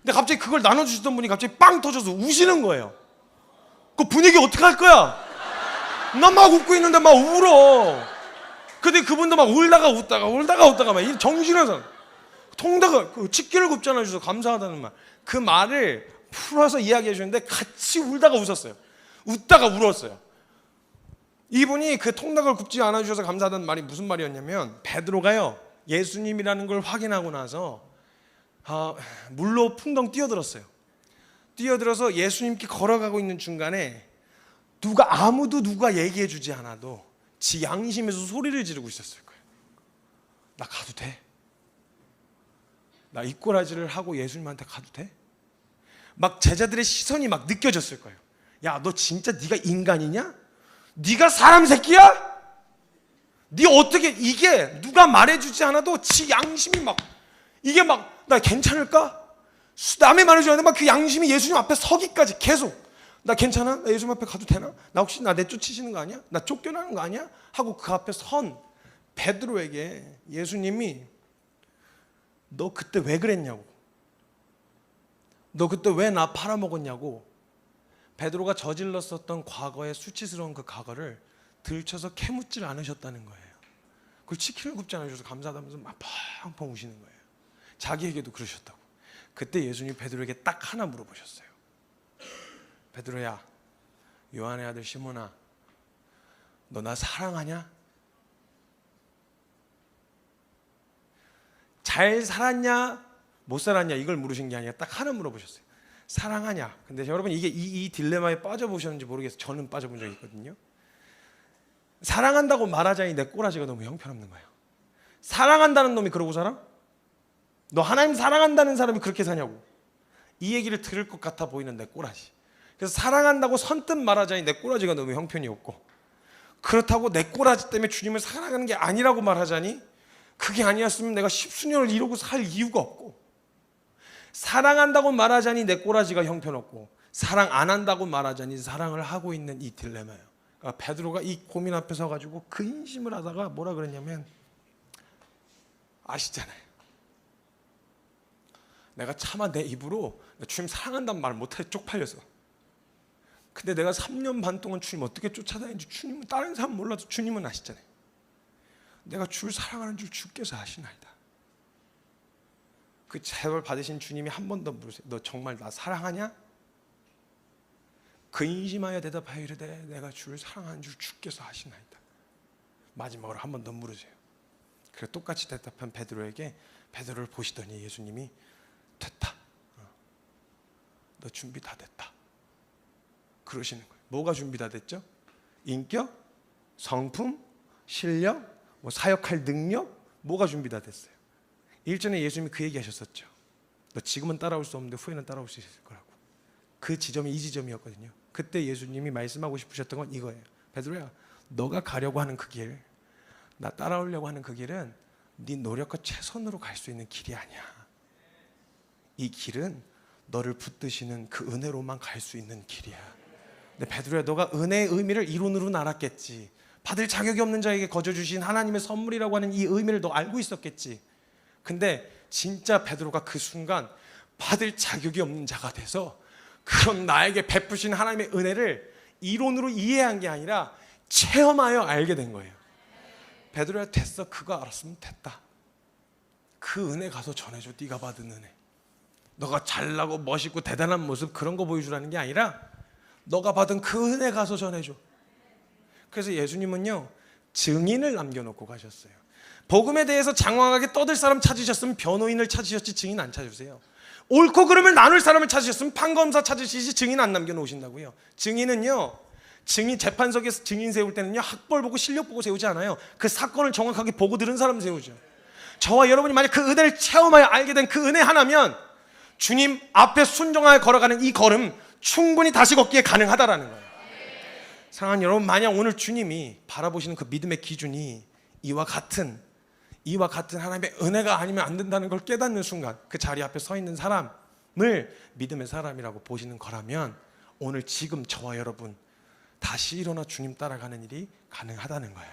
[SPEAKER 1] 근데 갑자기 그걸 나눠주시던 분이 갑자기 빵 터져서 우시는 거예요. 그 분위기 어떻게 할 거야? 나 막 웃고 있는데 막 울어. 근데 그분도 막 울다가 웃다가 막 정신없어. 통닭을 그 치킨을 굽지 않아 주셔서 감사하다는 말. 그 말을 풀어서 이야기해 주는데 같이 울다가 웃었어요. 웃다가 울었어요. 이분이 그 통닭을 굽지 않아 주셔서 감사하다는 말이 무슨 말이었냐면 베드로가요 예수님이라는 걸 확인하고 나서 물로 풍덩 뛰어들었어요. 뛰어들어서 예수님께 걸어가고 있는 중간에 아무도 얘기해 주지 않아도 지 양심에서 소리를 지르고 있었을 거예요. 나 가도 돼? 나 이 꼬라지를 하고 예수님한테 가도 돼? 막 제자들의 시선이 막 느껴졌을 거예요. 야, 너 진짜 네가 인간이냐? 네가 사람 새끼야? 네 어떻게 이게 누가 말해주지 않아도 지 양심이 막 이게 막 나 괜찮을까? 남의 말해주지 않는데 막 그 양심이 예수님 앞에 서기까지 계속 나 괜찮아? 나 예수님 앞에 가도 되나? 나 혹시 나 내쫓으시는 거 아니야? 나 쫓겨나는 거 아니야? 하고 그 앞에 선 베드로에게 예수님이 너 그때 왜 그랬냐고, 너 그때 왜 나 팔아먹었냐고 베드로가 저질렀었던 과거의 수치스러운 그 과거를 들춰서 캐묻질 않으셨다는 거예요. 그걸 치킨을 굽지 않으셔서 감사하다면서 막 펑펑 우시는 거예요. 자기에게도 그러셨다고. 그때 예수님이 베드로에게 딱 하나 물어보셨어요. 베드로야, 요한의 아들 시몬아, 너 나 사랑하냐? 잘 살았냐? 못 살았냐? 이걸 물으신 게 아니라 딱 하나 물어보셨어요. 사랑하냐? 근데 여러분 이게 이 딜레마에 빠져보셨는지 모르겠어요. 저는 빠져본 적이 있거든요. 사랑한다고 말하자니 내 꼬라지가 너무 형편없는 거예요. 사랑한다는 놈이 그러고 살아? 너 하나님 사랑한다는 사람이 그렇게 사냐고. 이 얘기를 들을 것 같아 보이는 내 꼬라지. 그래서 사랑한다고 선뜻 말하자니 내 꼬라지가 너무 형편이 없고, 그렇다고 내 꼬라지 때문에 주님을 사랑하는 게 아니라고 말하자니 그게 아니었으면 내가 십수년을 이러고 살 이유가 없고, 사랑한다고 말하자니 내 꼬라지가 형편없고, 사랑 안 한다고 말하자니 사랑을 하고 있는 이 딜레마예요. 그러니까 베드로가 이 고민 앞에 서가지고 근심을 하다가 뭐라 그랬냐면, 아시잖아요. 내가 차마 내 입으로 주님 사랑한다는 말 못해 쪽팔려서. 근데 내가 3년 반 동안 주님 어떻게 쫓아다니는지 주님은 다른 사람 몰라도 주님은 아시잖아요. 내가 주를 사랑하는 줄 주께서 아시나이다. 그 재벌 받으신 주님이 한 번 더 물으세요. 너 정말 나 사랑하냐? 근심하여 대답하여 이르되 내가 주를 사랑하는 줄 주께서 아시나이다. 마지막으로 한 번 더 물으세요. 그리고 똑같이 대답한 베드로에게 베드로를 보시더니 예수님이 됐다. 너 준비 다 됐다. 그러시는 거예요. 뭐가 준비 다 됐죠? 인격, 성품, 실력, 사역할 능력, 뭐가 준비 다 됐어요. 일전에 예수님이 그 얘기 하셨었죠. 너 지금은 따라올 수 없는데 후에는 따라올 수 있을 거라고. 그 지점이 이 지점이었거든요. 그때 예수님이 말씀하고 싶으셨던 건 이거예요. 베드로야, 너가 가려고 하는 그 길, 나 따라오려고 하는 그 길은 네 노력과 최선으로 갈 수 있는 길이 아니야. 이 길은 너를 붙드시는 그 은혜로만 갈 수 있는 길이야. 근데 베드로야, 너가 은혜의 의미를 이론으로는 알았겠지. 받을 자격이 없는 자에게 거저 주신 하나님의 선물이라고 하는 이 의미를 너 알고 있었겠지. 근데 진짜 베드로가 그 순간 받을 자격이 없는 자가 돼서 그런 나에게 베푸신 하나님의 은혜를 이론으로 이해한 게 아니라 체험하여 알게 된 거예요. 베드로야, 됐어. 그거 알았으면 됐다. 그 은혜 가서 전해줘. 네가 받은 은혜. 너가 잘나고 멋있고 대단한 모습 그런 거 보여주라는 게 아니라 너가 받은 그 은혜 가서 전해줘. 그래서 예수님은요, 증인을 남겨놓고 가셨어요. 복음에 대해서 장황하게 떠들 사람 찾으셨으면 변호인을 찾으셨지 증인 안 찾으세요. 옳고 그름을 나눌 사람을 찾으셨으면 판검사 찾으시지 증인 안 남겨놓으신다고요. 증인은요, 증인 재판석에서 증인 세울 때는요, 학벌 보고 실력 보고 세우지 않아요. 그 사건을 정확하게 보고 들은 사람 세우죠. 저와 여러분이 만약 그 은혜를 체험하여 알게 된 그 은혜 하나면 주님 앞에 순종하여 걸어가는 이 걸음 충분히 다시 걷기에 가능하다라는 거예요. 사랑하는 여러분, 만약 오늘 주님이 바라보시는 그 믿음의 기준이 이와 같은 하나님의 은혜가 아니면 안 된다는 걸 깨닫는 순간 그 자리 앞에 서 있는 사람을 믿음의 사람이라고 보시는 거라면 오늘 지금 저와 여러분 다시 일어나 주님 따라가는 일이 가능하다는 거예요.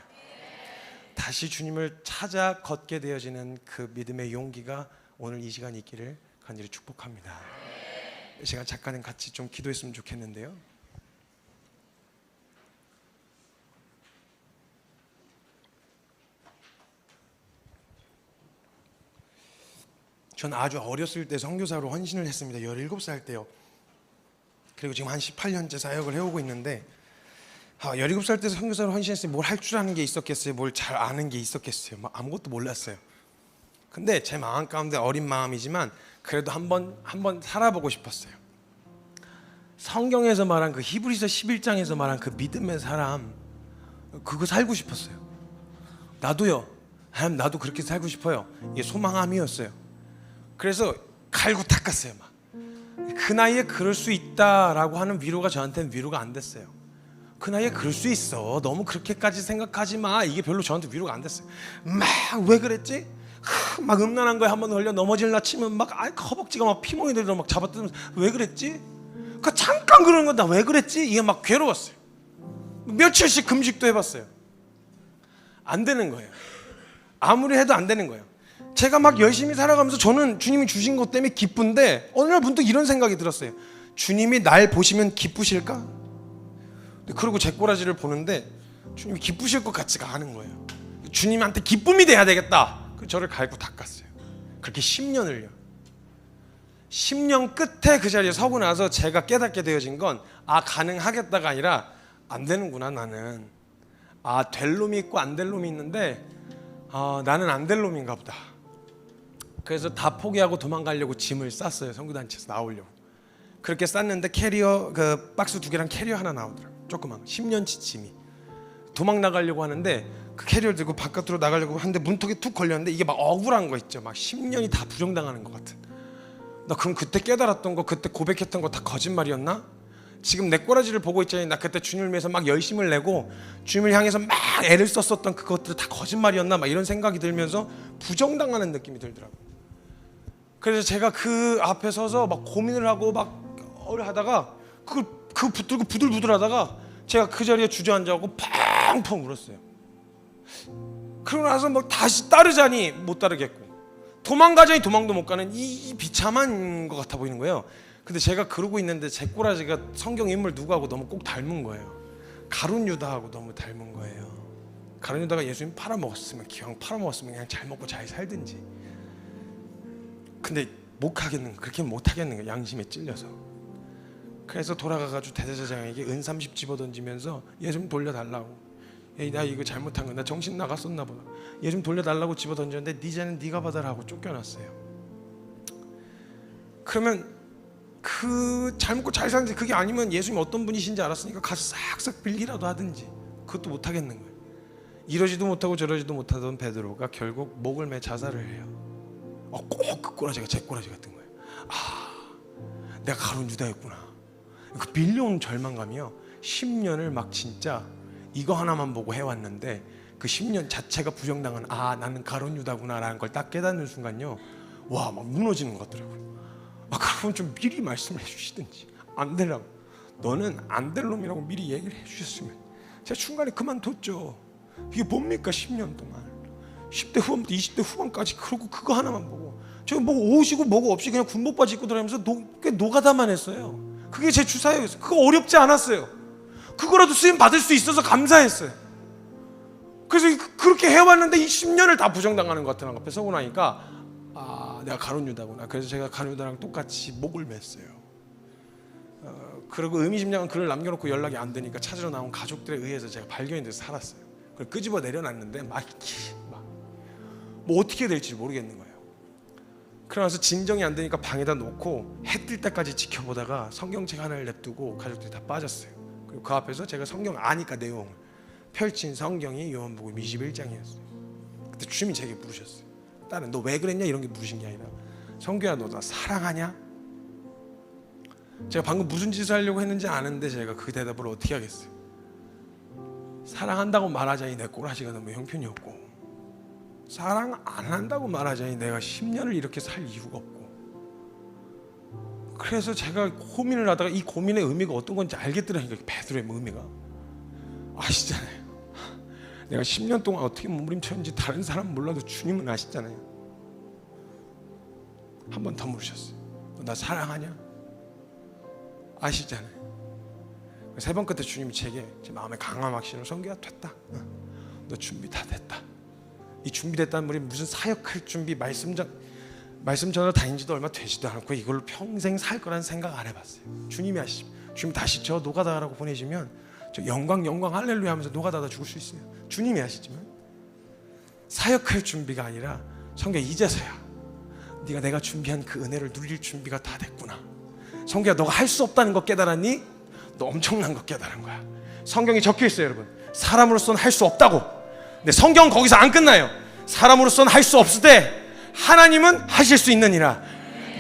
[SPEAKER 1] 다시 주님을 찾아 걷게 되어지는 그 믿음의 용기가 오늘 이 시간 있기를 간절히 축복합니다. 이 시간 잠깐 같이 좀 기도했으면 좋겠는데요. 전 아주 어렸을 때 선교사로 헌신을 했습니다. 17살 때요. 그리고 지금 한 18년째 사역을 해오고 있는데 17살 때 선교사로 헌신했으니 뭘 할 줄 아는 게 있었겠어요? 뭘 잘 아는 게 있었겠어요? 아무것도 몰랐어요. 근데 제 마음 가운데 어린 마음이지만 그래도 한번 살아보고 싶었어요. 성경에서 말한 그 히브리서 11장에서 말한 그 믿음의 사람, 그거 살고 싶었어요. 나도요. 하나님, 나도 그렇게 살고 싶어요. 이게 소망함이었어요. 그래서 갈고 닦았어요. 막 그 나이에 그럴 수 있다라고 하는 위로가 저한테는 위로가 안 됐어요. 그 나이에 그럴 수 있어. 너무 그렇게까지 생각하지 마. 이게 별로 저한테 위로가 안 됐어요. 막 왜 그랬지? 막 음란한 거에 한번 걸려 넘어질라 치면 막 허벅지가 막 피멍이 들어 막 잡아뜯으면서 왜 그랬지? 그 잠깐 그러는 건 나 왜 그랬지? 이게 막 괴로웠어요. 며칠씩 금식도 해봤어요. 안 되는 거예요. 아무리 해도 안 되는 거예요. 제가 막 열심히 살아가면서 저는 주님이 주신 것 때문에 기쁜데 어느 날 문득 이런 생각이 들었어요. 주님이 날 보시면 기쁘실까? 그리고 제 꼬라지를 보는데 주님이 기쁘실 것 같지가 않은 거예요. 주님한테 기쁨이 돼야 되겠다. 저를 갈고 닦았어요. 그렇게 10년을요. 10년 끝에 그 자리에 서고 나서 제가 깨닫게 되어진 건 가능하겠다가 아니라 안 되는구나 나는. 될 놈이 있고 안 될 놈이 있는데 나는 안 될 놈인가 보다. 그래서 다 포기하고 도망가려고 짐을 쌌어요. 선교단체에서 나오려고. 그렇게 쌌는데 캐리어 그 박스 2개랑 캐리어 하나 나오더라고요. 조그만 10년치 짐이. 도망 나가려고 하는데 그 캐리어를 들고 바깥으로 나가려고 하는데 문턱에 툭 걸렸는데 이게 막 억울한 거 있죠. 막 10년이 다 부정당하는 것 같은. 나 그럼 그때 깨달았던 거, 그때 고백했던 거 다 거짓말이었나? 지금 내 꼬라지를 보고 있잖아요. 나 그때 주님을 위해서 막 열심을 내고 주님을 향해서 막 애를 썼었던 그것들 다 거짓말이었나? 막 이런 생각이 들면서 부정당하는 느낌이 들더라고요. 그래서 제가 그 앞에 서서 막 고민을 하고 막 하다가 그 붙들고 부들부들하다가 제가 그 자리에 주저앉아갖고 펑펑 울었어요. 그러고 나서 막 다시 따르자니 못 따르겠고 도망가자니 도망도 못 가는 이 비참한 것 같아 보이는 거예요. 근데 제가 그러고 있는데 제 꼬라지가 성경 인물 누구하고 너무 꼭 닮은 거예요. 가룟 유다하고 너무 닮은 거예요. 가룟 유다가 예수님 팔아먹었으면 기왕 팔아먹었으면 그냥 잘 먹고 잘 살든지. 근데 못 하겠는 거, 그렇게 못 하겠는 거, 양심에 찔려서. 그래서 돌아가가지고 대제사장에게 은 30 집어던지면서 얘 좀 돌려달라고. 나 이거 잘못한 거야. 나 정신 나갔었나 보다. 얘 좀 돌려달라고 집어던졌는데 네 죄는 네가 받아라 하고 쫓겨났어요. 그러면 그 잘 먹고 잘 사는데 그게 아니면 예수님 어떤 분이신지 알았으니까 가서 싹싹 빌기라도 하든지. 그것도 못하겠는 거예요. 이러지도 못하고 저러지도 못하던 베드로가 결국 목을 매 자살을 해요. 꼭 그 꼬라지가 제 꼬라지 같은 거예요. 내가 가룟 유다였구나. 그 밀려온 절망감이요, 10년을 막 진짜 이거 하나만 보고 해왔는데 그 10년 자체가 부정당한 나는 가룟 유다구나 라는 걸 딱 깨닫는 순간요, 와, 막 무너지는 것 같더라고요. 그러면 좀 미리 말씀을 해주시든지, 안 되려고, 너는 안 될 놈이라고 미리 얘기를 해주셨으면 제가 중간에 그만뒀죠. 이게 뭡니까 10년 동안 10대 후반부터 20대 후반까지 그러고 그거 하나만 보고 제가 뭐 오시고 뭐고 없이 그냥 군복 바지 입고 다니면서 노가다만 했어요. 그게 제 주사예요. 그거 어렵지 않았어요. 그거라도 쓰임 받을 수 있어서 감사했어요. 그래서 그렇게 해왔는데 이 10년을 다 부정당하는 것 같은 앞에 서고 나니까 내가 가룟 유다구나. 그래서 제가 가룟 유다랑 똑같이 목을 맸어요. 그리고 의미심장한 글을 남겨놓고 연락이 안 되니까 찾으러 나온 가족들에 의해서 제가 발견이 돼서 살았어요. 그걸 끄집어 내려놨는데 뭐 어떻게 해야 될지 모르겠는 거예요. 그러면서 진정이 안 되니까 방에다 놓고 해 뜰 때까지 지켜보다가 성경책 하나를 냅두고 가족들이 다 빠졌어요. 그리고 그 앞에서 제가 성경 아니까 내용을 펼친 성경이 요한복음 21장이었어요. 그때 주님이 제게 물으셨어요. 딸은 너 왜 그랬냐 이런 게 물으신 게 아니라, 성규야 너 나 사랑하냐? 제가 방금 무슨 짓을 하려고 했는지 아는데 제가 그 대답을 어떻게 하겠어요. 사랑한다고 말하자니 내 꼬라지가 너무 형편이었고, 사랑 안 한다고 말하자니 내가 10년을 이렇게 살 이유가 없고, 그래서 제가 고민을 하다가 이 고민의 의미가 어떤 건지 알겠더라니까. 베드로의 의미가 아시잖아요. 내가 10년 동안 어떻게 몸부림쳤는지 다른 사람은 몰라도 주님은 아시잖아요. 한 번 더 물으셨어요. 나 사랑하냐? 아시잖아요. 세 번 끝에 주님이 제게 제 마음에 강한 확신을, 성규야 됐다. 너 준비 다 됐다. 이 준비됐다는 말이 무슨 사역할 준비, 말씀 전을 다닌 지도 얼마 되지도 않고 이걸로 평생 살 거라는 생각 안 해봤어요. 주님이 아시죠. 주님 다시 저 노가다라고 보내시면 저 영광 할렐루야 하면서 노가다다 죽을 수 있어요. 주님이 아시지만 사역할 준비가 아니라, 성규야 이제서야 네가 내가 준비한 그 은혜를 누릴 준비가 다 됐구나. 성규야 너가 할 수 없다는 거 깨달았니? 너 엄청난 거 깨달은 거야. 성경에 적혀 있어요 여러분. 사람으로서는 할 수 없다고. 근데 성경은 거기서 안 끝나요. 사람으로서는 할 수 없을 때 하나님은 하실 수 있느니라.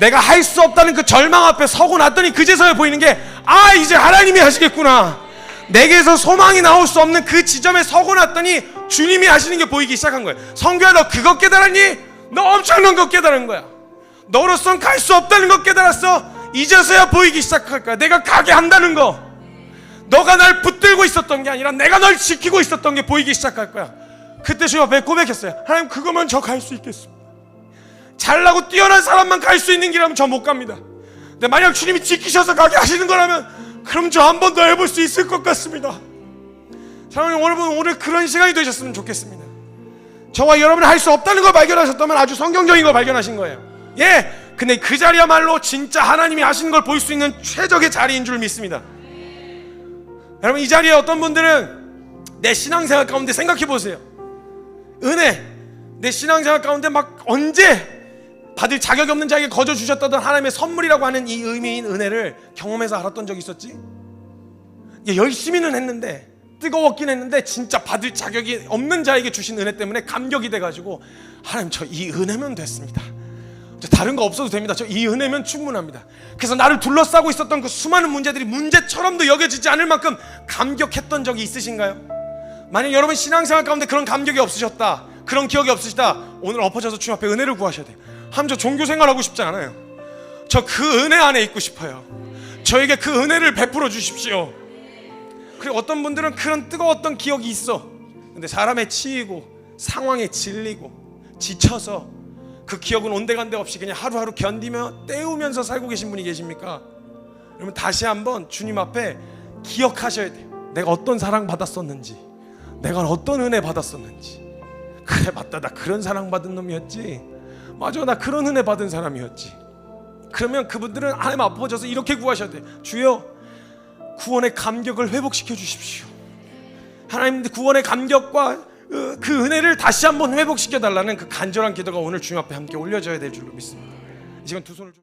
[SPEAKER 1] 내가 할 수 없다는 그 절망 앞에 서고 났더니 그제서야 보이는 게, 이제 하나님이 하시겠구나. 내게서 소망이 나올 수 없는 그 지점에 서고 났더니 주님이 하시는 게 보이기 시작한 거예요. 성규야 너 그거 깨달았니? 너 엄청난 거 깨달은 거야. 너로선 갈 수 없다는 거 깨달았어. 이제서야 보이기 시작할 거야. 내가 가게 한다는 거. 너가 날 붙들고 있었던 게 아니라 내가 널 지키고 있었던 게 보이기 시작할 거야. 그때 주님 앞에 고백했어요. 하나님 그거면 저 갈 수 있겠습니다. 잘나고 뛰어난 사람만 갈 수 있는 길이라면 저 못 갑니다. 근데 만약 주님이 지키셔서 가게 하시는 거라면 그럼 저 한 번 더 해볼 수 있을 것 같습니다. 사랑하는 여러분, 오늘 그런 시간이 되셨으면 좋겠습니다. 저와 여러분이 할 수 없다는 걸 발견하셨다면 아주 성경적인 걸 발견하신 거예요. 근데 그 자리야말로 진짜 하나님이 하시는 걸 볼 수 있는 최적의 자리인 줄 믿습니다. 여러분, 이 자리에 어떤 분들은 내 신앙생활 가운데 생각해 보세요. 은혜, 내 신앙생활 가운데 막 언제 받을 자격이 없는 자에게 거저 주셨다던 하나님의 선물이라고 하는 이 의미인 은혜를 경험해서 알았던 적이 있었지? 열심히는 했는데, 뜨거웠긴 했는데 진짜 받을 자격이 없는 자에게 주신 은혜 때문에 감격이 돼가지고, 하나님 저 이 은혜면 됐습니다. 저 다른 거 없어도 됩니다. 저 이 은혜면 충분합니다. 그래서 나를 둘러싸고 있었던 그 수많은 문제들이 문제처럼도 여겨지지 않을 만큼 감격했던 적이 있으신가요? 만약 여러분 신앙생활 가운데 그런 감격이 없으셨다, 그런 기억이 없으시다, 오늘 엎어져서 주님 앞에 은혜를 구하셔야 돼요. 하나님 저 종교생활 하고 싶지 않아요. 저 그 은혜 안에 있고 싶어요. 저에게 그 은혜를 베풀어 주십시오. 그리고 어떤 분들은 그런 뜨거웠던 기억이 있어. 근데 사람에 치이고 상황에 질리고 지쳐서 그 기억은 온데간데 없이 그냥 하루하루 견디며 때우면서 살고 계신 분이 계십니까? 여러분 다시 한번 주님 앞에 기억하셔야 돼요. 내가 어떤 사랑 받았었는지, 내가 어떤 은혜 받았었는지. 그래 맞다, 나 그런 사랑 받은 놈이었지. 맞아, 나 그런 은혜 받은 사람이었지. 그러면 그분들은 하나님 앞에 져서 이렇게 구하셔야 돼요. 주여, 구원의 감격을 회복시켜 주십시오. 하나님, 구원의 감격과 그 은혜를 다시 한번 회복시켜 달라는 그 간절한 기도가 오늘 주님 앞에 함께 올려져야 될 줄로 믿습니다. 이 시간 두 손을 좀